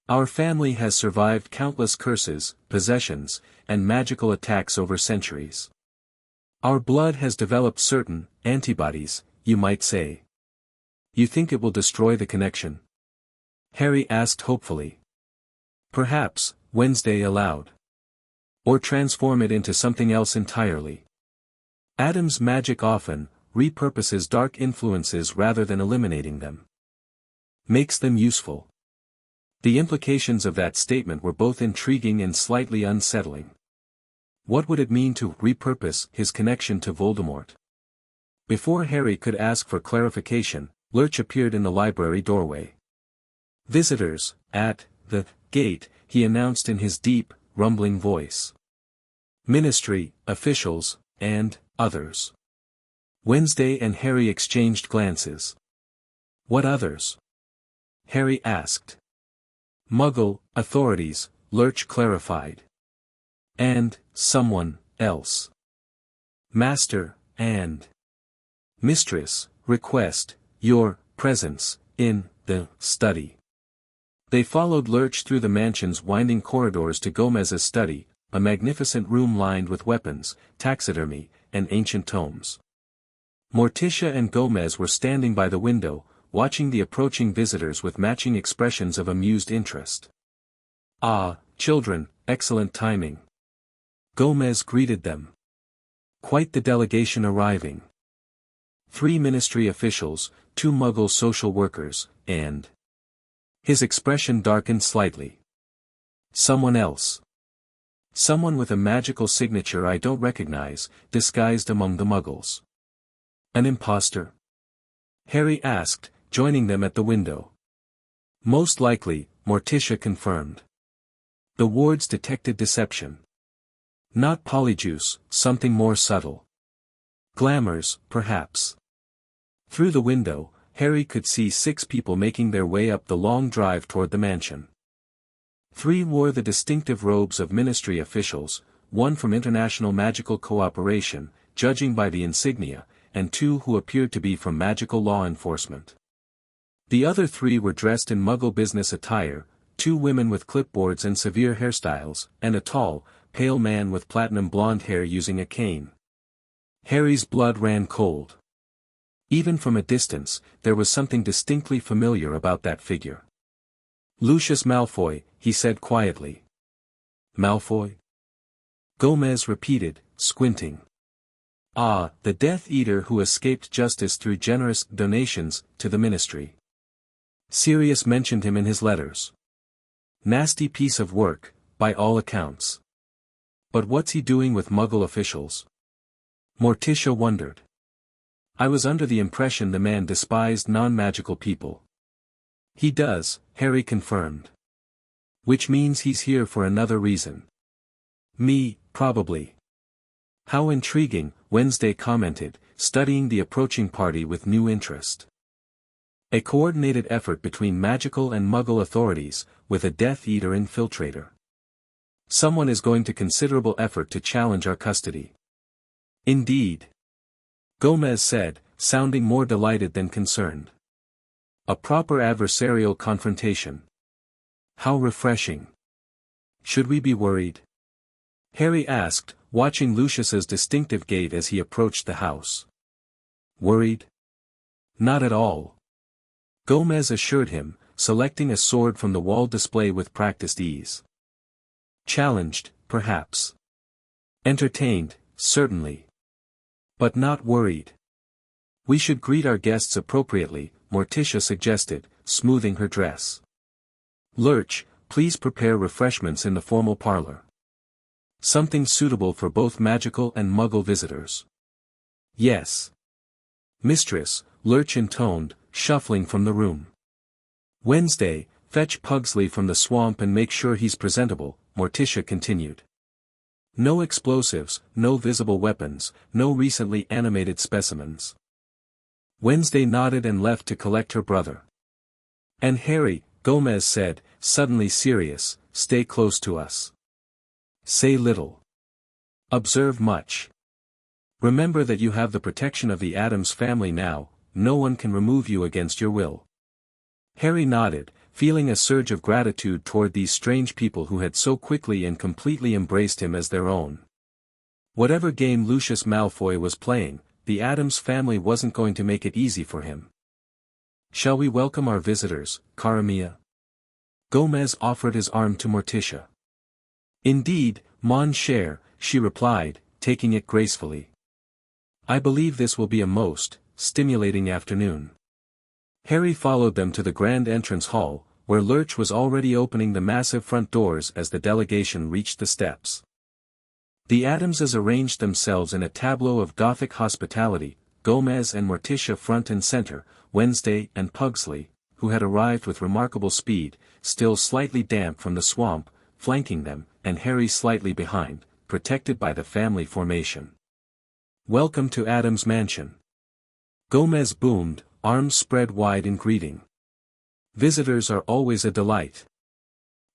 Our family has survived countless curses, possessions, and magical attacks over centuries. Our blood has developed certain antibodies, you might say. You think it will destroy the connection? Harry asked hopefully. Perhaps, Wednesday allowed. Or transform it into something else entirely. Addams' magic often repurposes dark influences rather than eliminating them. Makes them useful. The implications of that statement were both intriguing and slightly unsettling. What would it mean to repurpose his connection to Voldemort? Before Harry could ask for clarification, Lurch appeared in the library doorway. Visitors, at the gate, he announced in his deep, rumbling voice. Ministry, officials, and others. Wednesday and Harry exchanged glances. What others? Harry asked. Muggle authorities, Lurch clarified. And someone else. Master and Mistress request your presence in the study. They followed Lurch through the mansion's winding corridors to Gomez's study, a magnificent room lined with weapons, taxidermy, and ancient tomes. Morticia and Gomez were standing by the window, watching the approaching visitors with matching expressions of amused interest. Ah, children, excellent timing. Gomez greeted them. Quite the delegation arriving. 3 ministry officials, 2 Muggle social workers, and... His expression darkened slightly. Someone else. Someone with a magical signature I don't recognize, disguised among the Muggles. An imposter? Harry asked, joining them at the window. Most likely, Morticia confirmed. The wards detected deception. Not polyjuice, something more subtle. Glamours, perhaps. Through the window, Harry could see 6 people making their way up the long drive toward the mansion. 3 wore the distinctive robes of ministry officials, 1 from International Magical Cooperation, judging by the insignia, and 2 who appeared to be from magical law enforcement. The other 3 were dressed in Muggle business attire, 2 women with clipboards and severe hairstyles, and a tall, pale man with platinum blonde hair using a cane. Harry's blood ran cold. Even from a distance, there was something distinctly familiar about that figure. Lucius Malfoy, he said quietly. Malfoy? Gomez repeated, squinting. Ah, the Death Eater who escaped justice through generous donations to the ministry. Sirius mentioned him in his letters. Nasty piece of work, by all accounts. But what's he doing with Muggle officials? Morticia wondered. I was under the impression the man despised non-magical people. He does, Harry confirmed. Which means he's here for another reason. Me, probably. How intriguing, Wednesday commented, studying the approaching party with new interest. A coordinated effort between magical and Muggle authorities, with a Death Eater infiltrator. Someone is going to considerable effort to challenge our custody. Indeed. Gomez said, sounding more delighted than concerned. A proper adversarial confrontation. How refreshing. Should we be worried? Harry asked, watching Lucius's distinctive gait as he approached the house. Worried? Not at all. Gomez assured him, selecting a sword from the wall display with practiced ease. Challenged, perhaps. Entertained, certainly. But not worried. We should greet our guests appropriately, Morticia suggested, smoothing her dress. Lurch, please prepare refreshments in the formal parlor. Something suitable for both magical and Muggle visitors. Yes. Mistress, Lurch intoned, shuffling from the room. Wednesday, fetch Pugsley from the swamp and make sure he's presentable, Morticia continued. No explosives, no visible weapons, no recently animated specimens. Wednesday nodded and left to collect her brother. And Harry, Gomez said, suddenly serious, stay close to us. Say little. Observe much. Remember that you have the protection of the Addams family now, no one can remove you against your will. Harry nodded, feeling a surge of gratitude toward these strange people who had so quickly and completely embraced him as their own. Whatever game Lucius Malfoy was playing, the Addams family wasn't going to make it easy for him. Shall we welcome our visitors, Cara Mia? Gomez offered his arm to Morticia. Indeed, mon cher, she replied, taking it gracefully. I believe this will be a most stimulating afternoon. Harry followed them to the grand entrance hall, where Lurch was already opening the massive front doors as the delegation reached the steps. The Addamses arranged themselves in a tableau of Gothic hospitality, Gomez and Morticia front and center, Wednesday and Pugsley, who had arrived with remarkable speed, still slightly damp from the swamp, flanking them, and Harry slightly behind, protected by the family formation. Welcome to Addams Mansion. Gomez boomed, arms spread wide in greeting. Visitors are always a delight.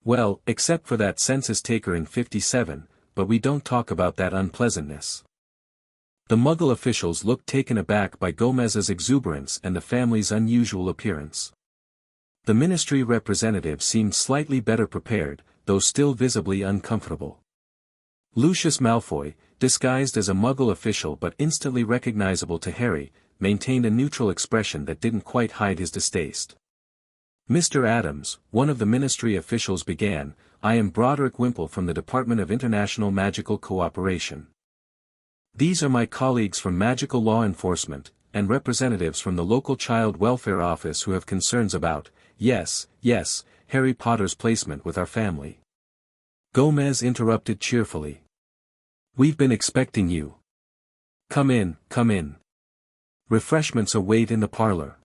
Well, except for that census-taker in 57, but we don't talk about that unpleasantness. The Muggle officials looked taken aback by Gomez's exuberance and the family's unusual appearance. The ministry representative seemed slightly better prepared, though still visibly uncomfortable. Lucius Malfoy, disguised as a Muggle official but instantly recognizable to Harry, maintained a neutral expression that didn't quite hide his distaste. Mr. Addams, one of the ministry officials began, I am Broderick Wimple from the Department of International Magical Cooperation. These are my colleagues from Magical Law Enforcement, and representatives from the local Child Welfare Office who have concerns about, yes, Harry Potter's placement with our family. Gomez interrupted cheerfully. We've been expecting you. Come in. Refreshments await in the parlor.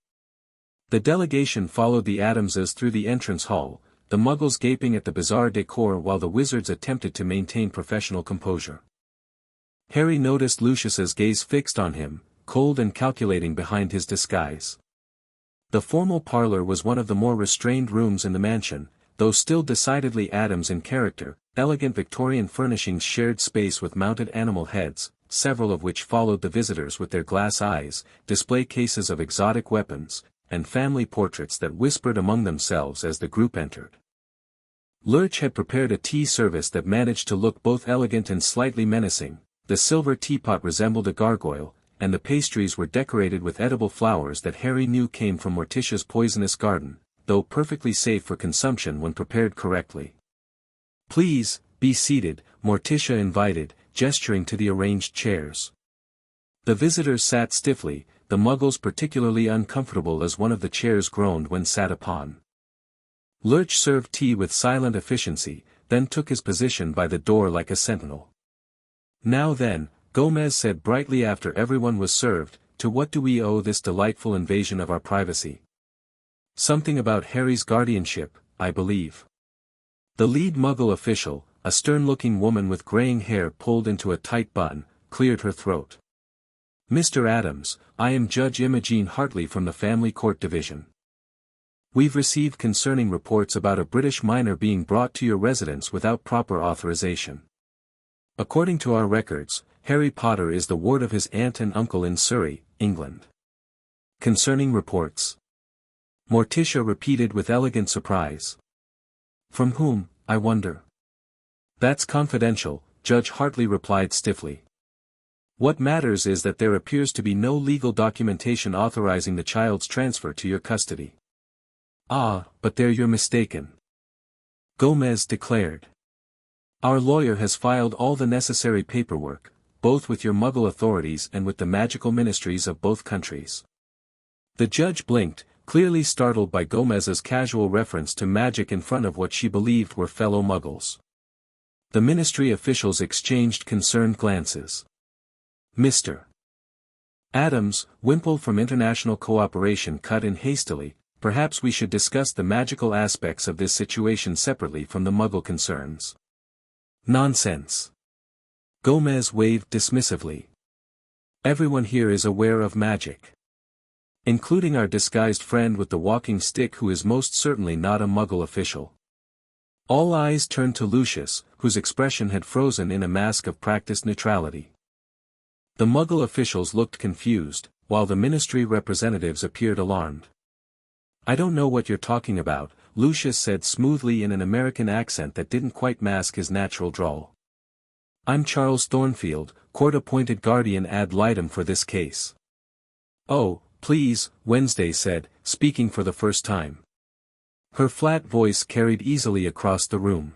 The delegation followed the Addamses through the entrance hall, the Muggles gaping at the bizarre decor while the wizards attempted to maintain professional composure. Harry noticed Lucius's gaze fixed on him, cold and calculating behind his disguise. The formal parlor was one of the more restrained rooms in the mansion, though still decidedly Addams in character. Elegant Victorian furnishings shared space with mounted animal heads, several of which followed the visitors with their glass eyes, display cases of exotic weapons, and family portraits that whispered among themselves as the group entered. Lurch had prepared a tea service that managed to look both elegant and slightly menacing. The silver teapot resembled a gargoyle, and the pastries were decorated with edible flowers that Harry knew came from Morticia's poisonous garden, though perfectly safe for consumption when prepared correctly. Please, be seated, Morticia invited, gesturing to the arranged chairs. The visitors sat stiffly, the Muggles particularly uncomfortable as one of the chairs groaned when sat upon. Lurch served tea with silent efficiency, then took his position by the door like a sentinel. Now then, Gomez said brightly after everyone was served, to what do we owe this delightful invasion of our privacy? Something about Harry's guardianship, I believe. The lead Muggle official, a stern-looking woman with graying hair pulled into a tight bun, cleared her throat. Mr. Addams, I am Judge Imogen Hartley from the Family Court Division. We've received concerning reports about a British minor being brought to your residence without proper authorization. According to our records, Harry Potter is the ward of his aunt and uncle in Surrey, England. Concerning reports. Morticia repeated with elegant surprise. From whom, I wonder? That's confidential, Judge Hartley replied stiffly. What matters is that there appears to be no legal documentation authorizing the child's transfer to your custody. Ah, but there you're mistaken. Gomez declared. Our lawyer has filed all the necessary paperwork, both with your Muggle authorities and with the magical ministries of both countries. The judge blinked, clearly startled by Gomez's casual reference to magic in front of what she believed were fellow Muggles. The ministry officials exchanged concerned glances. Mr. Addams, Wimple from International Cooperation cut in hastily, perhaps we should discuss the magical aspects of this situation separately from the Muggle concerns. Nonsense. Gomez waved dismissively. Everyone here is aware of magic. Including our disguised friend with the walking stick who is most certainly not a Muggle official. All eyes turned to Lucius, whose expression had frozen in a mask of practiced neutrality. The Muggle officials looked confused, while the ministry representatives appeared alarmed. "I don't know what you're talking about," Lucius said smoothly in an American accent that didn't quite mask his natural drawl. "I'm Charles Thornfield, court-appointed guardian ad litem for this case." "Oh, please," Wednesday said, speaking for the first time. Her flat voice carried easily across the room.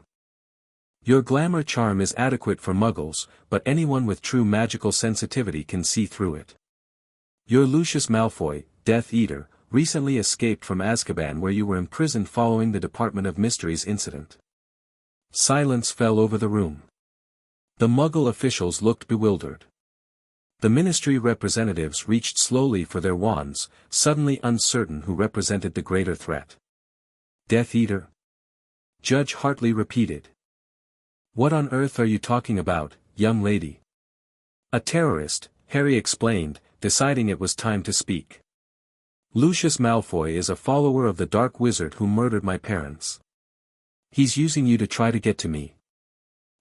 "Your glamour charm is adequate for Muggles, but anyone with true magical sensitivity can see through it. You're Lucius Malfoy, Death Eater, recently escaped from Azkaban where you were imprisoned following the Department of Mysteries incident." Silence fell over the room. The Muggle officials looked bewildered. The ministry representatives reached slowly for their wands, suddenly uncertain who represented the greater threat. "Death Eater?" Judge Hartley repeated. "What on earth are you talking about, young lady?" "A terrorist," Harry explained, deciding it was time to speak. "Lucius Malfoy is a follower of the Dark Wizard who murdered my parents. He's using you to try to get to me."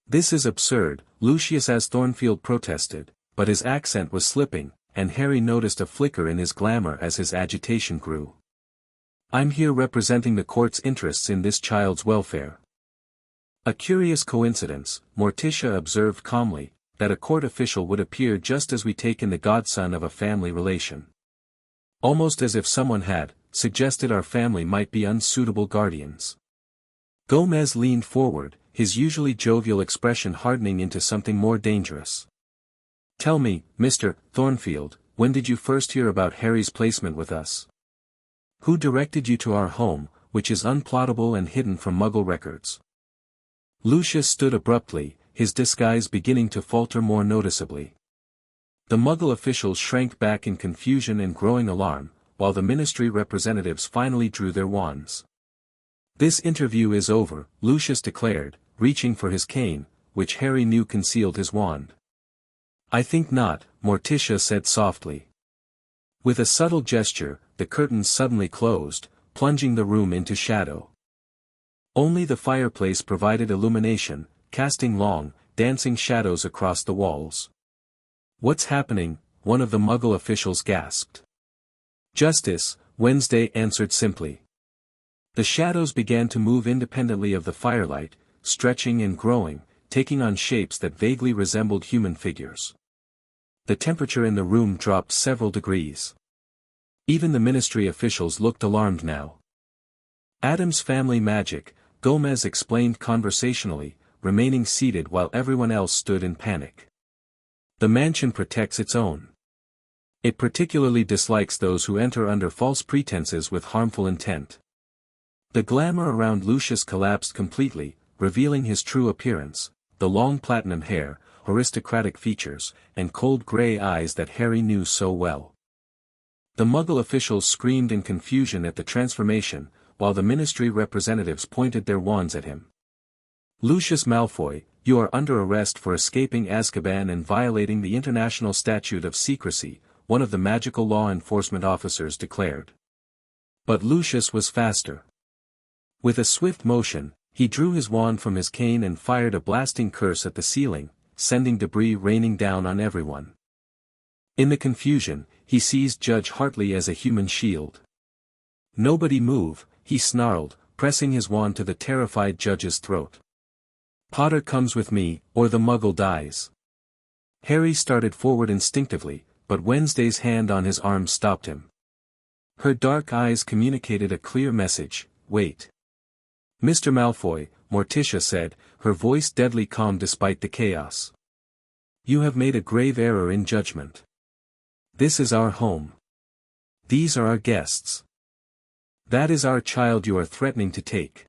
"This is absurd," Lucius as Thornfield protested, but his accent was slipping, and Harry noticed a flicker in his glamour as his agitation grew. "I'm here representing the court's interests in this child's welfare." "A curious coincidence," Morticia observed calmly, "that a court official would appear just as we take in the godson of a family relation. Almost as if someone had suggested our family might be unsuitable guardians." Gomez leaned forward, his usually jovial expression hardening into something more dangerous. "Tell me, Mr. Thornfield, when did you first hear about Harry's placement with us? Who directed you to our home, which is unplottable and hidden from Muggle records?" Lucius stood abruptly, his disguise beginning to falter more noticeably. The Muggle officials shrank back in confusion and growing alarm, while the ministry representatives finally drew their wands. "This interview is over," Lucius declared, reaching for his cane, which Harry knew concealed his wand. "I think not," Morticia said softly. With a subtle gesture, the curtains suddenly closed, plunging the room into shadow. Only the fireplace provided illumination, casting long, dancing shadows across the walls. "What's happening?" one of the Muggle officials gasped. "Justice," Wednesday answered simply. The shadows began to move independently of the firelight, stretching and growing, taking on shapes that vaguely resembled human figures. The temperature in the room dropped several degrees. Even the ministry officials looked alarmed now. "Addams family magic," Gomez explained conversationally, remaining seated while everyone else stood in panic. "The mansion protects its own. It particularly dislikes those who enter under false pretenses with harmful intent." The glamour around Lucius collapsed completely, revealing his true appearance, the long platinum hair, aristocratic features, and cold gray eyes that Harry knew so well. The Muggle officials screamed in confusion at the transformation, while the ministry representatives pointed their wands at him. "Lucius Malfoy, you are under arrest for escaping Azkaban and violating the International Statute of Secrecy," one of the magical law enforcement officers declared. But Lucius was faster. With a swift motion, he drew his wand from his cane and fired a blasting curse at the ceiling, sending debris raining down on everyone. In the confusion, he seized Judge Hartley as a human shield. "Nobody move," he snarled, pressing his wand to the terrified judge's throat. "Potter comes with me, or the Muggle dies." Harry started forward instinctively, but Wednesday's hand on his arm stopped him. Her dark eyes communicated a clear message: wait. "Mr. Malfoy," Morticia said, her voice deadly calm despite the chaos. "You have made a grave error in judgment. This is our home. These are our guests. That is our child you are threatening to take."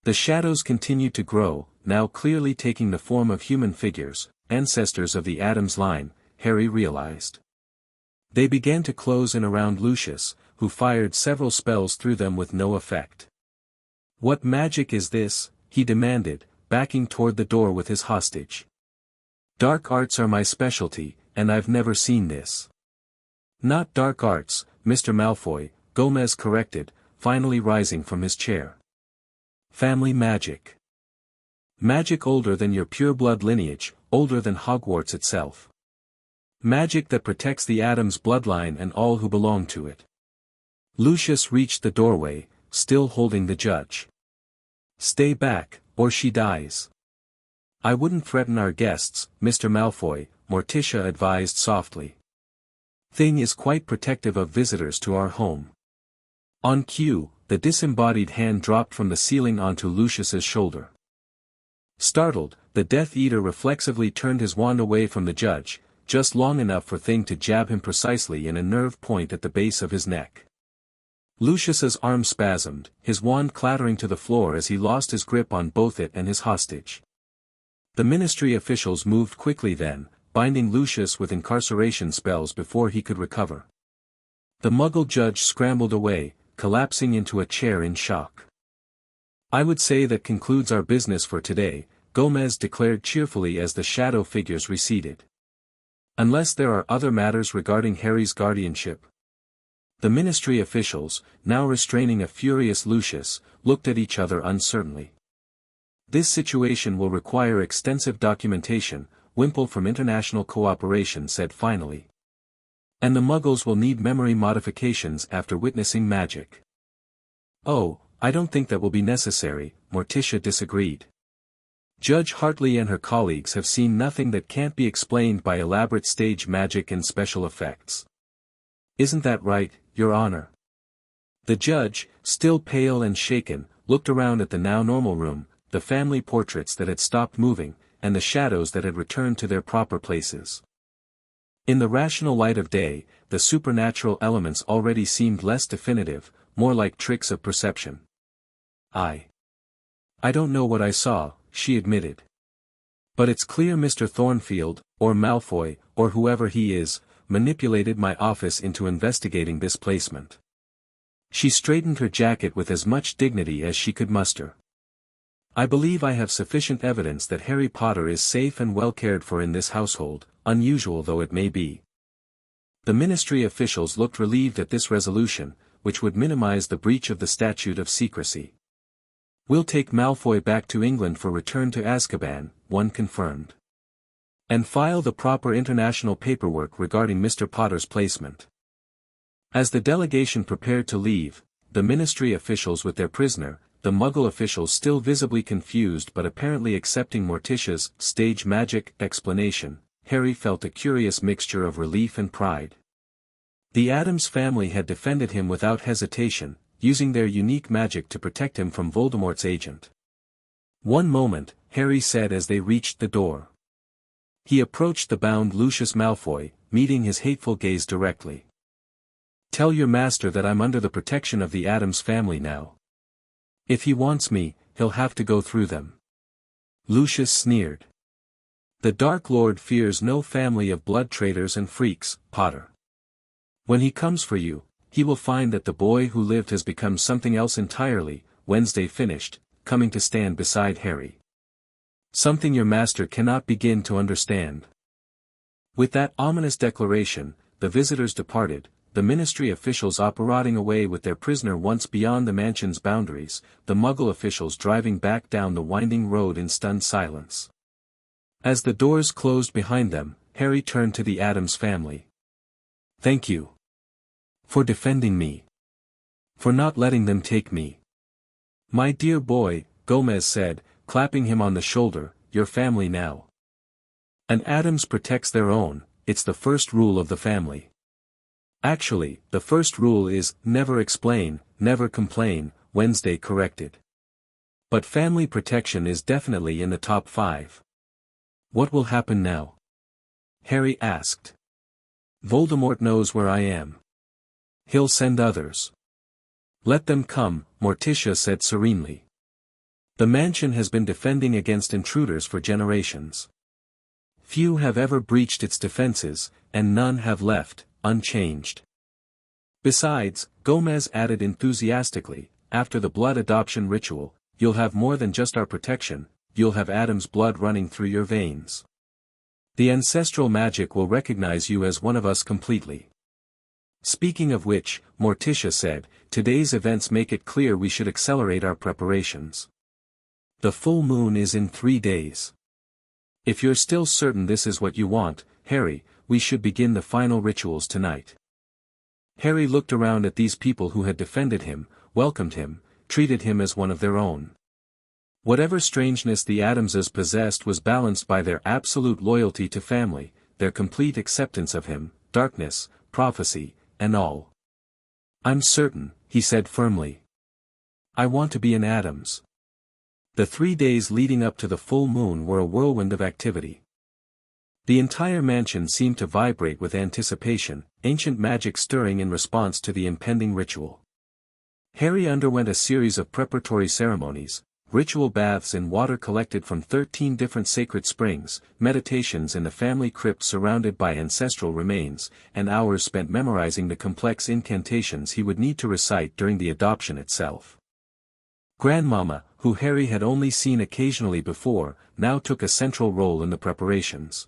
The shadows continued to grow, now clearly taking the form of human figures, ancestors of the Addams line, Harry realized. They began to close in around Lucius, who fired several spells through them with no effect. "What magic is this?" he demanded, backing toward the door with his hostage. "Dark arts are my specialty, and I've never seen this." Not dark arts, Mr. Malfoy, Gomez corrected, finally rising from his chair. Family magic. Magic older than your pure-blood lineage, older than Hogwarts itself. Magic that protects the Addams bloodline and all who belong to it. Lucius reached the doorway, still holding the judge. Stay back, or she dies. I wouldn't threaten our guests, Mr. Malfoy, Morticia advised softly. Thing is quite protective of visitors to our home. On cue, the disembodied hand dropped from the ceiling onto Lucius's shoulder. Startled, the Death Eater reflexively turned his wand away from the judge, just long enough for Thing to jab him precisely in a nerve point at the base of his neck. Lucius's arm spasmed, his wand clattering to the floor as he lost his grip on both it and his hostage. The ministry officials moved quickly then, binding Lucius with incarceration spells before he could recover. The Muggle judge scrambled away, collapsing into a chair in shock. I would say that concludes our business for today, Gomez declared cheerfully as the shadow figures receded. Unless there are other matters regarding Harry's guardianship. The ministry officials, now restraining a furious Lucius, looked at each other uncertainly. This situation will require extensive documentation, Wimple from International Cooperation said finally. And the Muggles will need memory modifications after witnessing magic. Oh, I don't think that will be necessary, Morticia disagreed. Judge Hartley and her colleagues have seen nothing that can't be explained by elaborate stage magic and special effects. Isn't that right, Your Honor? The judge, still pale and shaken, looked around at the now normal room, the family portraits that had stopped moving, and the shadows that had returned to their proper places. In the rational light of day, the supernatural elements already seemed less definitive, more like tricks of perception. I don't know what I saw, she admitted. But it's clear Mr. Thornfield, or Malfoy, or whoever he is, manipulated my office into investigating this placement. She straightened her jacket with as much dignity as she could muster. I believe I have sufficient evidence that Harry Potter is safe and well cared for in this household, unusual though it may be. The ministry officials looked relieved at this resolution, which would minimize the breach of the statute of secrecy. We'll take Malfoy back to England for return to Azkaban, one confirmed. And file the proper international paperwork regarding Mr. Potter's placement. As the delegation prepared to leave, the ministry officials with their prisoner, the Muggle officials still visibly confused but apparently accepting Morticia's stage magic explanation, Harry felt a curious mixture of relief and pride. The Addams family had defended him without hesitation, using their unique magic to protect him from Voldemort's agent. One moment, Harry said as they reached the door. He approached the bound Lucius Malfoy, meeting his hateful gaze directly. Tell your master that I'm under the protection of the Addams family now. If he wants me, he'll have to go through them. Lucius sneered. The Dark Lord fears no family of blood traitors and freaks, Potter. When he comes for you, he will find that the boy who lived has become something else entirely, Wednesday finished, coming to stand beside Harry. Something your master cannot begin to understand. With that ominous declaration, the visitors departed, the ministry officials operating away with their prisoner once beyond the mansion's boundaries, the Muggle officials driving back down the winding road in stunned silence. As the doors closed behind them, Harry turned to the Addams family. Thank you. For defending me. For not letting them take me. My dear boy, Gomez said, clapping him on the shoulder, your family now. And Addams protects their own, it's the first rule of the family. Actually, the first rule is, never explain, never complain, Wednesday corrected. But family protection is definitely in the top 5. What will happen now? Harry asked. Voldemort knows where I am. He'll send others. Let them come, Morticia said serenely. The mansion has been defending against intruders for generations. Few have ever breached its defenses, and none have left unchanged. Besides, Gomez added enthusiastically, after the blood adoption ritual, you'll have more than just our protection, you'll have Addams' blood running through your veins. The ancestral magic will recognize you as one of us completely. Speaking of which, Morticia said, today's events make it clear we should accelerate our preparations. The full moon is in 3 days. If you're still certain this is what you want, Harry, we should begin the final rituals tonight. Harry looked around at these people who had defended him, welcomed him, treated him as one of their own. Whatever strangeness the Addamses possessed was balanced by their absolute loyalty to family, their complete acceptance of him, darkness, prophecy, and all. I'm certain, he said firmly. I want to be an Addams. The 3 days leading up to the full moon were a whirlwind of activity. The entire mansion seemed to vibrate with anticipation, ancient magic stirring in response to the impending ritual. Harry underwent a series of preparatory ceremonies, ritual baths in water collected from 13 different sacred springs, meditations in the family crypt surrounded by ancestral remains, and hours spent memorizing the complex incantations he would need to recite during the adoption itself. Grandmama, who Harry had only seen occasionally before, now took a central role in the preparations.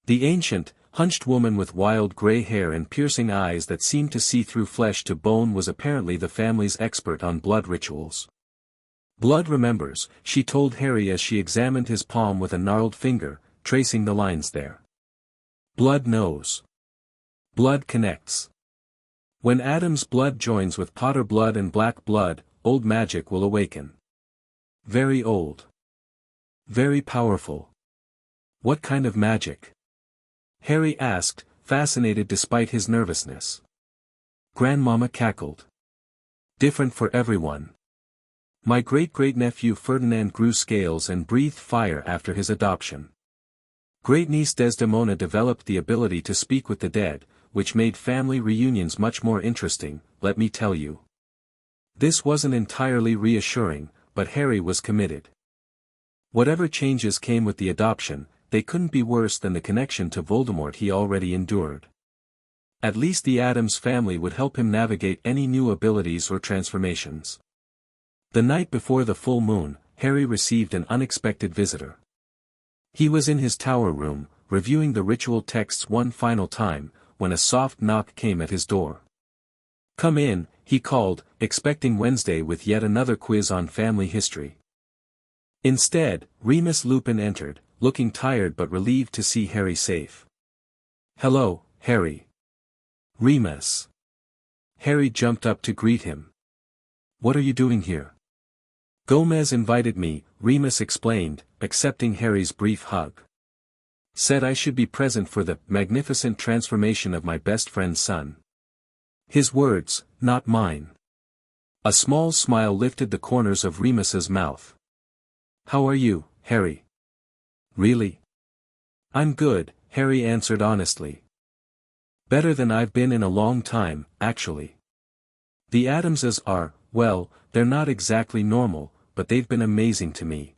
The ancient, hunched woman with wild gray hair and piercing eyes that seemed to see through flesh to bone was apparently the family's expert on blood rituals. Blood remembers, she told Harry as she examined his palm with a gnarled finger, tracing the lines there. Blood knows. Blood connects. When Addams' blood joins with Potter blood and black blood, old magic will awaken. Very old. Very powerful. What kind of magic? Harry asked, fascinated despite his nervousness. Grandmama cackled. Different for everyone. My great-great-nephew Ferdinand grew scales and breathed fire after his adoption. Great-niece Desdemona developed the ability to speak with the dead, which made family reunions much more interesting, let me tell you. This wasn't entirely reassuring, but Harry was committed. Whatever changes came with the adoption, they couldn't be worse than the connection to Voldemort he already endured. At least the Addams family would help him navigate any new abilities or transformations. The night before the full moon, Harry received an unexpected visitor. He was in his tower room, reviewing the ritual texts one final time, when a soft knock came at his door. Come in, he called, expecting Wednesday with yet another quiz on family history. Instead, Remus Lupin entered, looking tired but relieved to see Harry safe. Hello, Harry. Remus. Harry jumped up to greet him. What are you doing here? Gomez invited me, Remus explained, accepting Harry's brief hug. Said I should be present for the magnificent transformation of my best friend's son. His words, not mine. A small smile lifted the corners of Remus's mouth. How are you, Harry? Really? I'm good, Harry answered honestly. Better than I've been in a long time, actually. The Addamses are, well, they're not exactly normal, but they've been amazing to me.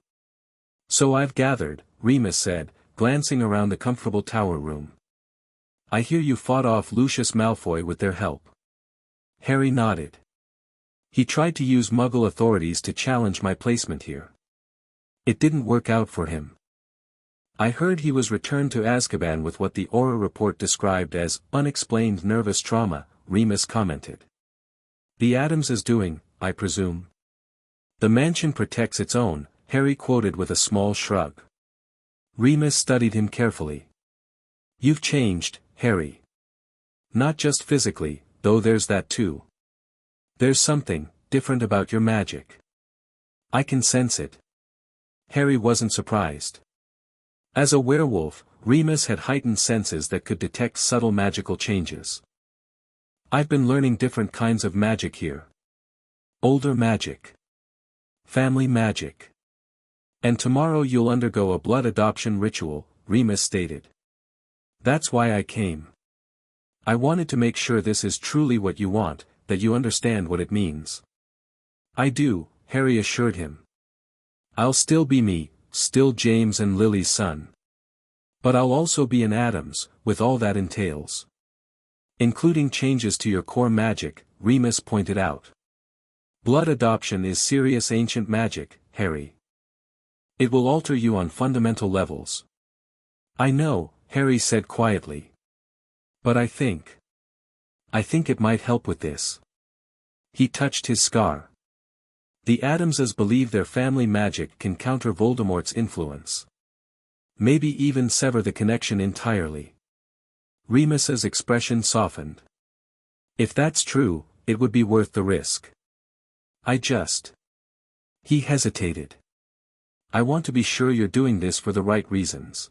So I've gathered, Remus said, glancing around the comfortable tower room. I hear you fought off Lucius Malfoy with their help. Harry nodded. He tried to use Muggle authorities to challenge my placement here. It didn't work out for him. I heard he was returned to Azkaban with what the Auror report described as unexplained nervous trauma, Remus commented. The Addams is doing, I presume. The mansion protects its own, Harry quoted with a small shrug. Remus studied him carefully. You've changed, Harry. Not just physically, though there's that too. There's something different about your magic. I can sense it. Harry wasn't surprised. As a werewolf, Remus had heightened senses that could detect subtle magical changes. I've been learning different kinds of magic here. Older magic. Family magic. And tomorrow you'll undergo a blood adoption ritual, Remus stated. That's why I came. I wanted to make sure this is truly what you want, that you understand what it means. I do, Harry assured him. I'll still be me, still James and Lily's son. But I'll also be an Addams, with all that entails. Including changes to your core magic, Remus pointed out. Blood adoption is serious ancient magic, Harry. It will alter you on fundamental levels. I know, Harry said quietly. But I think I think it might help with this. He touched his scar. The Addamses believe their family magic can counter Voldemort's influence. Maybe even sever the connection entirely. Remus's expression softened. If that's true, it would be worth the risk. He hesitated. I want to be sure you're doing this for the right reasons.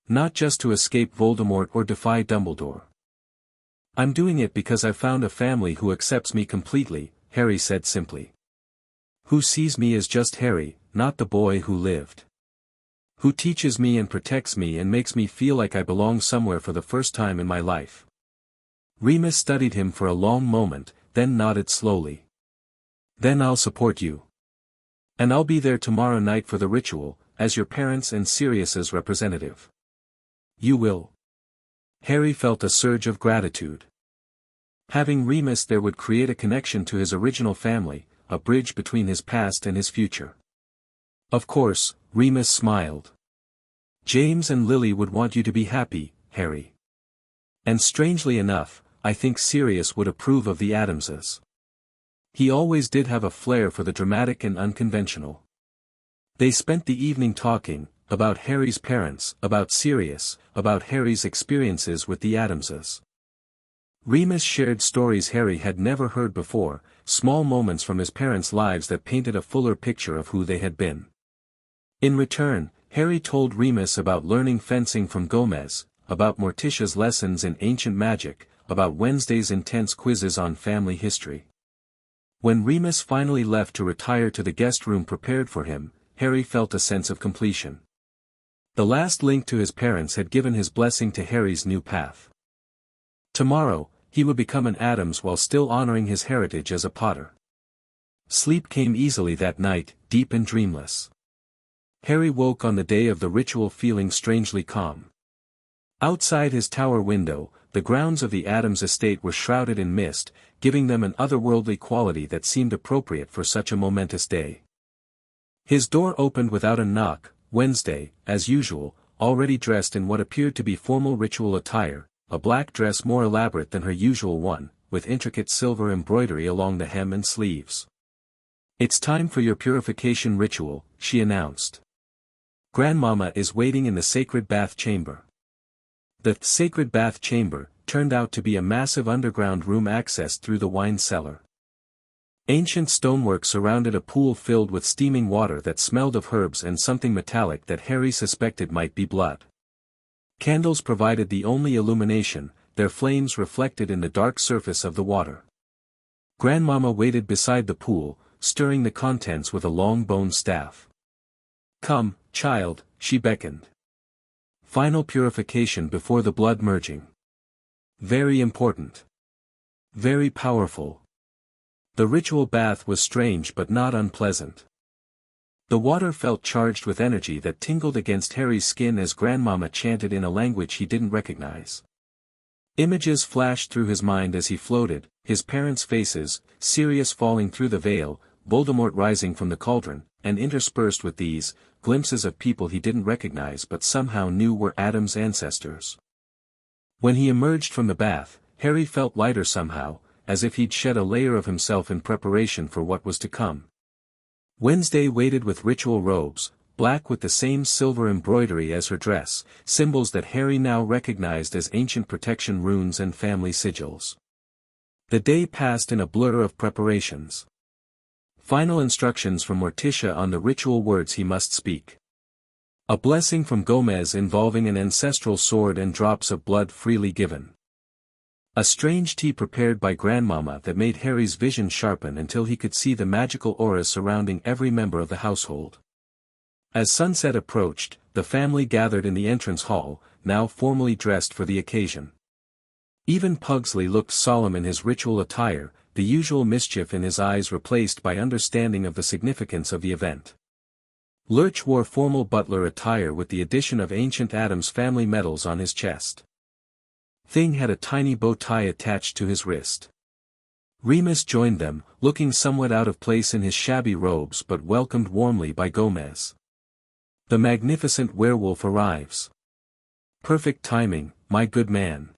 Not just to escape Voldemort or defy Dumbledore. I'm doing it because I've found a family who accepts me completely, Harry said simply. Who sees me as just Harry, not the boy who lived. Who teaches me and protects me and makes me feel like I belong somewhere for the first time in my life. Remus studied him for a long moment, then nodded slowly. Then I'll support you. And I'll be there tomorrow night for the ritual, as your parents and Sirius's representative. You will. Harry felt a surge of gratitude. Having Remus there would create a connection to his original family, a bridge between his past and his future. Of course, Remus smiled. James and Lily would want you to be happy, Harry. And strangely enough, I think Sirius would approve of the Addamses. He always did have a flair for the dramatic and unconventional. They spent the evening talking, about Harry's parents, about Sirius, about Harry's experiences with the Addamses. Remus shared stories Harry had never heard before, small moments from his parents' lives that painted a fuller picture of who they had been. In return, Harry told Remus about learning fencing from Gomez, about Morticia's lessons in ancient magic, about Wednesday's intense quizzes on family history. When Remus finally left to retire to the guest room prepared for him, Harry felt a sense of completion. The last link to his parents had given his blessing to Harry's new path. Tomorrow, he would become an Addams while still honoring his heritage as a Potter. Sleep came easily that night, deep and dreamless. Harry woke on the day of the ritual feeling strangely calm. Outside his tower window, the grounds of the Addams estate were shrouded in mist, giving them an otherworldly quality that seemed appropriate for such a momentous day. His door opened without a knock. Wednesday, as usual, already dressed in what appeared to be formal ritual attire, a black dress more elaborate than her usual one, with intricate silver embroidery along the hem and sleeves. It's time for your purification ritual, she announced. Grandmama is waiting in the sacred bath chamber. The sacred bath chamber turned out to be a massive underground room accessed through the wine cellar. Ancient stonework surrounded a pool filled with steaming water that smelled of herbs and something metallic that Harry suspected might be blood. Candles provided the only illumination, their flames reflected in the dark surface of the water. Grandmama waited beside the pool, stirring the contents with a long bone staff. Come, child, she beckoned. Final purification before the blood merging. Very important. Very powerful. The ritual bath was strange but not unpleasant. The water felt charged with energy that tingled against Harry's skin as Grandmama chanted in a language he didn't recognize. Images flashed through his mind as he floated, his parents' faces, Sirius falling through the veil, Voldemort rising from the cauldron, and interspersed with these, glimpses of people he didn't recognize but somehow knew were Addams' ancestors. When he emerged from the bath, Harry felt lighter somehow, as if he'd shed a layer of himself in preparation for what was to come. Wednesday waited with ritual robes, black with the same silver embroidery as her dress, symbols that Harry now recognized as ancient protection runes and family sigils. The day passed in a blur of preparations. Final instructions from Morticia on the ritual words he must speak. A blessing from Gomez involving an ancestral sword and drops of blood freely given. A strange tea prepared by Grandmama that made Harry's vision sharpen until he could see the magical aura surrounding every member of the household. As sunset approached, the family gathered in the entrance hall, now formally dressed for the occasion. Even Pugsley looked solemn in his ritual attire, the usual mischief in his eyes replaced by understanding of the significance of the event. Lurch wore formal butler attire with the addition of ancient Addams family medals on his chest. Thing had a tiny bow tie attached to his wrist. Remus joined them, looking somewhat out of place in his shabby robes but welcomed warmly by Gomez. The magnificent werewolf arrives. Perfect timing, my good man.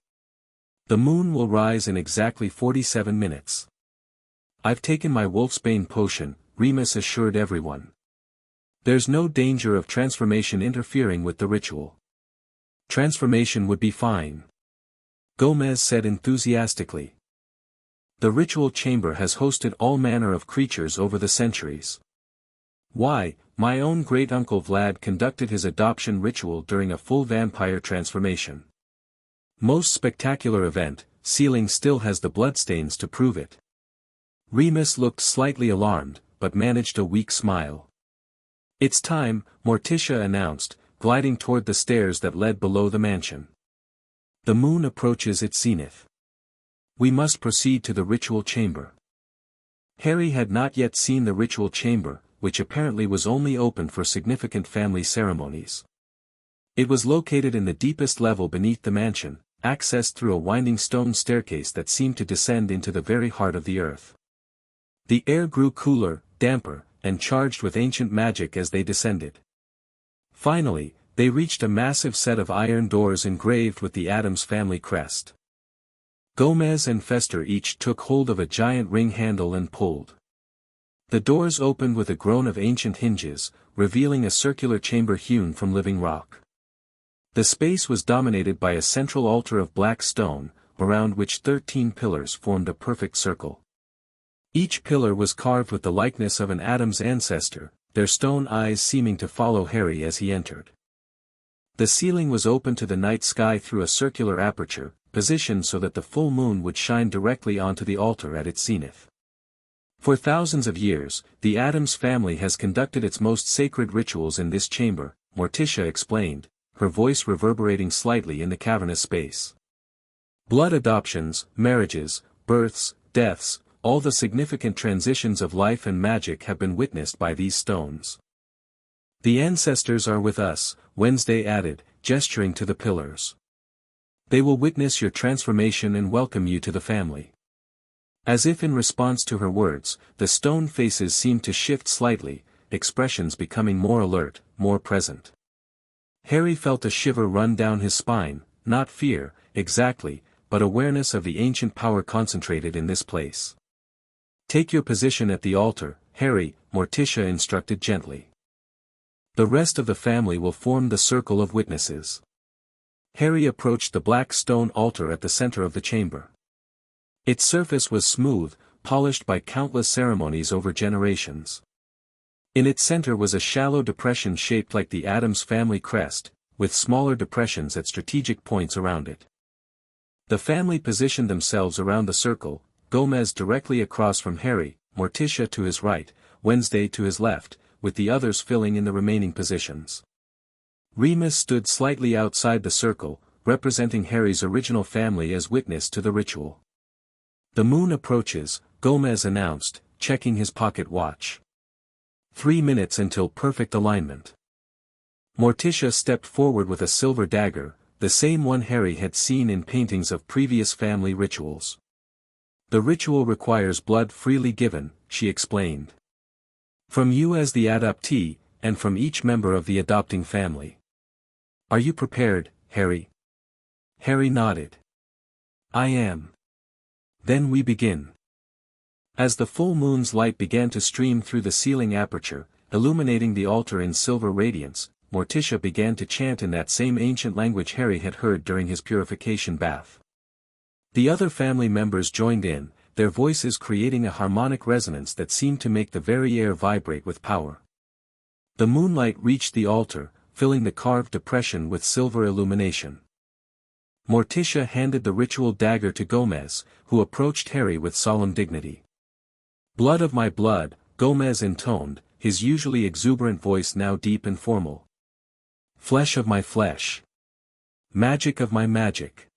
The moon will rise in exactly 47 minutes. I've taken my wolfsbane potion, Remus assured everyone. There's no danger of transformation interfering with the ritual. Transformation would be fine, Gomez said enthusiastically. The ritual chamber has hosted all manner of creatures over the centuries. Why, my own great-uncle Vlad conducted his adoption ritual during a full vampire transformation. Most spectacular event, ceiling still has the bloodstains to prove it. Remus looked slightly alarmed, but managed a weak smile. It's time, Morticia announced, gliding toward the stairs that led below the mansion. The moon approaches its zenith. We must proceed to the ritual chamber. Harry had not yet seen the ritual chamber, which apparently was only open for significant family ceremonies. It was located in the deepest level beneath the mansion, accessed through a winding stone staircase that seemed to descend into the very heart of the earth. The air grew cooler, damper, and charged with ancient magic as they descended. Finally, they reached a massive set of iron doors engraved with the Addams family crest. Gomez and Fester each took hold of a giant ring handle and pulled. The doors opened with a groan of ancient hinges, revealing a circular chamber hewn from living rock. The space was dominated by a central altar of black stone, around which 13 pillars formed a perfect circle. Each pillar was carved with the likeness of an Addams ancestor, their stone eyes seeming to follow Harry as he entered. The ceiling was open to the night sky through a circular aperture, positioned so that the full moon would shine directly onto the altar at its zenith. For thousands of years, the Addams family has conducted its most sacred rituals in this chamber, Morticia explained, her voice reverberating slightly in the cavernous space. Blood adoptions, marriages, births, deaths, all the significant transitions of life and magic have been witnessed by these stones. The ancestors are with us, Wednesday added, gesturing to the pillars. They will witness your transformation and welcome you to the family. As if in response to her words, the stone faces seemed to shift slightly, expressions becoming more alert, more present. Harry felt a shiver run down his spine, not fear, exactly, but awareness of the ancient power concentrated in this place. Take your position at the altar, Harry, Morticia instructed gently. The rest of the family will form the circle of witnesses. Harry approached the black stone altar at the center of the chamber. Its surface was smooth, polished by countless ceremonies over generations. In its center was a shallow depression shaped like the Addams family crest, with smaller depressions at strategic points around it. The family positioned themselves around the circle, Gomez directly across from Harry, Morticia to his right, Wednesday to his left, with the others filling in the remaining positions. Remus stood slightly outside the circle, representing Harry's original family as witness to the ritual. The moon approaches, Gomez announced, checking his pocket watch. 3 minutes until perfect alignment. Morticia stepped forward with a silver dagger, the same one Harry had seen in paintings of previous family rituals. The ritual requires blood freely given, she explained. From you as the adoptee, and from each member of the adopting family. Are you prepared, Harry? Harry nodded. I am. Then we begin. As the full moon's light began to stream through the ceiling aperture, illuminating the altar in silver radiance, Morticia began to chant in that same ancient language Harry had heard during his purification bath. The other family members joined in, their voices creating a harmonic resonance that seemed to make the very air vibrate with power. The moonlight reached the altar, filling the carved depression with silver illumination. Morticia handed the ritual dagger to Gomez, who approached Harry with solemn dignity. Blood of my blood, Gomez intoned, his usually exuberant voice now deep and formal. Flesh of my flesh. Magic of my magic.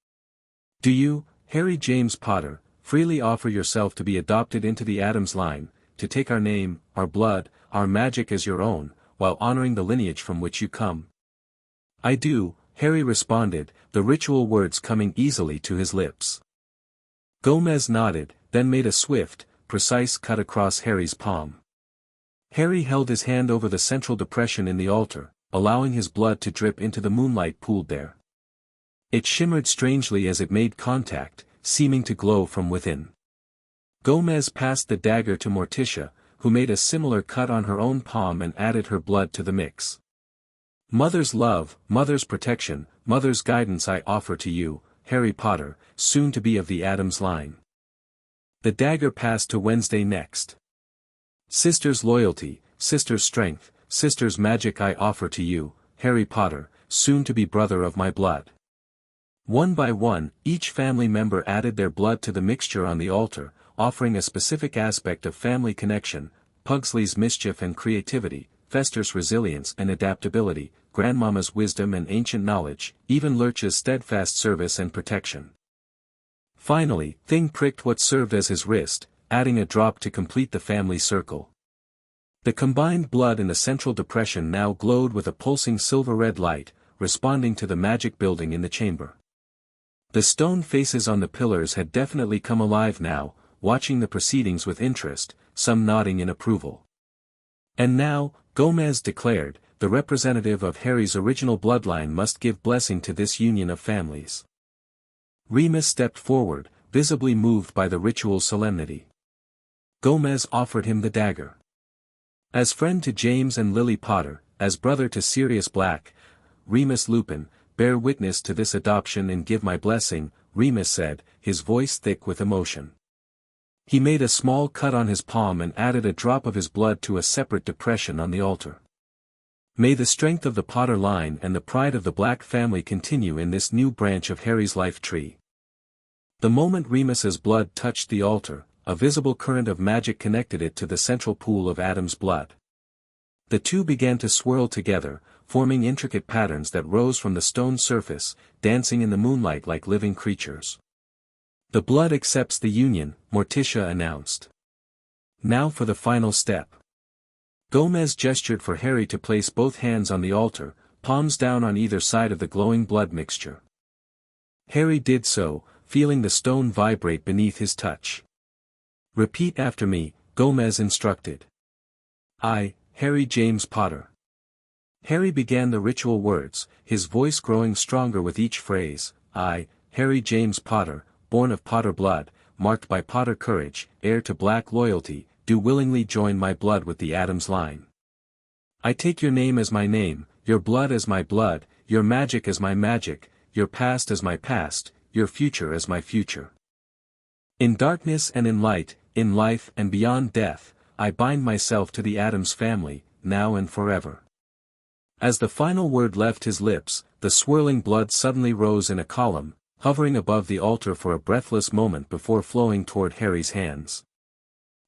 Do you, Harry James Potter, freely offer yourself to be adopted into the Addams line, to take our name, our blood, our magic as your own, while honoring the lineage from which you come? I do, Harry responded, the ritual words coming easily to his lips. Gomez nodded, then made a swift, precise cut across Harry's palm. Harry held his hand over the central depression in the altar, allowing his blood to drip into the moonlight pooled there. It shimmered strangely as it made contact, seeming to glow from within. Gomez passed the dagger to Morticia, who made a similar cut on her own palm and added her blood to the mix. Mother's love, mother's protection, mother's guidance I offer to you, Harry Potter, soon to be of the Addams line. The dagger passed to Wednesday next. Sister's loyalty, sister's strength, sister's magic I offer to you, Harry Potter, soon to be brother of my blood. One by one, each family member added their blood to the mixture on the altar, offering a specific aspect of family connection: Pugsley's mischief and creativity, Fester's resilience and adaptability, Grandmama's wisdom and ancient knowledge, even Lurch's steadfast service and protection. Finally, Thing pricked what served as his wrist, adding a drop to complete the family circle. The combined blood in the central depression now glowed with a pulsing silver-red light, responding to the magic building in the chamber. The stone faces on the pillars had definitely come alive now, watching the proceedings with interest, some nodding in approval. And now, Gomez declared, the representative of Harry's original bloodline must give blessing to this union of families. Remus stepped forward, visibly moved by the ritual's solemnity. Gomez offered him the dagger. As friend to James and Lily Potter, as brother to Sirius Black, Remus Lupin, bear witness to this adoption and give my blessing, Remus said, his voice thick with emotion. He made a small cut on his palm and added a drop of his blood to a separate depression on the altar. May the strength of the Potter line and the pride of the Black family continue in this new branch of Harry's life tree. The moment Remus's blood touched the altar, a visible current of magic connected it to the central pool of Addams' blood. The two began to swirl together, forming intricate patterns that rose from the stone surface, dancing in the moonlight like living creatures. The blood accepts the union, Morticia announced. Now for the final step. Gomez gestured for Harry to place both hands on the altar, palms down on either side of the glowing blood mixture. Harry did so, feeling the stone vibrate beneath his touch. Repeat after me, Gomez instructed. I, Harry James Potter. Harry began the ritual words, his voice growing stronger with each phrase. I, Harry James Potter, born of Potter blood, marked by Potter courage, heir to Black loyalty, do willingly join my blood with the Addams line. I take your name as my name, your blood as my blood, your magic as my magic, your past as my past, your future as my future. In darkness and in light, in life and beyond death, I bind myself to the Addams family, now and forever. As the final word left his lips, the swirling blood suddenly rose in a column, hovering above the altar for a breathless moment before flowing toward Harry's hands.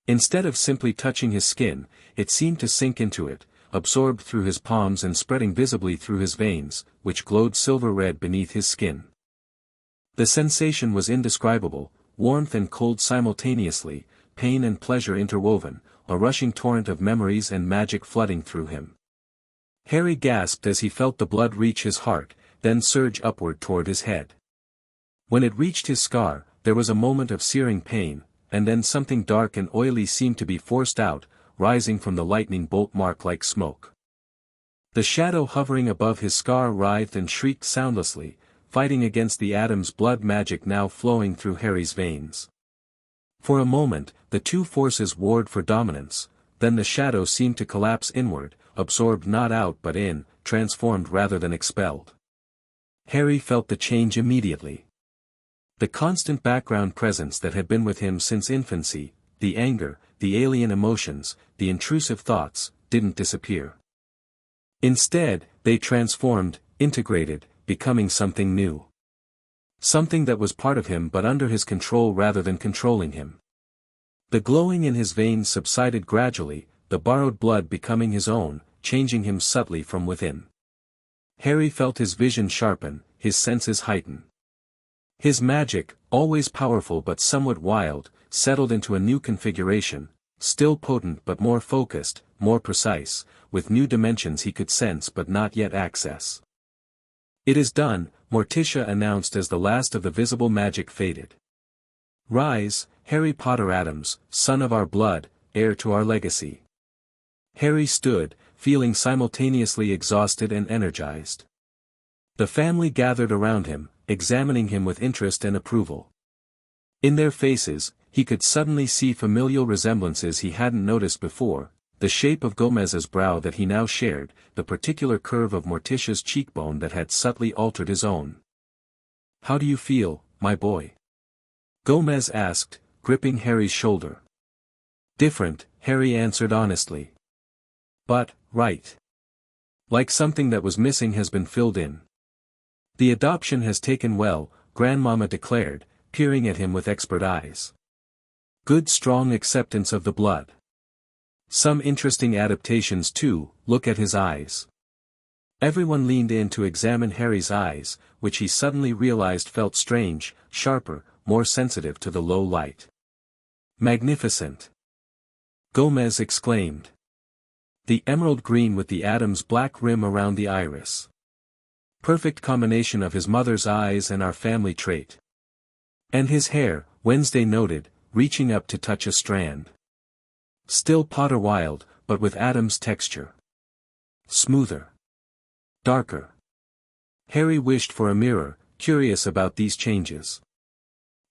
Instead of simply touching his skin, it seemed to sink into it, absorbed through his palms and spreading visibly through his veins, which glowed silver-red beneath his skin. The sensation was indescribable, warmth and cold simultaneously, pain and pleasure interwoven, a rushing torrent of memories and magic flooding through him. Harry gasped as he felt the blood reach his heart, then surge upward toward his head. When it reached his scar, there was a moment of searing pain, and then something dark and oily seemed to be forced out, rising from the lightning bolt mark like smoke. The shadow hovering above his scar writhed and shrieked soundlessly, fighting against the Addams blood magic now flowing through Harry's veins. For a moment, the two forces warred for dominance, then the shadow seemed to collapse inward, absorbed not out but in, transformed rather than expelled. Harry felt the change immediately. The constant background presence that had been with him since infancy, the anger, the alien emotions, the intrusive thoughts, didn't disappear. Instead, they transformed, integrated, becoming something new. Something that was part of him but under his control rather than controlling him. The glowing in his veins subsided gradually, the borrowed blood becoming his own, changing him subtly from within. Harry felt his vision sharpen, his senses heighten. His magic, always powerful but somewhat wild, settled into a new configuration, still potent but more focused, more precise, with new dimensions he could sense but not yet access. It is done, Morticia announced as the last of the visible magic faded. Rise, Harry Potter Addams, son of our blood, heir to our legacy. Harry stood, feeling simultaneously exhausted and energized. The family gathered around him, examining him with interest and approval. In their faces, he could suddenly see familial resemblances he hadn't noticed before, the shape of Gomez's brow that he now shared, the particular curve of Morticia's cheekbone that had subtly altered his own. "How do you feel, my boy?" Gomez asked, gripping Harry's shoulder. "Different," Harry answered honestly. "But, right. Like something that was missing has been filled in. The adoption has taken well," Grandmama declared, peering at him with expert eyes. "Good strong acceptance of the blood. Some interesting adaptations too, look at his eyes." Everyone leaned in to examine Harry's eyes, which he suddenly realized felt strange, sharper, more sensitive to the low light. "Magnificent!" Gomez exclaimed. "The emerald green with the Addams black rim around the iris. Perfect combination of his mother's eyes and our family trait. And his hair," Wednesday noted, reaching up to touch a strand. "Still Potter wild, but with Addams texture. Smoother. Darker." Harry wished for a mirror, curious about these changes.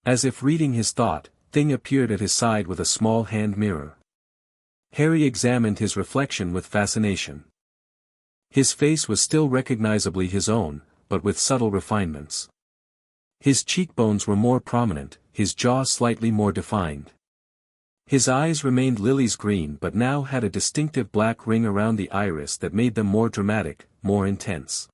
As if reading his thought, Thing appeared at his side with a small hand mirror. Harry examined his reflection with fascination. His face was still recognizably his own, but with subtle refinements. His cheekbones were more prominent, his jaw slightly more defined. His eyes remained Lily's green but now had a distinctive black ring around the iris that made them more dramatic, more intense.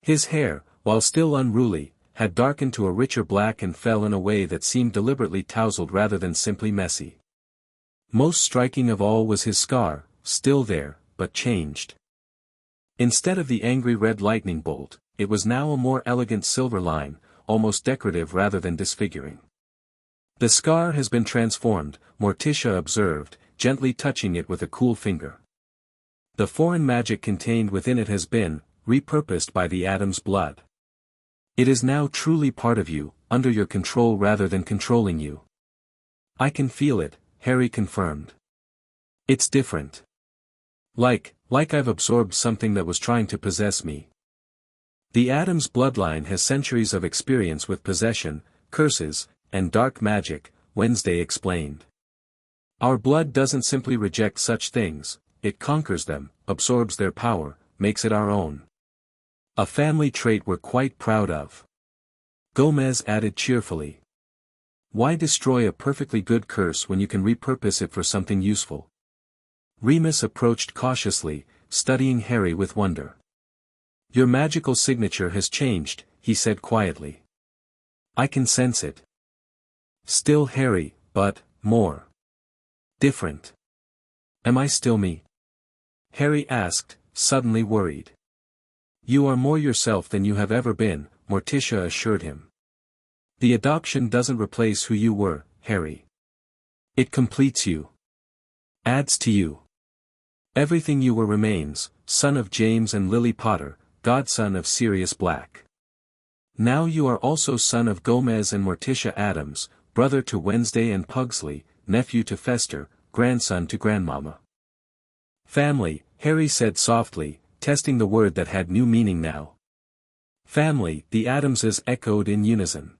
His hair, while still unruly, had darkened to a richer black and fell in a way that seemed deliberately tousled rather than simply messy. Most striking of all was his scar, still there, but changed. Instead of the angry red lightning bolt, it was now a more elegant silver line, almost decorative rather than disfiguring. "The scar has been transformed," Morticia observed, gently touching it with a cool finger. "The foreign magic contained within it has been repurposed by the Addams blood. It is now truly part of you, under your control rather than controlling you." "I can feel it," Harry confirmed. "It's different. Like I've absorbed something that was trying to possess me." "The Addams bloodline has centuries of experience with possession, curses, and dark magic," Wednesday explained. "Our blood doesn't simply reject such things, it conquers them, absorbs their power, makes it our own. A family trait we're quite proud of." Gomez added cheerfully. "Why destroy a perfectly good curse when you can repurpose it for something useful?" Remus approached cautiously, studying Harry with wonder. "Your magical signature has changed," he said quietly. "I can sense it. Still Harry, but more different. Am I still me?" Harry asked, suddenly worried. "You are more yourself than you have ever been," Morticia assured him. "The adoption doesn't replace who you were, Harry. It completes you. Adds to you. Everything you were remains, son of James and Lily Potter, godson of Sirius Black. Now you are also son of Gomez and Morticia Addams, brother to Wednesday and Pugsley, nephew to Fester, grandson to Grandmama." "Family," Harry said softly, testing the word that had new meaning now. "Family," the Addamses echoed in unison.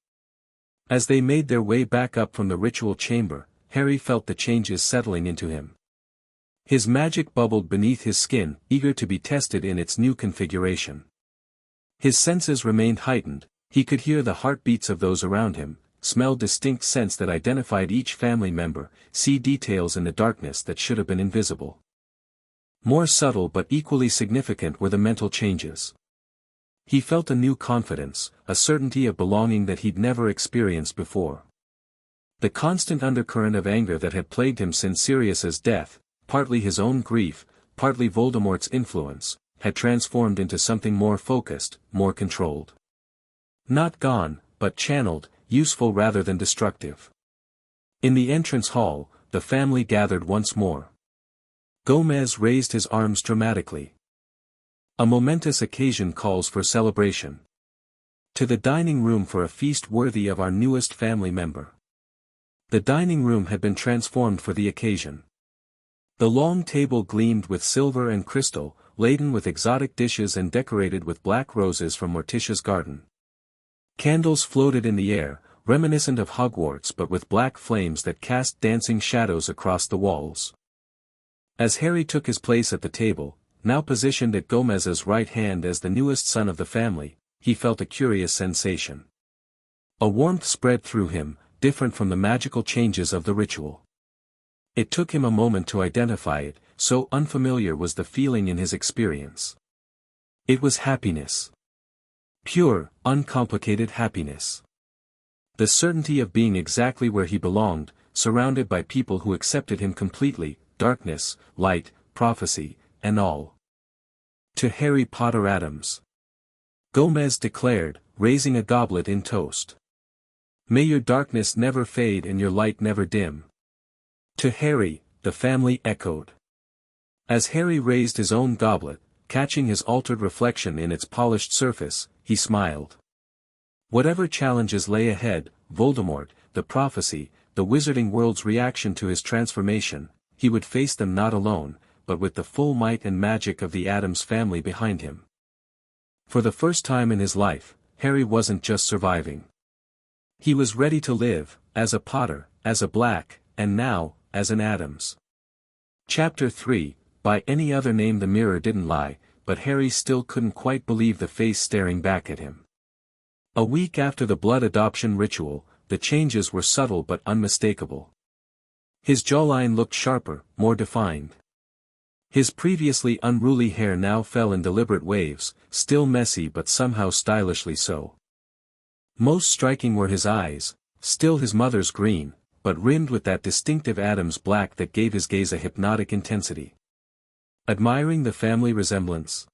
As they made their way back up from the ritual chamber, Harry felt the changes settling into him. His magic bubbled beneath his skin, eager to be tested in its new configuration. His senses remained heightened, he could hear the heartbeats of those around him, smell distinct scents that identified each family member, see details in the darkness that should have been invisible. More subtle but equally significant were the mental changes. He felt a new confidence, a certainty of belonging that he'd never experienced before. The constant undercurrent of anger that had plagued him since Sirius's death, partly his own grief, partly Voldemort's influence, had transformed into something more focused, more controlled. Not gone, but channeled, useful rather than destructive. In the entrance hall, the family gathered once more. Gomez raised his arms dramatically. "A momentous occasion calls for celebration. To the dining room for a feast worthy of our newest family member." The dining room had been transformed for the occasion. The long table gleamed with silver and crystal, laden with exotic dishes and decorated with black roses from Morticia's garden. Candles floated in the air, reminiscent of Hogwarts but with black flames that cast dancing shadows across the walls. As Harry took his place at the table, now positioned at Gomez's right hand as the newest son of the family, he felt a curious sensation. A warmth spread through him, different from the magical changes of the ritual. It took him a moment to identify it, so unfamiliar was the feeling in his experience. It was happiness. Pure, uncomplicated happiness. The certainty of being exactly where he belonged, surrounded by people who accepted him completely, darkness, light, prophecy, and all. To Harry Potter Addams. Gomez declared, raising a goblet in toast. May your darkness never fade and your light never dim. To Harry, the family echoed. As Harry raised his own goblet, catching his altered reflection in its polished surface, he smiled. Whatever challenges lay ahead, Voldemort, the prophecy, the wizarding world's reaction to his transformation, he would face them not alone, but with the full might and magic of the Addams family behind him. For the first time in his life, Harry wasn't just surviving. He was ready to live, as a Potter, as a Black, and now, as an Addams. Chapter 3, by any other name the mirror didn't lie, but Harry still couldn't quite believe the face staring back at him. A week after the blood adoption ritual, the changes were subtle but unmistakable. His jawline looked sharper, more defined. His previously unruly hair now fell in deliberate waves, still messy but somehow stylishly so. Most striking were his eyes, still his mother's green, but rimmed with that distinctive Addams black that gave his gaze a hypnotic intensity. Admiring the family resemblance?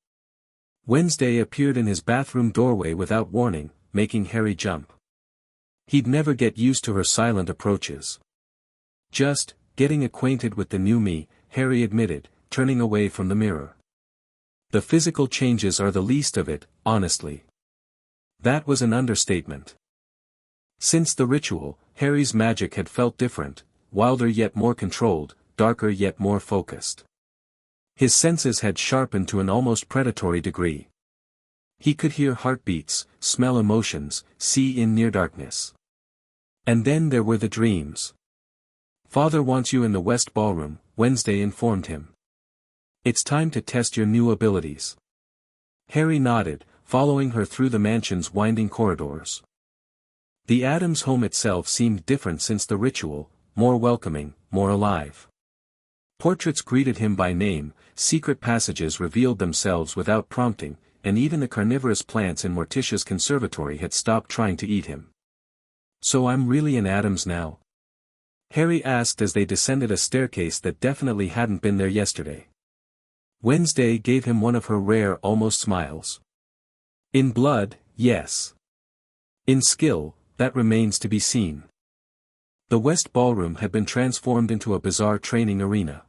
Wednesday appeared in his bathroom doorway without warning, making Harry jump. He'd never get used to her silent approaches. Just, getting acquainted with the new me, Harry admitted, turning away from the mirror. The physical changes are the least of it, honestly. That was an understatement. Since the ritual, Harry's magic had felt different, wilder yet more controlled, darker yet more focused. His senses had sharpened to an almost predatory degree. He could hear heartbeats, smell emotions, see in near darkness. And then there were the dreams. Father wants you in the West Ballroom, Wednesday informed him. It's time to test your new abilities. Harry nodded, following her through the mansion's winding corridors. The Addams home itself seemed different since the ritual, more welcoming, more alive. Portraits greeted him by name, secret passages revealed themselves without prompting, and even the carnivorous plants in Morticia's conservatory had stopped trying to eat him. So I'm really an Addams now? Harry asked as they descended a staircase that definitely hadn't been there yesterday. Wednesday gave him one of her rare almost smiles. In blood, yes. In skill, that remains to be seen. The West Ballroom had been transformed into a bizarre training arena.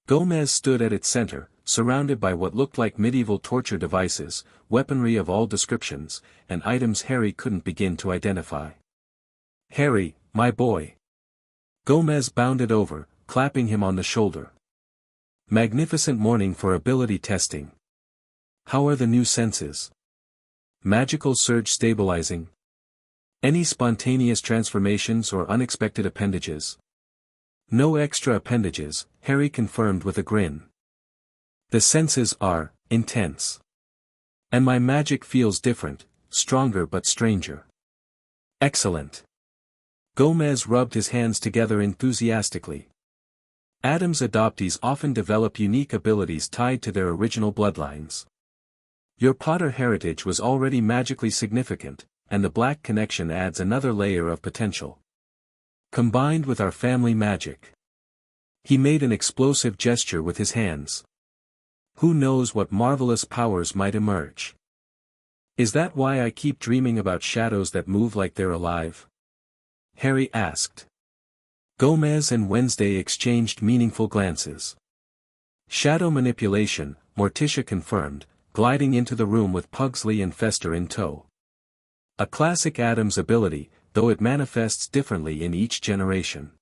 Gomez stood at its center, surrounded by what looked like medieval torture devices, weaponry of all descriptions, and items Harry couldn't begin to identify. Harry, my boy. Gomez bounded over, clapping him on the shoulder. Magnificent morning for ability testing. How are the new senses? Magical surge stabilizing? Any spontaneous transformations or unexpected appendages? No extra appendages, Harry confirmed with a grin. The senses are intense. And my magic feels different, stronger but stranger. Excellent. Gomez rubbed his hands together enthusiastically. Addams adoptees often develop unique abilities tied to their original bloodlines. Your Potter heritage was already magically significant, and the Black connection adds another layer of potential. Combined with our family magic. He made an explosive gesture with his hands. Who knows what marvelous powers might emerge? Is that why I keep dreaming about shadows that move like they're alive? Harry asked. Gomez and Wednesday exchanged meaningful glances. Shadow manipulation, Morticia confirmed, gliding into the room with Pugsley and Fester in tow. A classic Addams ability, though it manifests differently in each generation.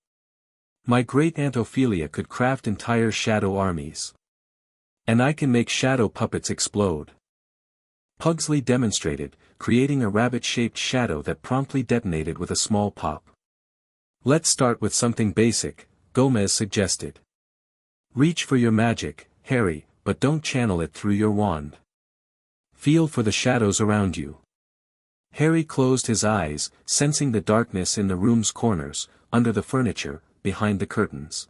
My great-aunt Ophelia could craft entire shadow armies. And I can make shadow puppets explode. Pugsley demonstrated, creating a rabbit-shaped shadow that promptly detonated with a small pop. Let's start with something basic, Gomez suggested. Reach for your magic, Harry, but don't channel it through your wand. Feel for the shadows around you. Harry closed his eyes, sensing the darkness in the room's corners, under the furniture, behind the curtains.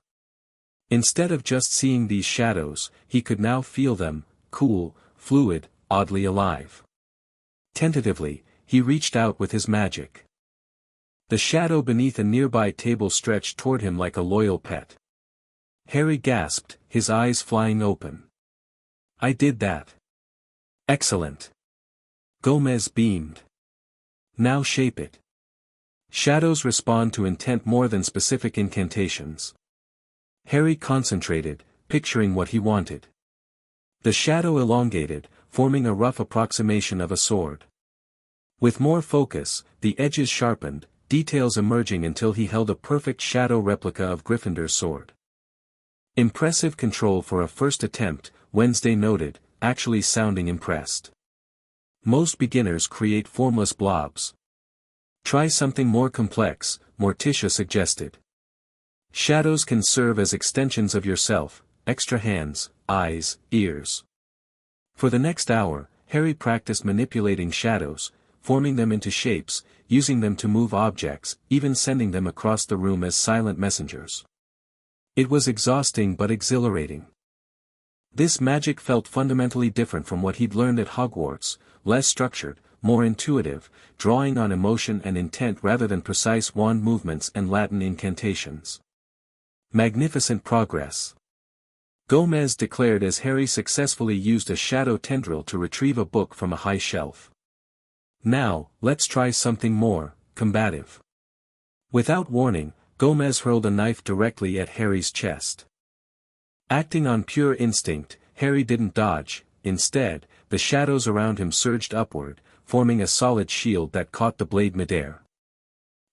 Instead of just seeing these shadows, he could now feel them, cool, fluid, oddly alive. Tentatively, he reached out with his magic. The shadow beneath a nearby table stretched toward him like a loyal pet. Harry gasped, his eyes flying open. I did that. Excellent. Gomez beamed. Now shape it. Shadows respond to intent more than specific incantations. Harry concentrated, picturing what he wanted. The shadow elongated, forming a rough approximation of a sword. With more focus, the edges sharpened, details emerging until he held a perfect shadow replica of Gryffindor's sword. Impressive control for a first attempt, Wednesday noted, actually sounding impressed. Most beginners create formless blobs. Try something more complex, Morticia suggested. Shadows can serve as extensions of yourself, extra hands, eyes, ears. For the next hour, Harry practiced manipulating shadows, forming them into shapes, using them to move objects, even sending them across the room as silent messengers. It was exhausting but exhilarating. This magic felt fundamentally different from what he'd learned at Hogwarts, less structured, more intuitive, drawing on emotion and intent rather than precise wand movements and Latin incantations. Magnificent progress. Gomez declared as Harry successfully used a shadow tendril to retrieve a book from a high shelf. Now, let's try something more combative. Without warning, Gomez hurled a knife directly at Harry's chest. Acting on pure instinct, Harry didn't dodge. Instead, the shadows around him surged upward, forming a solid shield that caught the blade midair.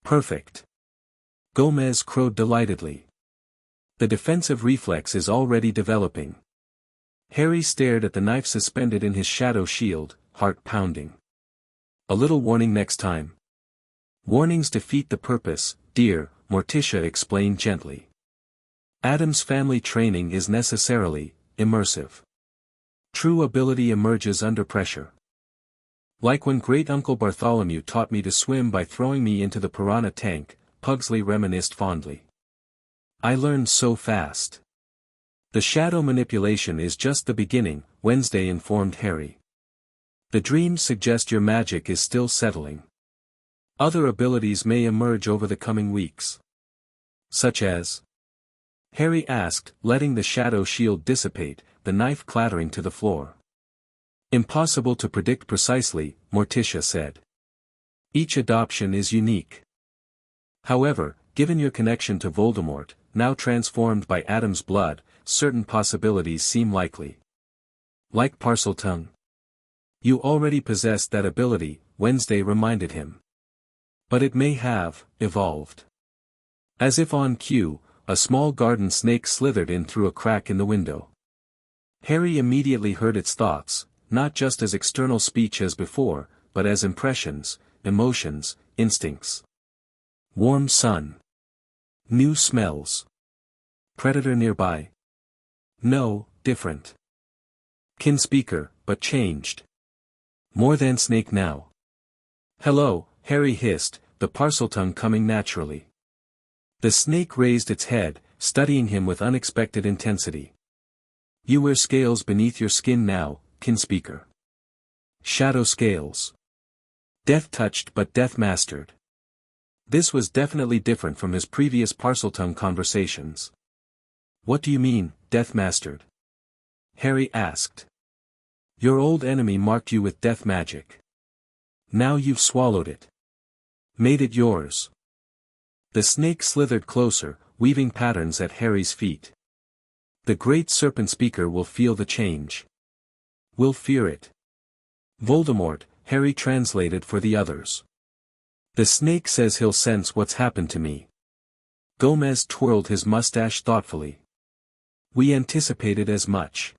Perfect. Gomez crowed delightedly. The defensive reflex is already developing. Harry stared at the knife suspended in his shadow shield, heart pounding. A little warning next time. Warnings defeat the purpose, dear, Morticia explained gently. Addams' family training is necessarily immersive. True ability emerges under pressure. Like when great-uncle Bartholomew taught me to swim by throwing me into the piranha tank, Pugsley reminisced fondly. I learned so fast. The shadow manipulation is just the beginning, Wednesday informed Harry. The dreams suggest your magic is still settling. Other abilities may emerge over the coming weeks. Such as? Harry asked, letting the shadow shield dissipate, the knife clattering to the floor. Impossible to predict precisely, Morticia said. Each adoption is unique. However, given your connection to Voldemort, now transformed by Addams' blood, certain possibilities seem likely. Like Parseltongue. You already possessed that ability, Wednesday reminded him. But it may have evolved. As if on cue, a small garden snake slithered in through a crack in the window. Harry immediately heard its thoughts, not just as external speech as before, but as impressions, emotions, instincts. Warm sun. New smells. Predator nearby. No, different. Kin speaker, but changed. More than snake now. Hello, Harry hissed, the Parseltongue coming naturally. The snake raised its head, studying him with unexpected intensity. You wear scales beneath your skin now, kin speaker. Shadow scales. Death touched but death mastered. This was definitely different from his previous Parseltongue conversations. What do you mean, death mastered? Harry asked. Your old enemy marked you with death magic. Now you've swallowed it. Made it yours. The snake slithered closer, weaving patterns at Harry's feet. The great serpent speaker will feel the change. Will fear it. Voldemort, Harry translated for the others. The snake says he'll sense what's happened to me. Gomez twirled his mustache thoughtfully. We anticipated as much.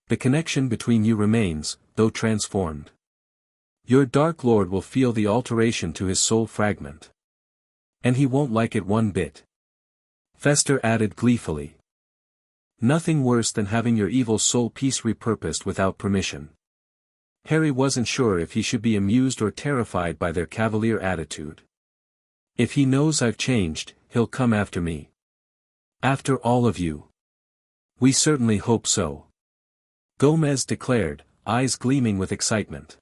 The connection between you remains, though transformed. Your Dark Lord will feel the alteration to his soul fragment. And he won't like it one bit. Fester added gleefully. Nothing worse than having your evil soul piece repurposed without permission. Harry wasn't sure if he should be amused or terrified by their cavalier attitude. If he knows I've changed, he'll come after me. After all of you. We certainly hope so. Gomez declared, eyes gleaming with excitement.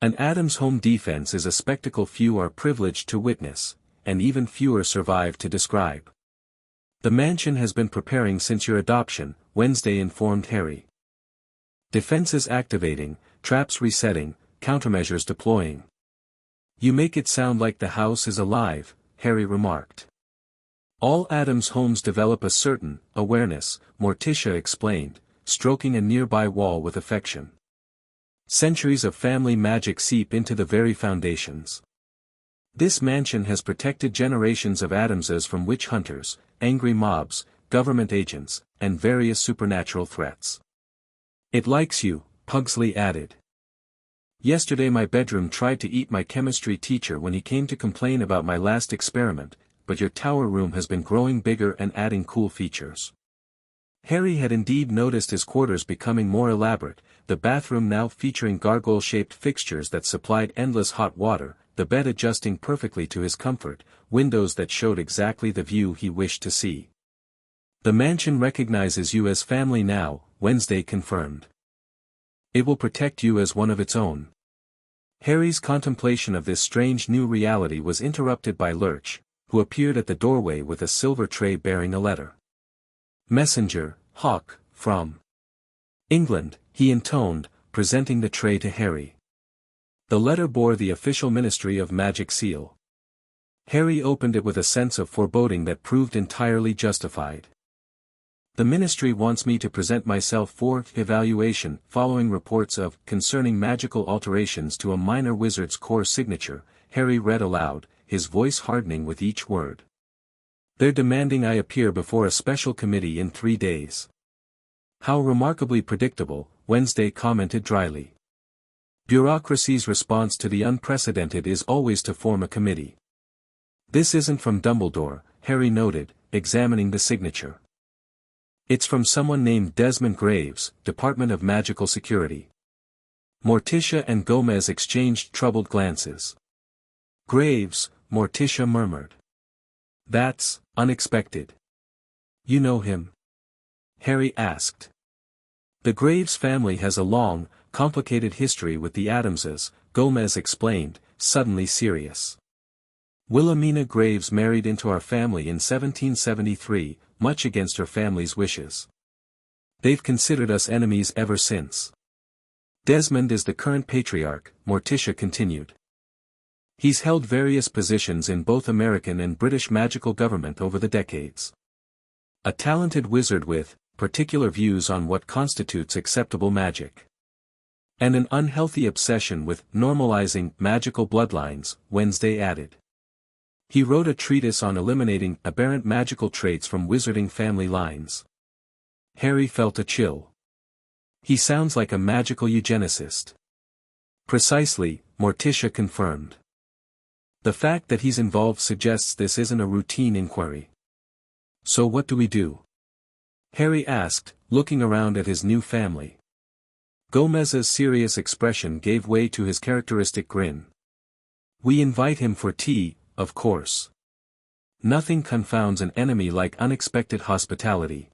An Addams home defense is a spectacle few are privileged to witness, and even fewer survive to describe. The mansion has been preparing since your adoption, Wednesday informed Harry. Defenses activating, traps resetting, countermeasures deploying. You make it sound like the house is alive, Harry remarked. All Addams homes develop a certain awareness, Morticia explained, stroking a nearby wall with affection. Centuries of family magic seep into the very foundations. This mansion has protected generations of Addamses from witch hunters, angry mobs, government agents, and various supernatural threats. It likes you, Pugsley added. Yesterday my bedroom tried to eat my chemistry teacher when he came to complain about my last experiment, but your tower room has been growing bigger and adding cool features. Harry had indeed noticed his quarters becoming more elaborate, the bathroom now featuring gargoyle-shaped fixtures that supplied endless hot water, the bed adjusting perfectly to his comfort, windows that showed exactly the view he wished to see. The mansion recognizes you as family now, Wednesday confirmed. It will protect you as one of its own. Harry's contemplation of this strange new reality was interrupted by Lurch, who appeared at the doorway with a silver tray bearing a letter. Messenger, Hawk, from England, he intoned, presenting the tray to Harry. The letter bore the official Ministry of Magic seal. Harry opened it with a sense of foreboding that proved entirely justified. The ministry wants me to present myself for evaluation following reports of concerning magical alterations to a minor wizard's core signature, Harry read aloud, his voice hardening with each word. They're demanding I appear before a special committee in 3 days. How remarkably predictable, Wednesday commented dryly. Bureaucracy's response to the unprecedented is always to form a committee. This isn't from Dumbledore, Harry noted, examining the signature. It's from someone named Desmond Graves, Department of Magical Security. Morticia and Gomez exchanged troubled glances. Graves, Morticia murmured. That's unexpected. You know him? Harry asked. The Graves family has a long, complicated history with the Addamses, Gomez explained, suddenly serious. Wilhelmina Graves married into our family in 1773, much against her family's wishes. They've considered us enemies ever since. Desmond is the current patriarch, Morticia continued. He's held various positions in both American and British magical government over the decades. A talented wizard with particular views on what constitutes acceptable magic. And an unhealthy obsession with normalizing magical bloodlines, Wednesday added. He wrote a treatise on eliminating aberrant magical traits from wizarding family lines. Harry felt a chill. He sounds like a magical eugenicist. Precisely, Morticia confirmed. The fact that he's involved suggests this isn't a routine inquiry. So what do we do? Harry asked, looking around at his new family. Gomez's serious expression gave way to his characteristic grin. We invite him for tea, of course. Nothing confounds an enemy like unexpected hospitality.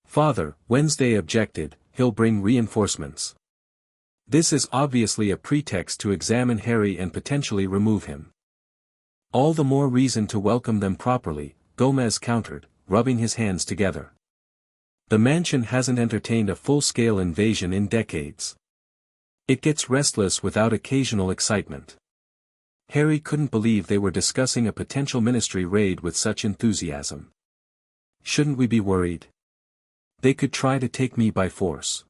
Father, Wednesday objected, he'll bring reinforcements. This is obviously a pretext to examine Harry and potentially remove him. All the more reason to welcome them properly, Gomez countered, rubbing his hands together. The mansion hasn't entertained a full-scale invasion in decades. It gets restless without occasional excitement. Harry couldn't believe they were discussing a potential ministry raid with such enthusiasm. Shouldn't we be worried? They could try to take me by force.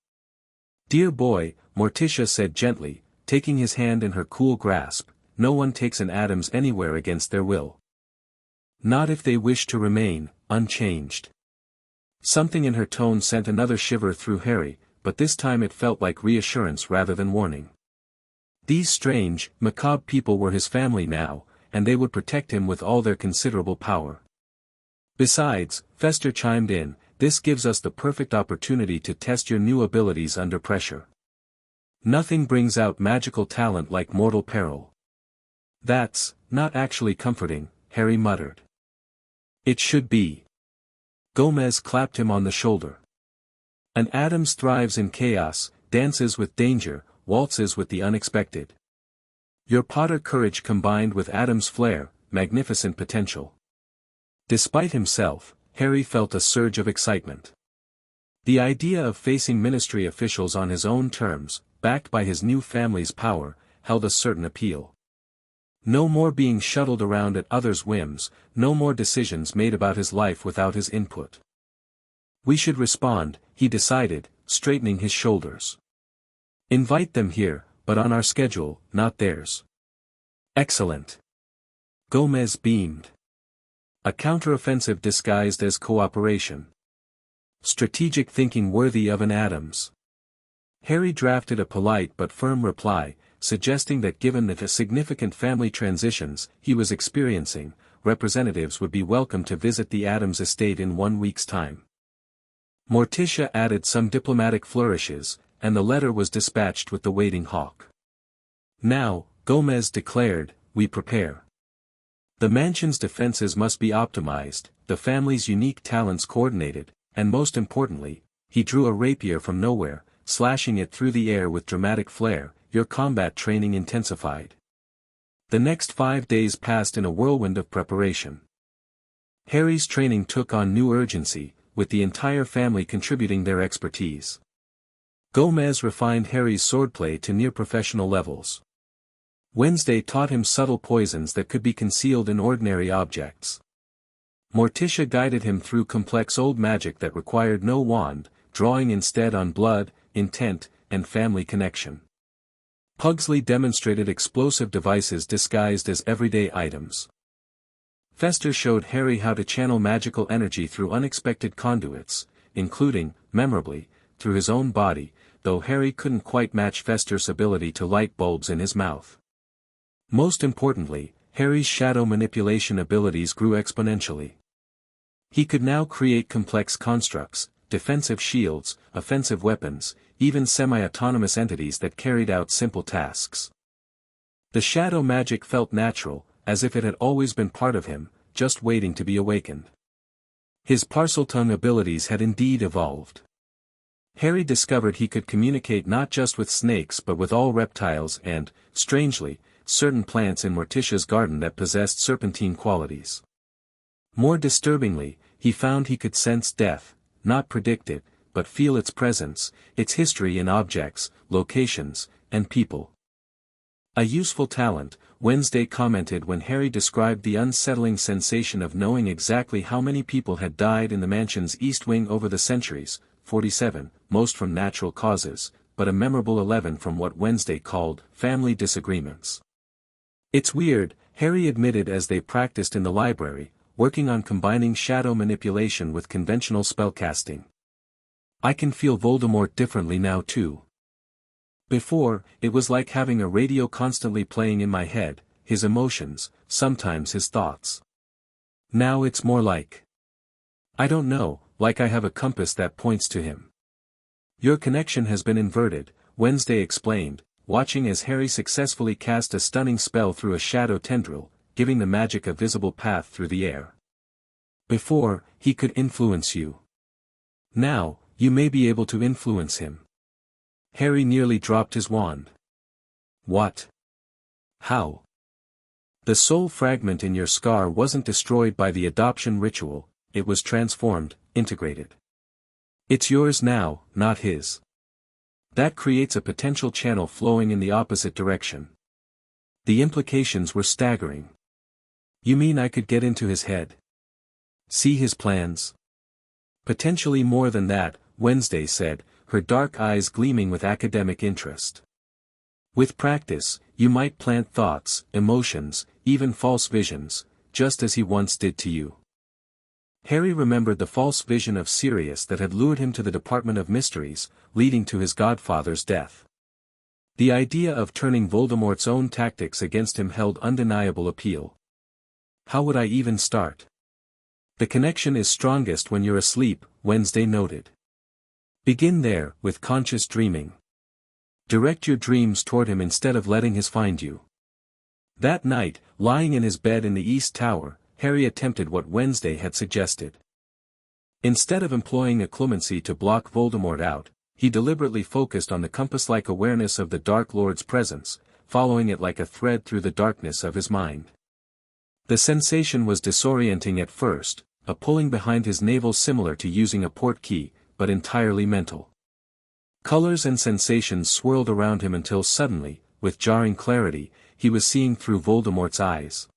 Dear boy, Morticia said gently, taking his hand in her cool grasp, no one takes an Addams anywhere against their will. Not if they wish to remain unchanged. Something in her tone sent another shiver through Harry, but this time it felt like reassurance rather than warning. These strange, macabre people were his family now, and they would protect him with all their considerable power. Besides, Fester chimed in, this gives us the perfect opportunity to test your new abilities under pressure. Nothing brings out magical talent like mortal peril. That's not actually comforting, Harry muttered. It should be. Gomez clapped him on the shoulder. An Addams thrives in chaos, dances with danger, waltzes with the unexpected. Your Potter courage combined with Addams' flair, magnificent potential. Despite himself, Harry felt a surge of excitement. The idea of facing ministry officials on his own terms, backed by his new family's power, held a certain appeal. No more being shuttled around at others' whims, no more decisions made about his life without his input. We should respond, he decided, straightening his shoulders. Invite them here, but on our schedule, not theirs. Excellent. Gomez beamed. A counteroffensive disguised as cooperation. Strategic thinking worthy of an Addams. Harry drafted a polite but firm reply, suggesting that given the significant family transitions he was experiencing, representatives would be welcome to visit the Addams estate in 1 week's time. Morticia added some diplomatic flourishes, and the letter was dispatched with the waiting hawk. Now, Gomez declared, we prepare. The mansion's defenses must be optimized, the family's unique talents coordinated, and most importantly, he drew a rapier from nowhere, slashing it through the air with dramatic flair, your combat training intensified. The next 5 days passed in a whirlwind of preparation. Harry's training took on new urgency, with the entire family contributing their expertise. Gomez refined Harry's swordplay to near-professional levels. Wednesday taught him subtle poisons that could be concealed in ordinary objects. Morticia guided him through complex old magic that required no wand, drawing instead on blood, intent, and family connection. Pugsley demonstrated explosive devices disguised as everyday items. Fester showed Harry how to channel magical energy through unexpected conduits, including, memorably, through his own body, though Harry couldn't quite match Fester's ability to light bulbs in his mouth. Most importantly, Harry's shadow manipulation abilities grew exponentially. He could now create complex constructs, defensive shields, offensive weapons, even semi-autonomous entities that carried out simple tasks. The shadow magic felt natural, as if it had always been part of him, just waiting to be awakened. His Parseltongue abilities had indeed evolved. Harry discovered he could communicate not just with snakes but with all reptiles and, strangely, certain plants in Morticia's garden that possessed serpentine qualities. More disturbingly, he found he could sense death, not predict it, but feel its presence, its history in objects, locations, and people. A useful talent, Wednesday commented when Harry described the unsettling sensation of knowing exactly how many people had died in the mansion's east wing over the centuries, 47, most from natural causes, but a memorable 11 from what Wednesday called family disagreements. It's weird, Harry admitted as they practiced in the library, working on combining shadow manipulation with conventional spellcasting. I can feel Voldemort differently now too. Before, it was like having a radio constantly playing in my head, his emotions, sometimes his thoughts. Now it's more like, I don't know, like I have a compass that points to him. Your connection has been inverted, Wednesday explained, watching as Harry successfully cast a stunning spell through a shadow tendril, giving the magic a visible path through the air. Before, he could influence you. Now, you may be able to influence him. Harry nearly dropped his wand. What? How? The soul fragment in your scar wasn't destroyed by the adoption ritual, it was transformed, integrated. It's yours now, not his. That creates a potential channel flowing in the opposite direction. The implications were staggering. You mean I could get into his head? See his plans? Potentially more than that, Wednesday said, her dark eyes gleaming with academic interest. With practice, you might plant thoughts, emotions, even false visions, just as he once did to you. Harry remembered the false vision of Sirius that had lured him to the Department of Mysteries, leading to his godfather's death. The idea of turning Voldemort's own tactics against him held undeniable appeal. How would I even start? The connection is strongest when you're asleep, Wednesday noted. Begin there, with conscious dreaming. Direct your dreams toward him instead of letting his find you. That night, lying in his bed in the East Tower, Harry attempted what Wednesday had suggested. Instead of employing occlumency to block Voldemort out, he deliberately focused on the compass-like awareness of the Dark Lord's presence, following it like a thread through the darkness of his mind. The sensation was disorienting at first, a pulling behind his navel similar to using a portkey, but entirely mental. Colors and sensations swirled around him until suddenly, with jarring clarity, he was seeing through Voldemort's eyes.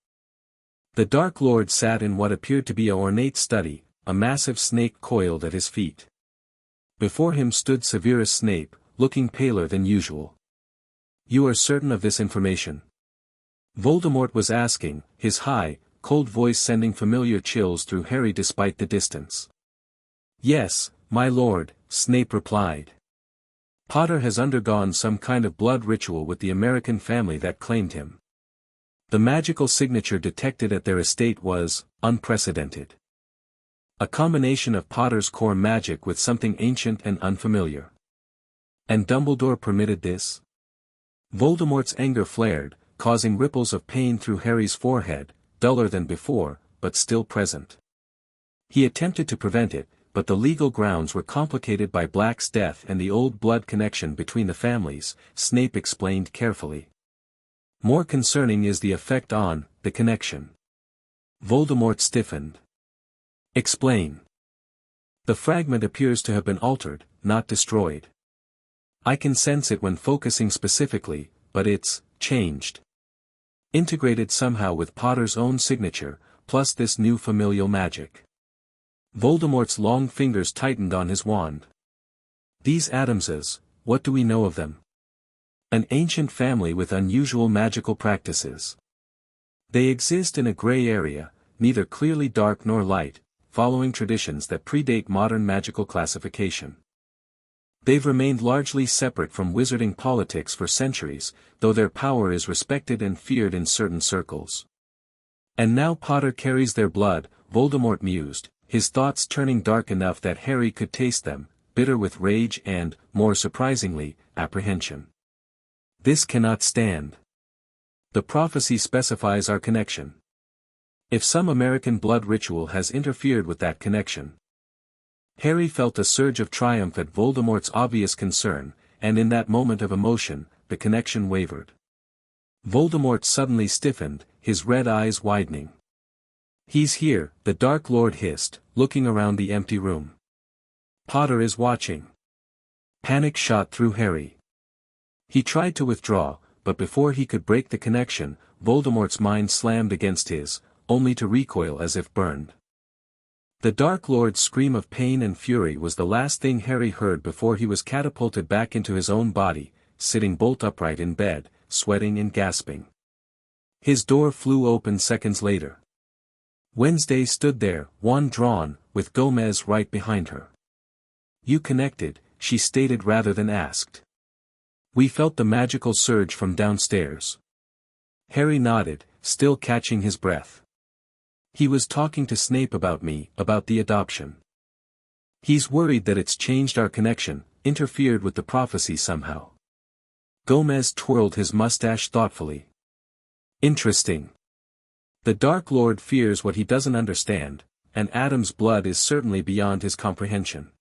The Dark Lord sat in what appeared to be an ornate study, a massive snake coiled at his feet. Before him stood Severus Snape, looking paler than usual. "You are certain of this information?" Voldemort was asking, his high, cold voice sending familiar chills through Harry despite the distance. "Yes, my lord," Snape replied. "Potter has undergone some kind of blood ritual with the American family that claimed him. The magical signature detected at their estate was unprecedented. A combination of Potter's core magic with something ancient and unfamiliar. And Dumbledore permitted this?" Voldemort's anger flared, causing ripples of pain through Harry's forehead, duller than before, but still present. He attempted to prevent it, but the legal grounds were complicated by Black's death and the old blood connection between the families, Snape explained carefully. "More concerning is the effect on the connection." Voldemort stiffened. "Explain." "The fragment appears to have been altered, not destroyed. I can sense it when focusing specifically, but it's changed. Integrated somehow with Potter's own signature, plus this new familial magic." Voldemort's long fingers tightened on his wand. "These Addamses, what do we know of them?" "An ancient family with unusual magical practices. They exist in a gray area, neither clearly dark nor light, following traditions that predate modern magical classification. They've remained largely separate from wizarding politics for centuries, though their power is respected and feared in certain circles. And now Potter carries their blood," Voldemort mused, his thoughts turning dark enough that Harry could taste them, bitter with rage and, more surprisingly, apprehension. "This cannot stand. The prophecy specifies our connection. If some American blood ritual has interfered with that connection." Harry felt a surge of triumph at Voldemort's obvious concern, and in that moment of emotion, the connection wavered. Voldemort suddenly stiffened, his red eyes widening. "He's here," the Dark Lord hissed, looking around the empty room. "Potter is watching." Panic shot through Harry. He tried to withdraw, but before he could break the connection, Voldemort's mind slammed against his, only to recoil as if burned. The Dark Lord's scream of pain and fury was the last thing Harry heard before he was catapulted back into his own body, sitting bolt upright in bed, sweating and gasping. His door flew open seconds later. Wednesday stood there, wand drawn, with Gomez right behind her. "You connected," she stated rather than asked. "We felt the magical surge from downstairs." Harry nodded, still catching his breath. "He was talking to Snape about me, about the adoption. He's worried that it's changed our connection, interfered with the prophecy somehow." Gomez twirled his mustache thoughtfully. "Interesting. The Dark Lord fears what he doesn't understand, and Addams' blood is certainly beyond his comprehension.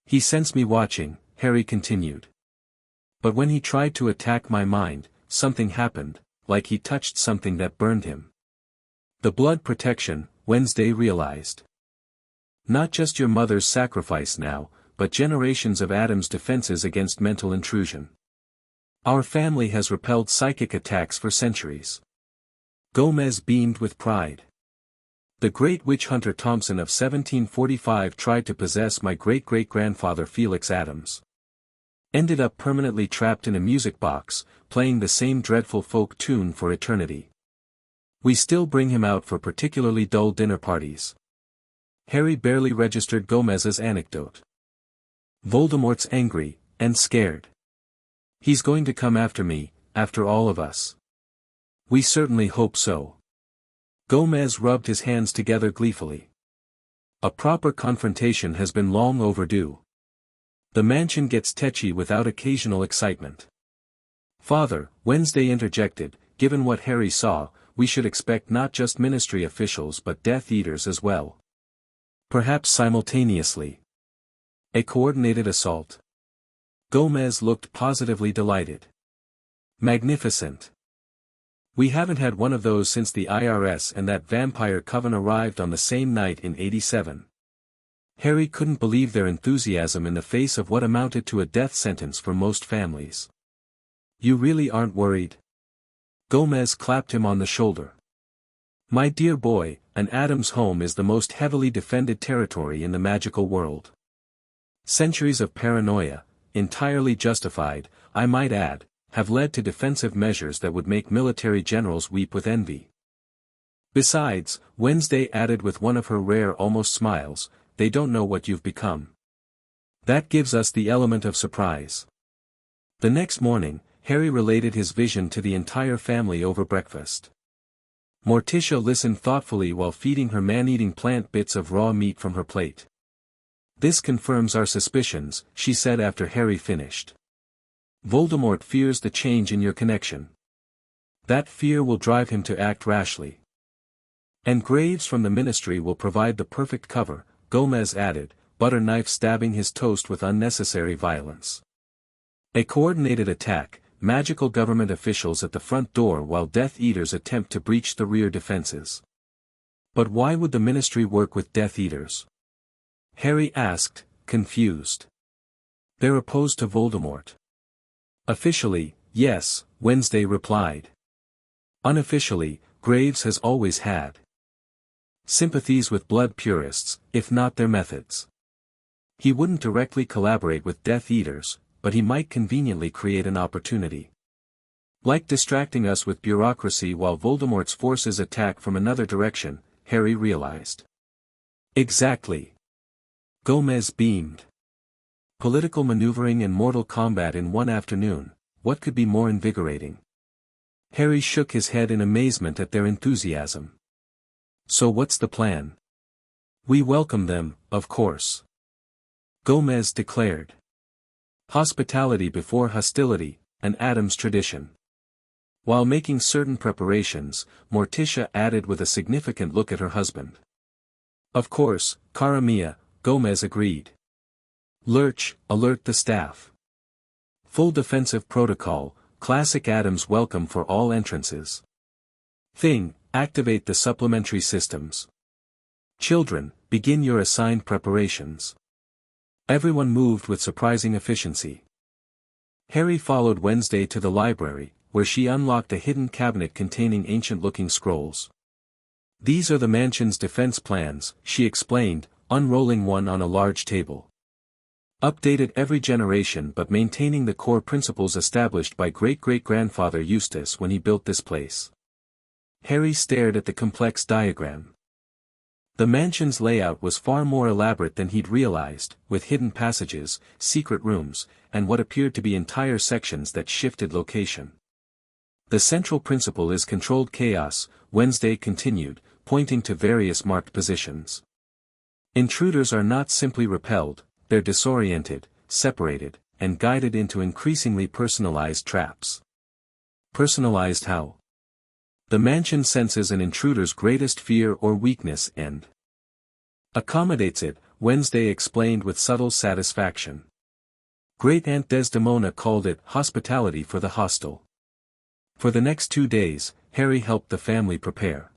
He sensed me watching," Harry continued. "But when he tried to attack my mind, something happened, like he touched something that burned him. The blood protection," Wednesday realized. "Not just your mother's sacrifice now, but generations of Addams' defenses against mental intrusion. Our family has repelled psychic attacks for centuries." Gomez beamed with pride. "The great witch hunter Thompson of 1745 tried to possess my great-great-grandfather Felix Addams. Ended up permanently trapped in a music box, playing the same dreadful folk tune for eternity. We still bring him out for particularly dull dinner parties. Harry barely registered Gomez's anecdote. Voldemort's angry, and scared. He's going to come after me, after all of us. We certainly hope so. Gomez rubbed his hands together gleefully. A proper confrontation has been long overdue. The mansion gets tetchy without occasional excitement. Father, Wednesday interjected, given what Harry saw, we should expect not just Ministry officials but Death Eaters as well. Perhaps simultaneously. A coordinated assault. Gomez looked positively delighted. Magnificent. We haven't had one of those since the IRS and that vampire coven arrived on the same night in '87. Harry couldn't believe their enthusiasm in the face of what amounted to a death sentence for most families. You really aren't worried? Gomez clapped him on the shoulder. My dear boy, an Addams home is the most heavily defended territory in the magical world. Centuries of paranoia, entirely justified, I might add, have led to defensive measures that would make military generals weep with envy. Besides, Wednesday added with one of her rare almost smiles, they don't know what you've become. That gives us the element of surprise. The next morning, Harry related his vision to the entire family over breakfast. Morticia listened thoughtfully while feeding her man-eating plant bits of raw meat from her plate. This confirms our suspicions, she said after Harry finished. Voldemort fears the change in your connection. That fear will drive him to act rashly. And Graves from the Ministry will provide the perfect cover, Gomez added, butter knife stabbing his toast with unnecessary violence. A coordinated attack, magical government officials at the front door while Death Eaters attempt to breach the rear defenses. But why would the Ministry work with Death Eaters? Harry asked, confused. They're opposed to Voldemort. Officially, yes, Wednesday replied. Unofficially, Graves has always had sympathies with blood purists, if not their methods. He wouldn't directly collaborate with Death Eaters, but he might conveniently create an opportunity. Like distracting us with bureaucracy while Voldemort's forces attack from another direction, Harry realized. Exactly. Gomez beamed. Political maneuvering and mortal combat in one afternoon, what could be more invigorating? Harry shook his head in amazement at their enthusiasm. So what's the plan? We welcome them, of course. Gomez declared. Hospitality before hostility, an Addams tradition. While making certain preparations, Morticia added with a significant look at her husband. Of course, cara mia, Gomez agreed. Lurch, alert the staff. Full defensive protocol, classic Addams welcome for all entrances. Thing, activate the supplementary systems. Children, begin your assigned preparations. Everyone moved with surprising efficiency. Harry followed Wednesday to the library, where she unlocked a hidden cabinet containing ancient-looking scrolls. These are the mansion's defense plans, she explained, unrolling one on a large table. Updated every generation but maintaining the core principles established by great-great-grandfather Eustace when he built this place. Harry stared at the complex diagram. The mansion's layout was far more elaborate than he'd realized, with hidden passages, secret rooms, and what appeared to be entire sections that shifted location. The central principle is controlled chaos, Wednesday continued, pointing to various marked positions. Intruders are not simply repelled, they're disoriented, separated, and guided into increasingly personalized traps. Personalized how? The mansion senses an intruder's greatest fear or weakness and accommodates it, Wednesday explained with subtle satisfaction. Great Aunt Desdemona called it hospitality for the hostile. For the next 2 days, Harry helped the family prepare.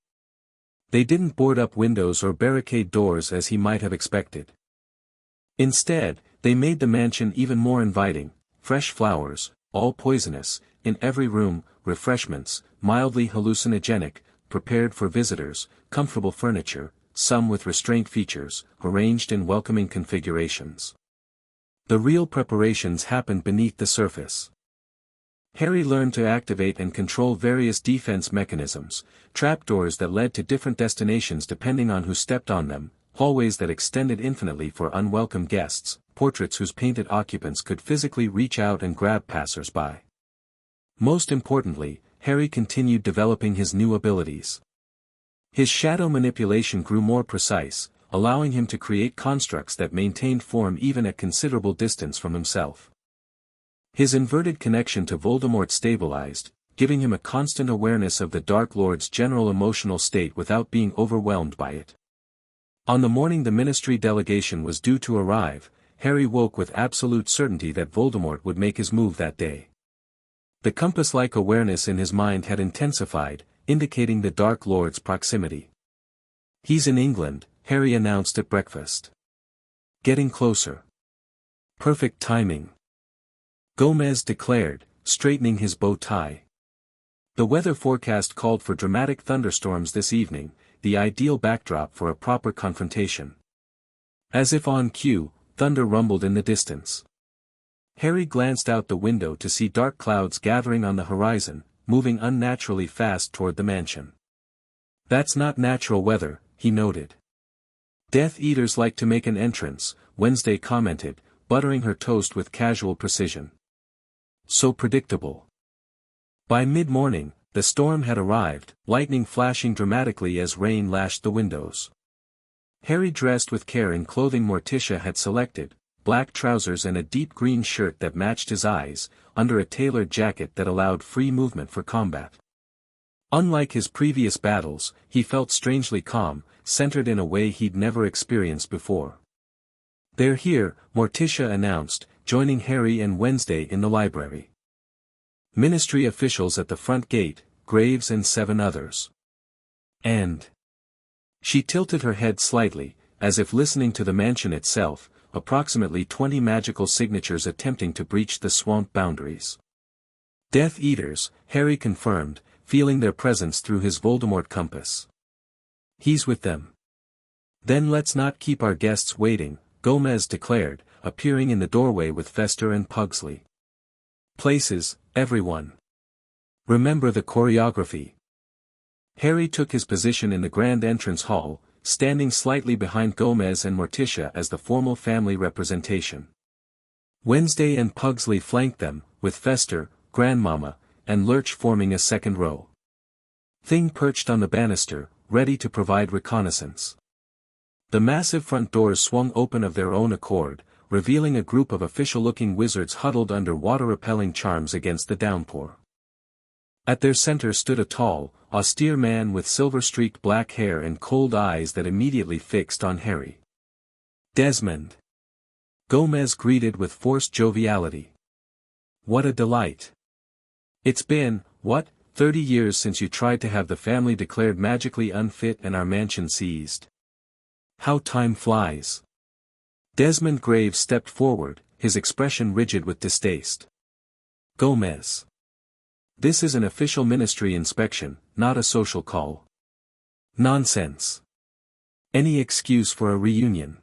They didn't board up windows or barricade doors as he might have expected. Instead, they made the mansion even more inviting, fresh flowers, all poisonous, in every room, refreshments, mildly hallucinogenic, prepared for visitors, comfortable furniture, some with restraint features, arranged in welcoming configurations. The real preparations happened beneath the surface. Harry learned to activate and control various defense mechanisms, trapdoors that led to different destinations depending on who stepped on them, hallways that extended infinitely for unwelcome guests, portraits whose painted occupants could physically reach out and grab passers-by. Most importantly, Harry continued developing his new abilities. His shadow manipulation grew more precise, allowing him to create constructs that maintained form even at considerable distance from himself. His inverted connection to Voldemort stabilized, giving him a constant awareness of the Dark Lord's general emotional state without being overwhelmed by it. On the morning the Ministry delegation was due to arrive, Harry woke with absolute certainty that Voldemort would make his move that day. The compass-like awareness in his mind had intensified, indicating the Dark Lord's proximity. "He's in England," Harry announced at breakfast. "Getting closer." "Perfect timing," Gomez declared, straightening his bow tie. The weather forecast called for dramatic thunderstorms this evening, the ideal backdrop for a proper confrontation. As if on cue, thunder rumbled in the distance. Harry glanced out the window to see dark clouds gathering on the horizon, moving unnaturally fast toward the mansion. "That's not natural weather," he noted. "Death Eaters like to make an entrance," Wednesday commented, buttering her toast with casual precision. "So predictable." By mid-morning, the storm had arrived, lightning flashing dramatically as rain lashed the windows. Harry dressed with care in clothing Morticia had selected, black trousers and a deep green shirt that matched his eyes, under a tailored jacket that allowed free movement for combat. Unlike his previous battles, he felt strangely calm, centered in a way he'd never experienced before. "They're here," Morticia announced, joining Harry and Wednesday in the library. Ministry officials at the front gate, Graves and 7 others. And she tilted her head slightly, as if listening to the mansion itself, approximately 20 magical signatures attempting to breach the swamp boundaries. "Death Eaters," Harry confirmed, feeling their presence through his Voldemort compass. "He's with them." "Then let's not keep our guests waiting," Gomez declared, appearing in the doorway with Fester and Pugsley. "Places, everyone. Remember the choreography." Harry took his position in the grand entrance hall, standing slightly behind Gomez and Morticia as the formal family representation. Wednesday and Pugsley flanked them, with Fester, Grandmama, and Lurch forming a second row. Thing perched on the banister, ready to provide reconnaissance. The massive front doors swung open of their own accord, revealing a group of official-looking wizards huddled under water-repelling charms against the downpour. At their center stood a tall, austere man with silver-streaked black hair and cold eyes that immediately fixed on Harry. "Desmond," Gomez greeted with forced joviality. "What a delight. It's been, 30 years since you tried to have the family declared magically unfit and our mansion seized. How time flies." Desmond Graves stepped forward, his expression rigid with distaste. "Gomez. This is an official ministry inspection, not a social call." "Nonsense. Any excuse for a reunion."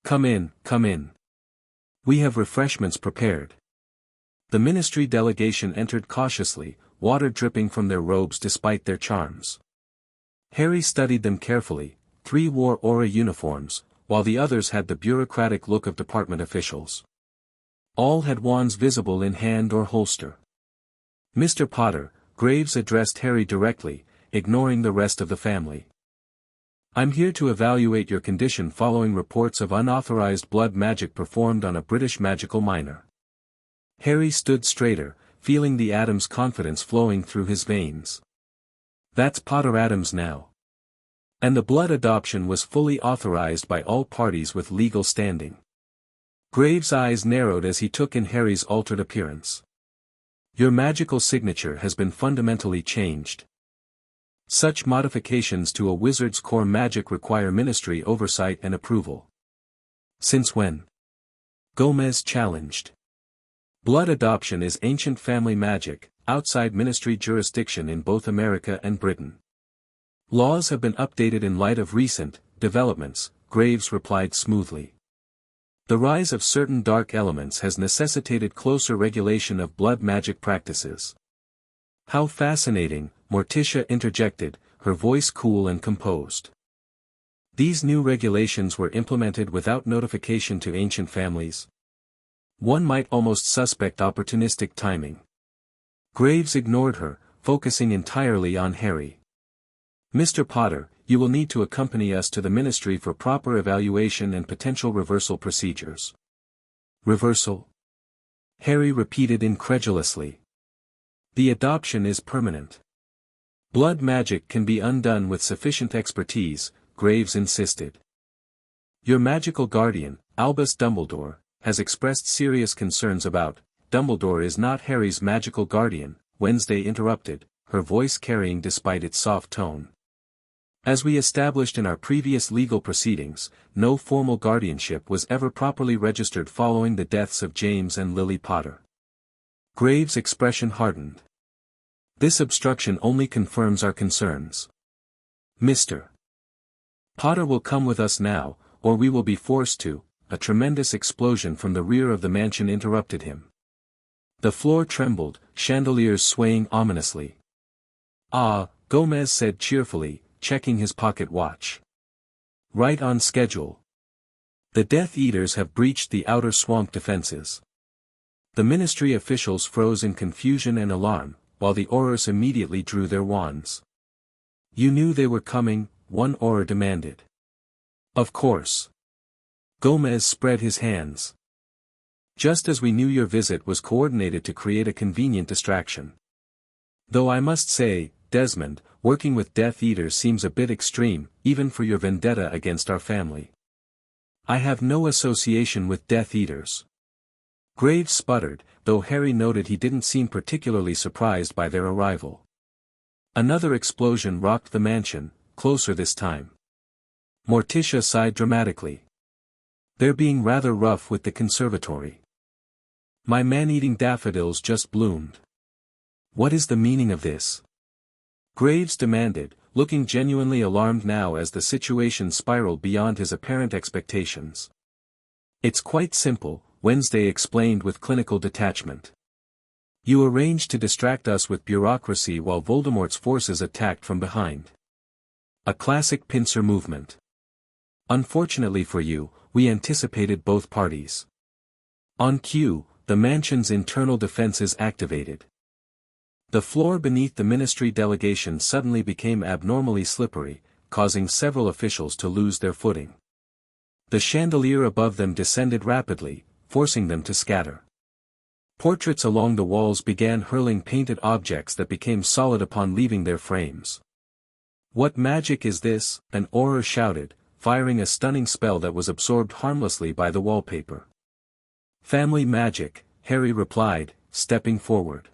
Come in, come in. We have refreshments prepared." The ministry delegation entered cautiously, water dripping from their robes despite their charms. Harry studied them carefully. 3 wore aura uniforms, while the others had the bureaucratic look of department officials. All had wands visible in hand or holster. "Mr. Potter," Graves addressed Harry directly, ignoring the rest of the family. "I'm here to evaluate your condition following reports of unauthorized blood magic performed on a British magical minor." Harry stood straighter, feeling the Addams confidence flowing through his veins. "That's Potter Addams now. And the blood adoption was fully authorized by all parties with legal standing." Graves' eyes narrowed as he took in Harry's altered appearance. "Your magical signature has been fundamentally changed. Such modifications to a wizard's core magic require ministry oversight and approval." "Since when?" Gomez challenged. "Blood adoption is ancient family magic, outside ministry jurisdiction in both America and Britain. Laws have been updated in light of recent developments," Graves replied smoothly. "The rise of certain dark elements has necessitated closer regulation of blood magic practices." "How fascinating," Morticia interjected, her voice cool and composed. These new regulations were implemented without notification to ancient families. One might almost suspect opportunistic timing. Graves ignored her, focusing entirely on Harry. "Mr. Potter, you will need to accompany us to the ministry for proper evaluation and potential reversal procedures." "Reversal?" Harry repeated incredulously. "The adoption is permanent. Blood magic can be undone with sufficient expertise," Graves insisted. "Your magical guardian, Albus Dumbledore, has expressed serious concerns about—" "Dumbledore is not Harry's magical guardian," Wednesday interrupted, her voice carrying despite its soft tone. "As we established in our previous legal proceedings, no formal guardianship was ever properly registered following the deaths of James and Lily Potter." Graves' expression hardened. "This obstruction only confirms our concerns. Mr. Potter will come with us now, or we will be forced to—" A tremendous explosion from the rear of the mansion interrupted him. The floor trembled, chandeliers swaying ominously. "Ah," Gomez said cheerfully, checking his pocket watch. "Right on schedule. The Death Eaters have breached the outer swamp defenses." The ministry officials froze in confusion and alarm, while the Aurors immediately drew their wands. "You knew they were coming," one Auror demanded. "Of course." Gomez spread his hands. "Just as we knew your visit was coordinated to create a convenient distraction. Though I must say, Desmond, working with Death Eaters seems a bit extreme, even for your vendetta against our family." "I have no association with Death Eaters." Graves sputtered, though Harry noted he didn't seem particularly surprised by their arrival. Another explosion rocked the mansion, closer this time. Morticia sighed dramatically. "They're being rather rough with the conservatory. My man-eating daffodils just bloomed. What is the meaning of this?" Graves demanded, looking genuinely alarmed now as the situation spiraled beyond his apparent expectations. "It's quite simple," Wednesday explained with clinical detachment. "You arranged to distract us with bureaucracy while Voldemort's forces attacked from behind. A classic pincer movement. Unfortunately for you, we anticipated both parties. On cue, the mansion's internal defenses activated. The floor beneath the ministry delegation suddenly became abnormally slippery, causing several officials to lose their footing. The chandelier above them descended rapidly, forcing them to scatter. Portraits along the walls began hurling painted objects that became solid upon leaving their frames. "What magic is this?" an Auror shouted, firing a stunning spell that was absorbed harmlessly by the wallpaper. "Family magic," Harry replied, stepping forward.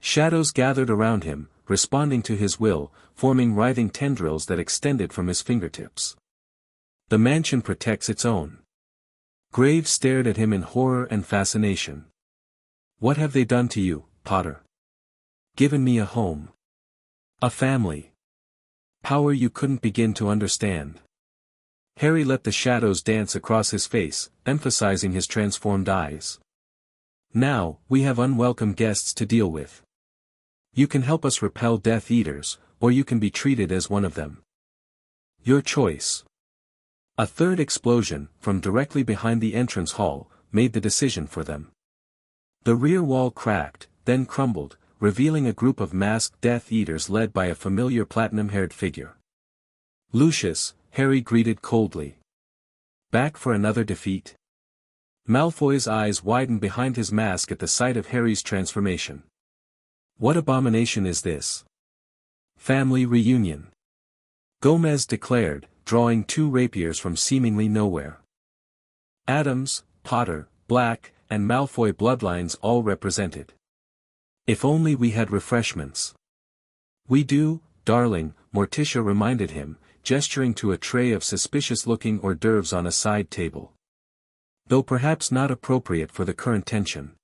Shadows gathered around him, responding to his will, forming writhing tendrils that extended from his fingertips. "The mansion protects its own." Graves stared at him in horror and fascination. "What have they done to you, Potter? Given me a home. A family. Power you couldn't begin to understand." Harry let the shadows dance across his face, emphasizing his transformed eyes. "Now, we have unwelcome guests to deal with. You can help us repel Death Eaters, or you can be treated as one of them. Your choice." A third explosion, from directly behind the entrance hall, made the decision for them. The rear wall cracked, then crumbled, revealing a group of masked Death Eaters led by a familiar platinum-haired figure. "Lucius," Harry greeted coldly. "Back for another defeat?" Malfoy's eyes widened behind his mask at the sight of Harry's transformation. "What abomination is this?" "Family reunion," Gomez declared, drawing two rapiers from seemingly nowhere. Addams, Potter, Black, and Malfoy bloodlines all represented. "If only we had refreshments." "We do, darling," Morticia reminded him, gesturing to a tray of suspicious-looking hors d'oeuvres on a side table. Though perhaps not appropriate for the current tension.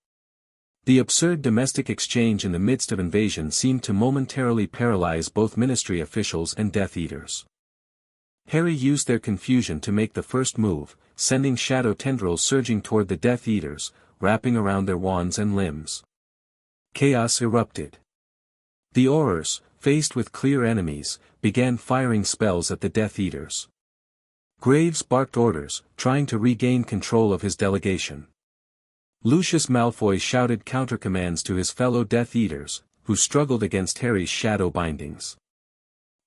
The absurd domestic exchange in the midst of invasion seemed to momentarily paralyze both ministry officials and Death Eaters. Harry used their confusion to make the first move, sending shadow tendrils surging toward the Death Eaters, wrapping around their wands and limbs. Chaos erupted. The Aurors, faced with clear enemies, began firing spells at the Death Eaters. Graves barked orders, trying to regain control of his delegation. Lucius Malfoy shouted countercommands to his fellow Death Eaters, who struggled against Harry's shadow bindings.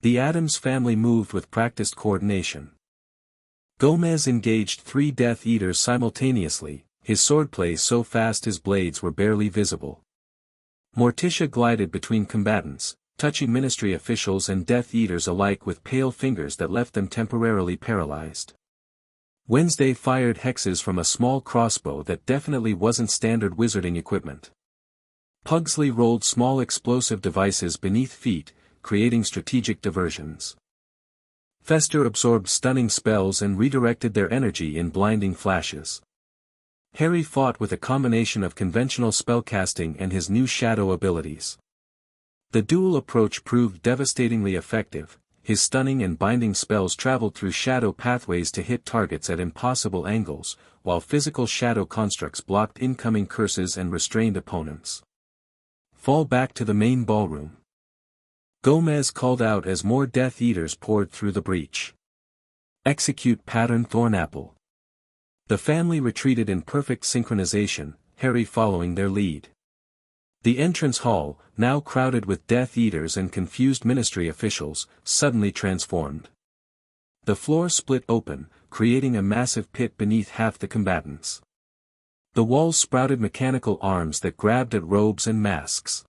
The Addams family moved with practiced coordination. Gomez engaged 3 Death Eaters simultaneously, his swordplay so fast his blades were barely visible. Morticia glided between combatants, touching Ministry officials and Death Eaters alike with pale fingers that left them temporarily paralyzed. Wednesday fired hexes from a small crossbow that definitely wasn't standard wizarding equipment. Pugsley rolled small explosive devices beneath feet, creating strategic diversions. Fester absorbed stunning spells and redirected their energy in blinding flashes. Harry fought with a combination of conventional spellcasting and his new shadow abilities. The dual approach proved devastatingly effective. His stunning and binding spells traveled through shadow pathways to hit targets at impossible angles, while physical shadow constructs blocked incoming curses and restrained opponents. Fall back to the main ballroom. Gomez called out as more Death Eaters poured through the breach. Execute pattern Thornapple. The family retreated in perfect synchronization, Harry following their lead. The entrance hall, now crowded with Death Eaters and confused Ministry officials, suddenly transformed. The floor split open, creating a massive pit beneath half the combatants. The walls sprouted mechanical arms that grabbed at robes and masks.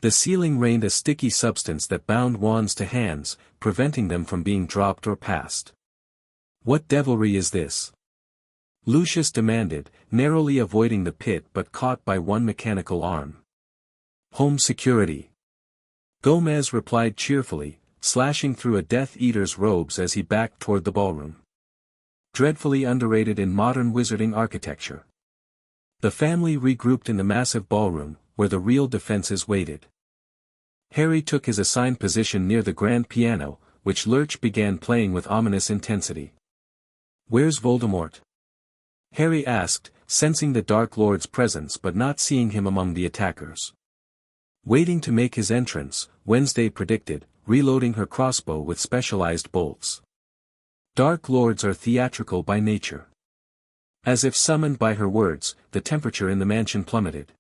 The ceiling rained a sticky substance that bound wands to hands, preventing them from being dropped or passed. What devilry is this? Lucius demanded, narrowly avoiding the pit but caught by one mechanical arm. Home security. Gomez replied cheerfully, slashing through a Death Eater's robes as he backed toward the ballroom. Dreadfully underrated in modern wizarding architecture. The family regrouped in the massive ballroom, where the real defenses waited. Harry took his assigned position near the grand piano, which Lurch began playing with ominous intensity. "Where's Voldemort?" Harry asked, sensing the Dark Lord's presence but not seeing him among the attackers. Waiting to make his entrance, Wednesday predicted, reloading her crossbow with specialized bolts. Dark Lords are theatrical by nature. As if summoned by her words, the temperature in the mansion plummeted.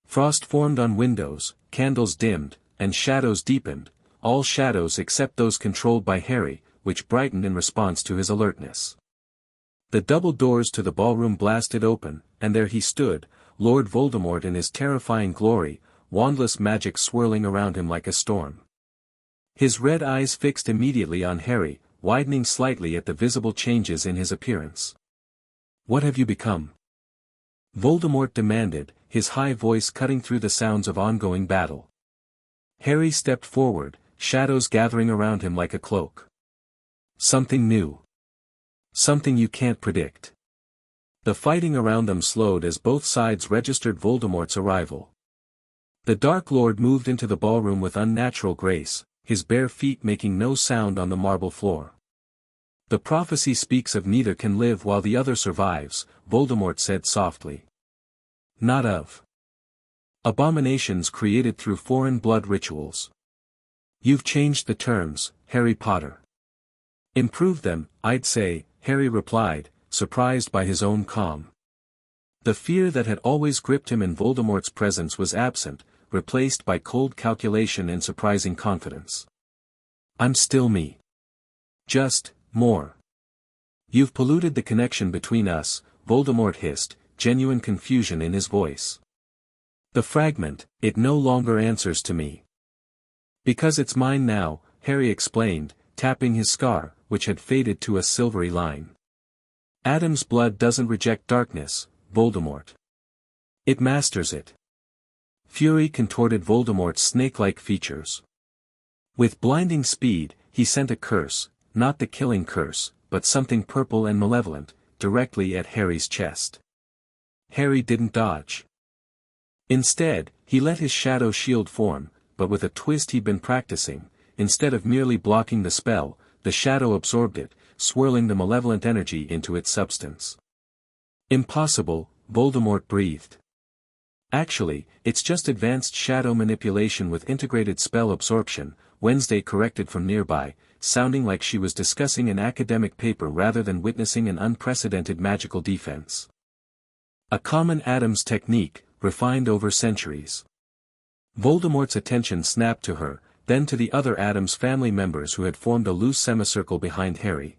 Frost formed on windows, candles dimmed, and shadows deepened, all shadows except those controlled by Harry, which brightened in response to his alertness. The double doors to the ballroom blasted open, and there he stood, Lord Voldemort in his terrifying glory, wandless magic swirling around him like a storm. His red eyes fixed immediately on Harry, widening slightly at the visible changes in his appearance. "What have you become?" Voldemort demanded, his high voice cutting through the sounds of ongoing battle. Harry stepped forward, shadows gathering around him like a cloak. "Something new. Something you can't predict." The fighting around them slowed as both sides registered Voldemort's arrival. The Dark Lord moved into the ballroom with unnatural grace, his bare feet making no sound on the marble floor. "The prophecy speaks of neither can live while the other survives," Voldemort said softly. "Not of abominations created through foreign blood rituals. You've changed the terms, Harry Potter." "Improved them, I'd say," Harry replied, surprised by his own calm. The fear that had always gripped him in Voldemort's presence was absent, replaced by cold calculation and surprising confidence. "I'm still me. Just more. You've polluted the connection between us," Voldemort hissed, genuine confusion in his voice. "The fragment, it no longer answers to me." "Because it's mine now," Harry explained, tapping his scar, which had faded to a silvery line. "Addams' blood doesn't reject darkness, Voldemort. It masters it." Fury contorted Voldemort's snake-like features. With blinding speed, he sent a curse, not the killing curse, but something purple and malevolent, directly at Harry's chest. Harry didn't dodge. Instead, he let his shadow shield form, but with a twist he'd been practicing, instead of merely blocking the spell, the shadow absorbed it, swirling the malevolent energy into its substance. "Impossible," Voldemort breathed. "Actually, it's just advanced shadow manipulation with integrated spell absorption," Wednesday corrected from nearby, sounding like she was discussing an academic paper rather than witnessing an unprecedented magical defense. A common Addams technique, refined over centuries. Voldemort's attention snapped to her, then to the other Addams family members who had formed a loose semicircle behind Harry.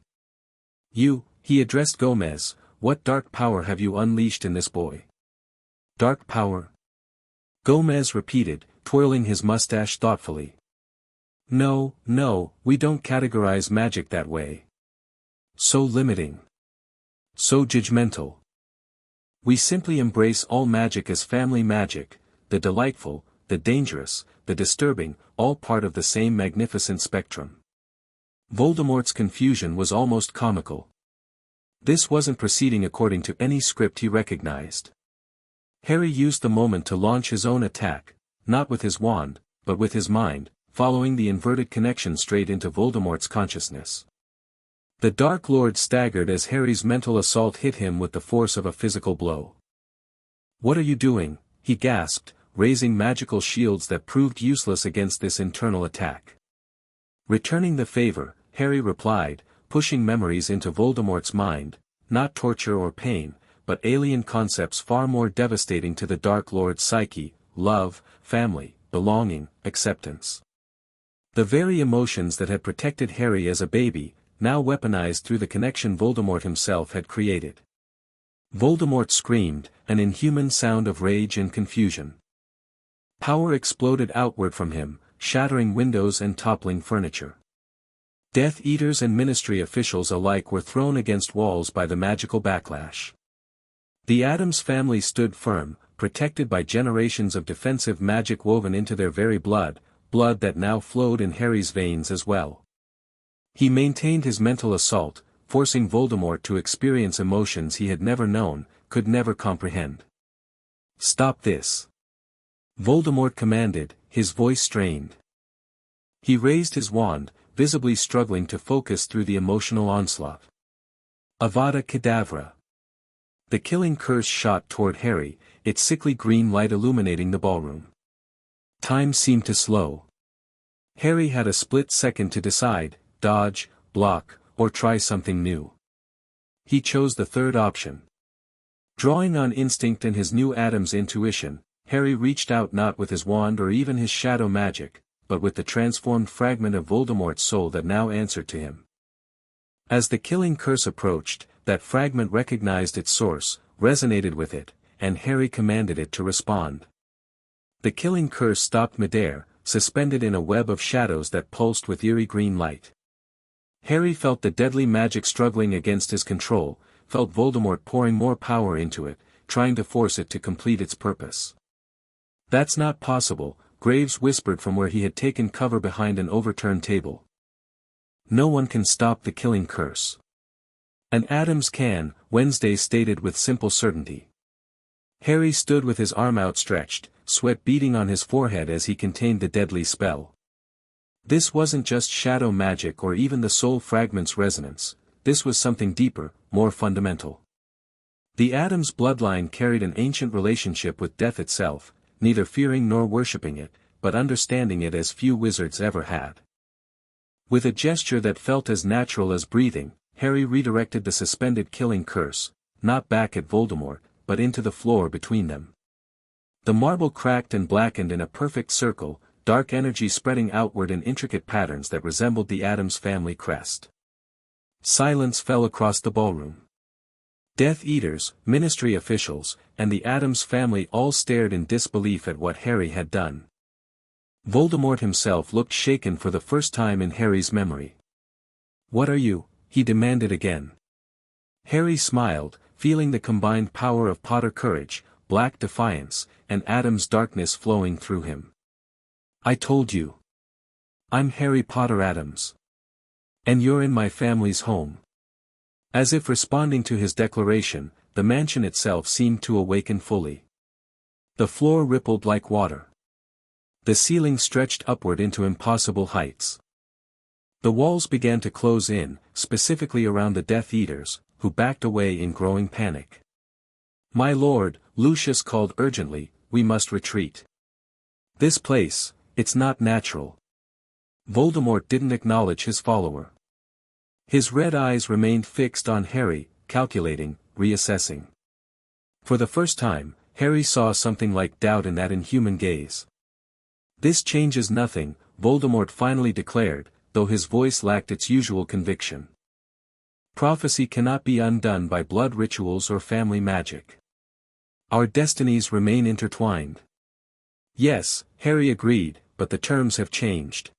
He addressed Gomez, what dark power have you unleashed in this boy? Dark power? Gomez repeated, twirling his mustache thoughtfully. No, we don't categorize magic that way. So limiting. So judgmental. We simply embrace all magic as family magic, the delightful, the dangerous, the disturbing, all part of the same magnificent spectrum. Voldemort's confusion was almost comical. This wasn't proceeding according to any script he recognized. Harry used the moment to launch his own attack, not with his wand, but with his mind, following the inverted connection straight into Voldemort's consciousness. The Dark Lord staggered as Harry's mental assault hit him with the force of a physical blow. What are you doing? He gasped, raising magical shields that proved useless against this internal attack. Returning the favor, Harry replied, pushing memories into Voldemort's mind, not torture or pain, but alien concepts far more devastating to the Dark Lord's psyche: love, family, belonging, acceptance. The very emotions that had protected Harry as a baby, now weaponized through the connection Voldemort himself had created. Voldemort screamed, an inhuman sound of rage and confusion. Power exploded outward from him, shattering windows and toppling furniture. Death Eaters and Ministry officials alike were thrown against walls by the magical backlash. The Addams family stood firm, protected by generations of defensive magic woven into their very blood that now flowed in Harry's veins as well. He maintained his mental assault, forcing Voldemort to experience emotions he had never known, could never comprehend. Stop this! Voldemort commanded, his voice strained. He raised his wand, visibly struggling to focus through the emotional onslaught. Avada Kedavra! The killing curse shot toward Harry, its sickly green light illuminating the ballroom. Time seemed to slow. Harry had a split second to decide, dodge, block, or try something new. He chose the third option. Drawing on instinct and his new Addams intuition, Harry reached out not with his wand or even his shadow magic, but with the transformed fragment of Voldemort's soul that now answered to him. As the killing curse approached, that fragment recognized its source, resonated with it, and Harry commanded it to respond. The killing curse stopped midair, suspended in a web of shadows that pulsed with eerie green light. Harry felt the deadly magic struggling against his control, felt Voldemort pouring more power into it, trying to force it to complete its purpose. That's not possible, Graves whispered from where he had taken cover behind an overturned table. No one can stop the killing curse. An Addams can, Wednesday stated with simple certainty. Harry stood with his arm outstretched, sweat beading on his forehead as he contained the deadly spell. This wasn't just shadow magic or even the soul fragment's resonance, this was something deeper, more fundamental. The Addams bloodline carried an ancient relationship with death itself, neither fearing nor worshipping it, but understanding it as few wizards ever had. With a gesture that felt as natural as breathing, Harry redirected the suspended killing curse, not back at Voldemort, but into the floor between them. The marble cracked and blackened in a perfect circle, dark energy spreading outward in intricate patterns that resembled the Addams family crest. Silence fell across the ballroom. Death Eaters, Ministry officials, and the Addams family all stared in disbelief at what Harry had done. Voldemort himself looked shaken for the first time in Harry's memory. "What are you?" he demanded again. Harry smiled, feeling the combined power of Potter courage, black defiance, and Addams' darkness flowing through him. "I told you. I'm Harry Potter Addams. And you're in my family's home." As if responding to his declaration, the mansion itself seemed to awaken fully. The floor rippled like water. The ceiling stretched upward into impossible heights. The walls began to close in, specifically around the Death Eaters, who backed away in growing panic. "My lord," Lucius called urgently, "we must retreat. This place, it's not natural." Voldemort didn't acknowledge his follower. His red eyes remained fixed on Harry, calculating, reassessing. For the first time, Harry saw something like doubt in that inhuman gaze. "This changes nothing," Voldemort finally declared, though his voice lacked its usual conviction. "Prophecy cannot be undone by blood rituals or family magic. Our destinies remain intertwined." "Yes," Harry agreed, "but the terms have changed.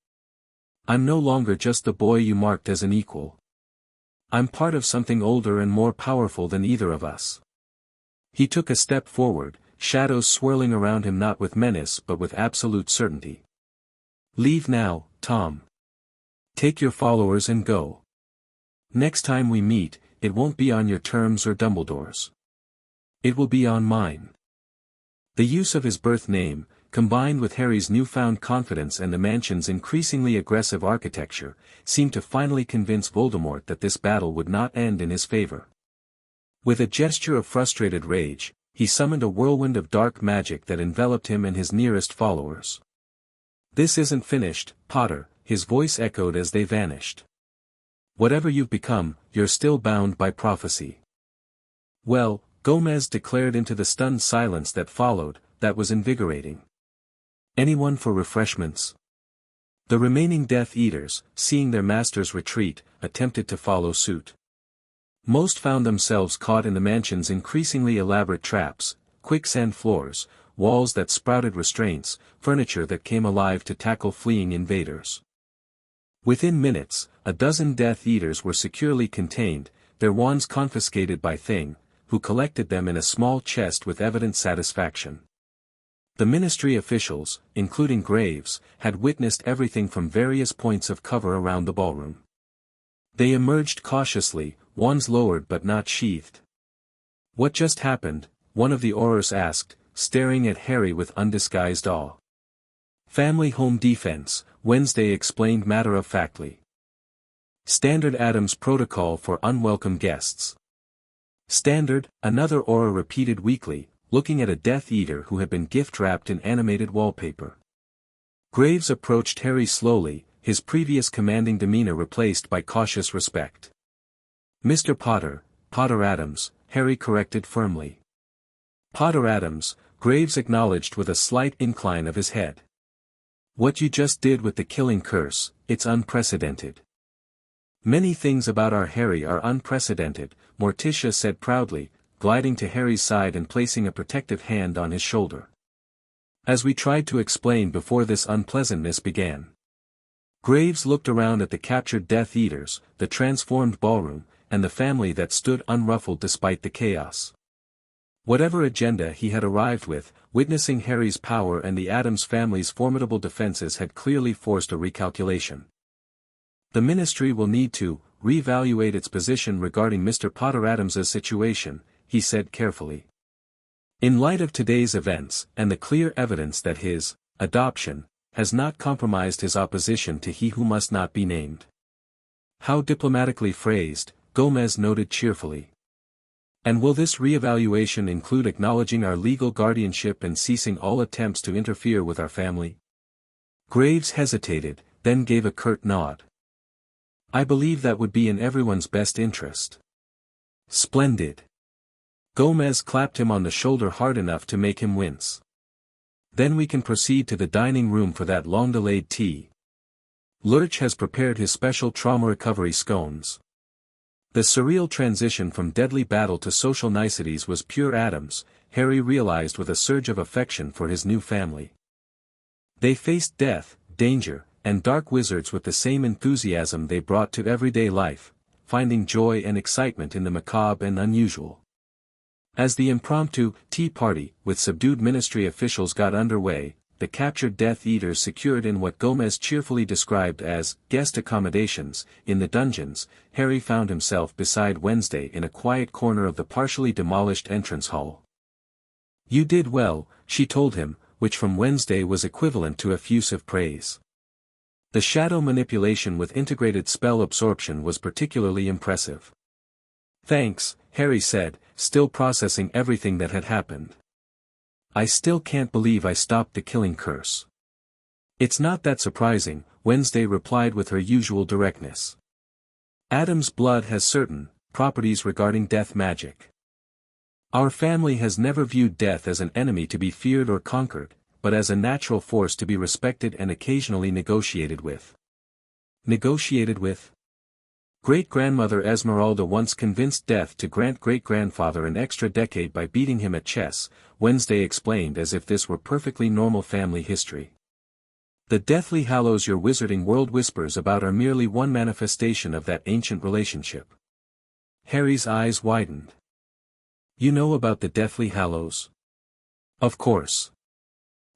I'm no longer just the boy you marked as an equal. I'm part of something older and more powerful than either of us." He took a step forward, shadows swirling around him not with menace but with absolute certainty. "Leave now, Tom. Take your followers and go. Next time we meet, it won't be on your terms or Dumbledore's. It will be on mine." The use of his birth name, combined with Harry's newfound confidence and the mansion's increasingly aggressive architecture, seemed to finally convince Voldemort that this battle would not end in his favor. With a gesture of frustrated rage, he summoned a whirlwind of dark magic that enveloped him and his nearest followers. "This isn't finished, Potter," his voice echoed as they vanished. "Whatever you've become, you're still bound by prophecy." "Well," Gomez declared into the stunned silence that followed, "that was invigorating. Anyone for refreshments?" The remaining Death Eaters, seeing their masters retreat, attempted to follow suit. Most found themselves caught in the mansion's increasingly elaborate traps, quicksand floors, walls that sprouted restraints, furniture that came alive to tackle fleeing invaders. Within minutes, a dozen Death Eaters were securely contained, their wands confiscated by Thing, who collected them in a small chest with evident satisfaction. The Ministry officials, including Graves, had witnessed everything from various points of cover around the ballroom. They emerged cautiously, wands lowered but not sheathed. "What just happened?" one of the Aurors asked, staring at Harry with undisguised awe. "Family home defense," Wednesday explained matter-of-factly. "Standard Addams protocol for unwelcome guests." "Standard," another Auror repeated weakly, looking at a Death Eater who had been gift-wrapped in animated wallpaper. Graves approached Harry slowly, his previous commanding demeanor replaced by cautious respect. "Mr. Potter, Potter Addams," Harry corrected firmly. "Potter Addams," Graves acknowledged with a slight incline of his head. "What you just did with the killing curse, it's unprecedented." "Many things about our Harry are unprecedented," Morticia said proudly, gliding to Harry's side and placing a protective hand on his shoulder. "As we tried to explain before this unpleasantness began." Graves looked around at the captured Death Eaters, the transformed ballroom, and the family that stood unruffled despite the chaos. Whatever agenda he had arrived with, witnessing Harry's power and the Addams family's formidable defenses had clearly forced a recalculation. "The Ministry will need to reevaluate its position regarding Mr. Potter Addams's situation," he said carefully. "In light of today's events, and the clear evidence that his adoption has not compromised his opposition to he who must not be named." "How diplomatically phrased," Gomez noted cheerfully. "And will this reevaluation include acknowledging our legal guardianship and ceasing all attempts to interfere with our family?" Graves hesitated, then gave a curt nod. "I believe that would be in everyone's best interest." "Splendid." Gomez clapped him on the shoulder hard enough to make him wince. "Then we can proceed to the dining room for that long-delayed tea. Lurch has prepared his special trauma recovery scones." The surreal transition from deadly battle to social niceties was pure Addams, Harry realized with a surge of affection for his new family. They faced death, danger, and dark wizards with the same enthusiasm they brought to everyday life, finding joy and excitement in the macabre and unusual. As the impromptu tea party with subdued Ministry officials got underway, the captured Death Eaters secured in what Gomez cheerfully described as guest accommodations in the dungeons, Harry found himself beside Wednesday in a quiet corner of the partially demolished entrance hall. "You did well," she told him, which from Wednesday was equivalent to effusive praise. The shadow manipulation with integrated spell absorption was particularly impressive. "Thanks," Harry said, still processing everything that had happened. "I still can't believe I stopped the killing curse." "It's not that surprising," Wednesday replied with her usual directness. Addams' blood has certain properties regarding death magic. Our family has never viewed death as an enemy to be feared or conquered, but as a natural force to be respected and occasionally negotiated with. Negotiated with? Great-grandmother Esmeralda once convinced death to grant great-grandfather an extra decade by beating him at chess, Wednesday explained as if this were perfectly normal family history. The Deathly Hallows your wizarding world whispers about are merely one manifestation of that ancient relationship. Harry's eyes widened. You know about the Deathly Hallows? Of course.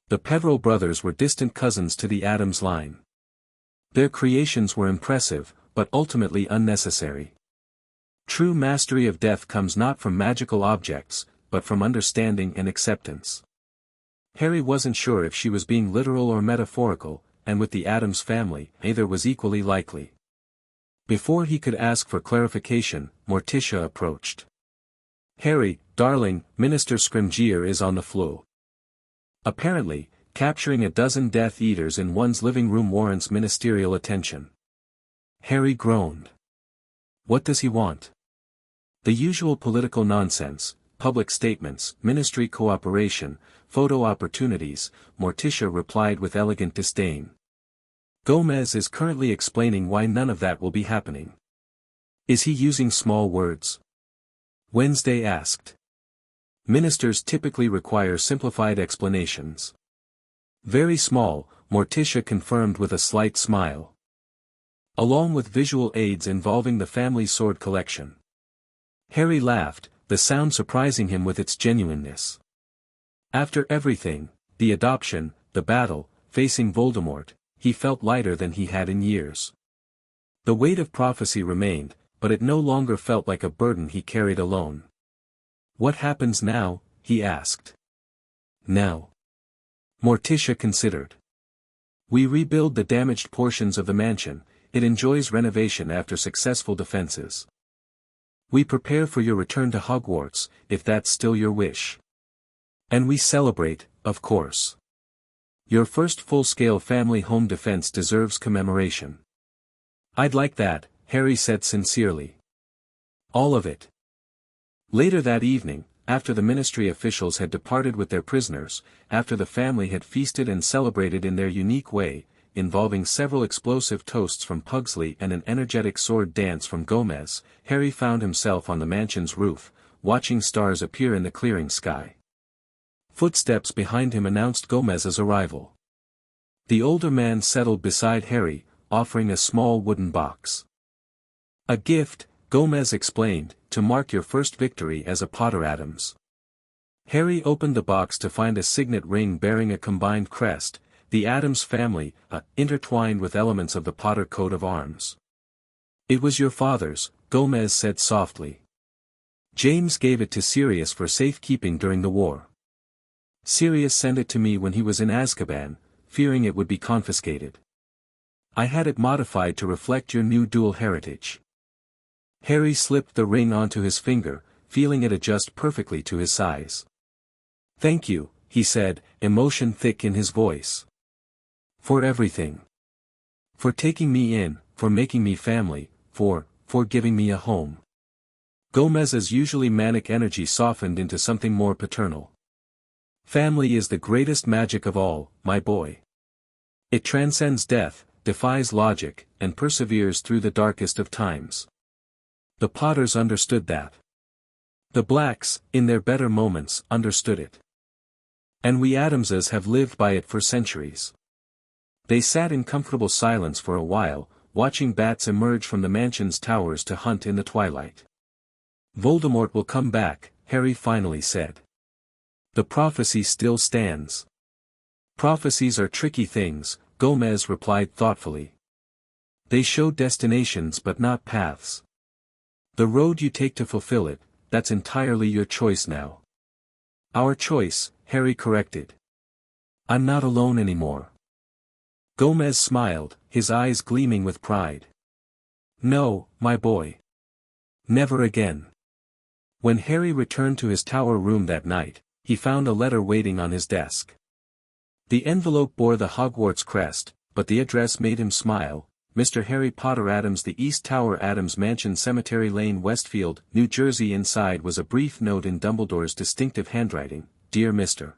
The Peveril brothers were distant cousins to the Addams line. Their creations were impressive, but ultimately unnecessary. True mastery of death comes not from magical objects, but from understanding and acceptance. Harry wasn't sure if she was being literal or metaphorical, and with the Addams family, either was equally likely. Before he could ask for clarification, Morticia approached. Harry, darling, Minister Scrimgeour is on the floor. Apparently, capturing a dozen Death Eaters in one's living room warrants ministerial attention. Harry groaned. What does he want? The usual political nonsense, public statements, ministry cooperation, photo opportunities, Morticia replied with elegant disdain. Gomez is currently explaining why none of that will be happening. Is he using small words? Wednesday asked. Ministers typically require simplified explanations. Very small, Morticia confirmed with a slight smile. Along with visual aids involving the family sword collection. Harry laughed, the sound surprising him with its genuineness. After everything, the adoption, the battle, facing Voldemort, he felt lighter than he had in years. The weight of prophecy remained, but it no longer felt like a burden he carried alone. What happens now? He asked. Now. Morticia considered. We rebuild the damaged portions of the mansion. It enjoys renovation after successful defenses. We prepare for your return to Hogwarts, if that's still your wish. And we celebrate, of course. Your first full-scale family home defense deserves commemoration. I'd like that, Harry said sincerely. All of it. Later that evening, after the ministry officials had departed with their prisoners, after the family had feasted and celebrated in their unique way, involving several explosive toasts from Pugsley and an energetic sword dance from Gomez, Harry found himself on the mansion's roof, watching stars appear in the clearing sky. Footsteps behind him announced Gomez's arrival. The older man settled beside Harry, offering a small wooden box. A gift, Gomez explained, to mark your first victory as a Potter Addams. Harry opened the box to find a signet ring bearing a combined crest, the Addams family, intertwined with elements of the Potter coat of arms. It was your father's, Gomez said softly. James gave it to Sirius for safekeeping during the war. Sirius sent it to me when he was in Azkaban, fearing it would be confiscated. I had it modified to reflect your new dual heritage. Harry slipped the ring onto his finger, feeling it adjust perfectly to his size. Thank you, he said, emotion thick in his voice. For everything. For taking me in, for making me family, for giving me a home. Gomez's usually manic energy softened into something more paternal. Family is the greatest magic of all, my boy. It transcends death, defies logic, and perseveres through the darkest of times. The Potters understood that. The Blacks, in their better moments, understood it. And we Addamses have lived by it for centuries. They sat in comfortable silence for a while, watching bats emerge from the mansion's towers to hunt in the twilight. Voldemort will come back, Harry finally said. The prophecy still stands. Prophecies are tricky things, Gomez replied thoughtfully. They show destinations but not paths. The road you take to fulfill it, that's entirely your choice now. Our choice, Harry corrected. I'm not alone anymore. Gomez smiled, his eyes gleaming with pride. No, my boy. Never again. When Harry returned to his tower room that night, he found a letter waiting on his desk. The envelope bore the Hogwarts crest, but the address made him smile. Mr. Harry Potter Addams, the East Tower, Addams Mansion, Cemetery Lane, Westfield, New Jersey. Inside was a brief note in Dumbledore's distinctive handwriting. Dear Mr.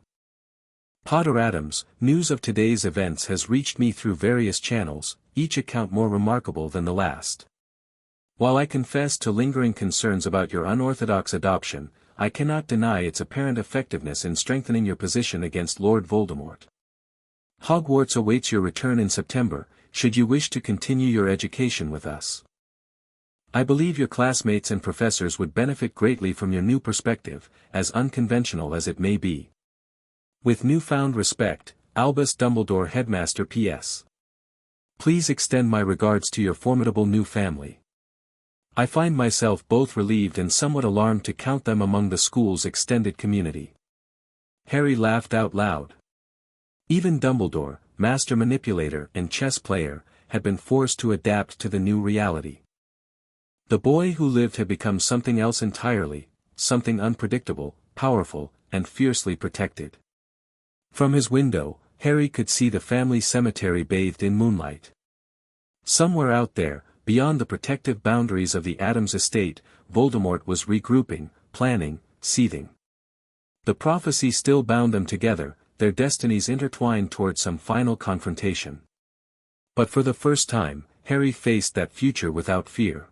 Potter Addams, news of today's events has reached me through various channels, each account more remarkable than the last. While I confess to lingering concerns about your unorthodox adoption, I cannot deny its apparent effectiveness in strengthening your position against Lord Voldemort. Hogwarts awaits your return in September, should you wish to continue your education with us. I believe your classmates and professors would benefit greatly from your new perspective, as unconventional as it may be. With newfound respect, Albus Dumbledore, Headmaster. P.S. Please extend my regards to your formidable new family. I find myself both relieved and somewhat alarmed to count them among the school's extended community. Harry laughed out loud. Even Dumbledore, master manipulator and chess player, had been forced to adapt to the new reality. The boy who lived had become something else entirely, something unpredictable, powerful, and fiercely protected. From his window, Harry could see the family cemetery bathed in moonlight. Somewhere out there, beyond the protective boundaries of the Addams estate, Voldemort was regrouping, planning, seething. The prophecy still bound them together, their destinies intertwined toward some final confrontation. But for the first time, Harry faced that future without fear.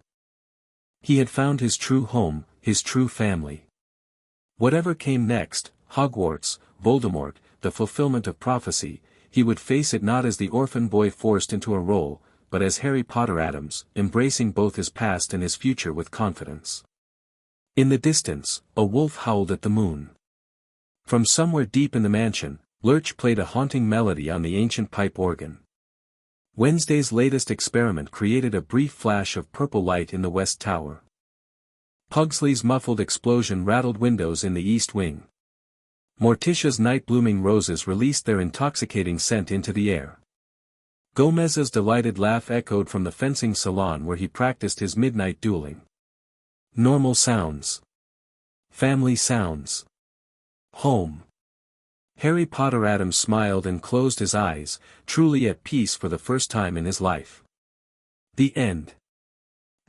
He had found his true home, his true family. Whatever came next, Hogwarts, Voldemort, the fulfillment of prophecy, he would face it not as the orphan boy forced into a role, but as Harry Potter Addams, embracing both his past and his future with confidence. In the distance, a wolf howled at the moon. From somewhere deep in the mansion, Lurch played a haunting melody on the ancient pipe organ. Wednesday's latest experiment created a brief flash of purple light in the West Tower. Pugsley's muffled explosion rattled windows in the East Wing. Morticia's night-blooming roses released their intoxicating scent into the air. Gomez's delighted laugh echoed from the fencing salon where he practiced his midnight dueling. Normal sounds. Family sounds. Home. Harry Potter Addams smiled and closed his eyes, truly at peace for the first time in his life. The end.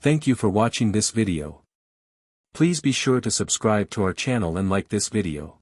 Thank you for watching this video. Please be sure to subscribe to our channel and like this video.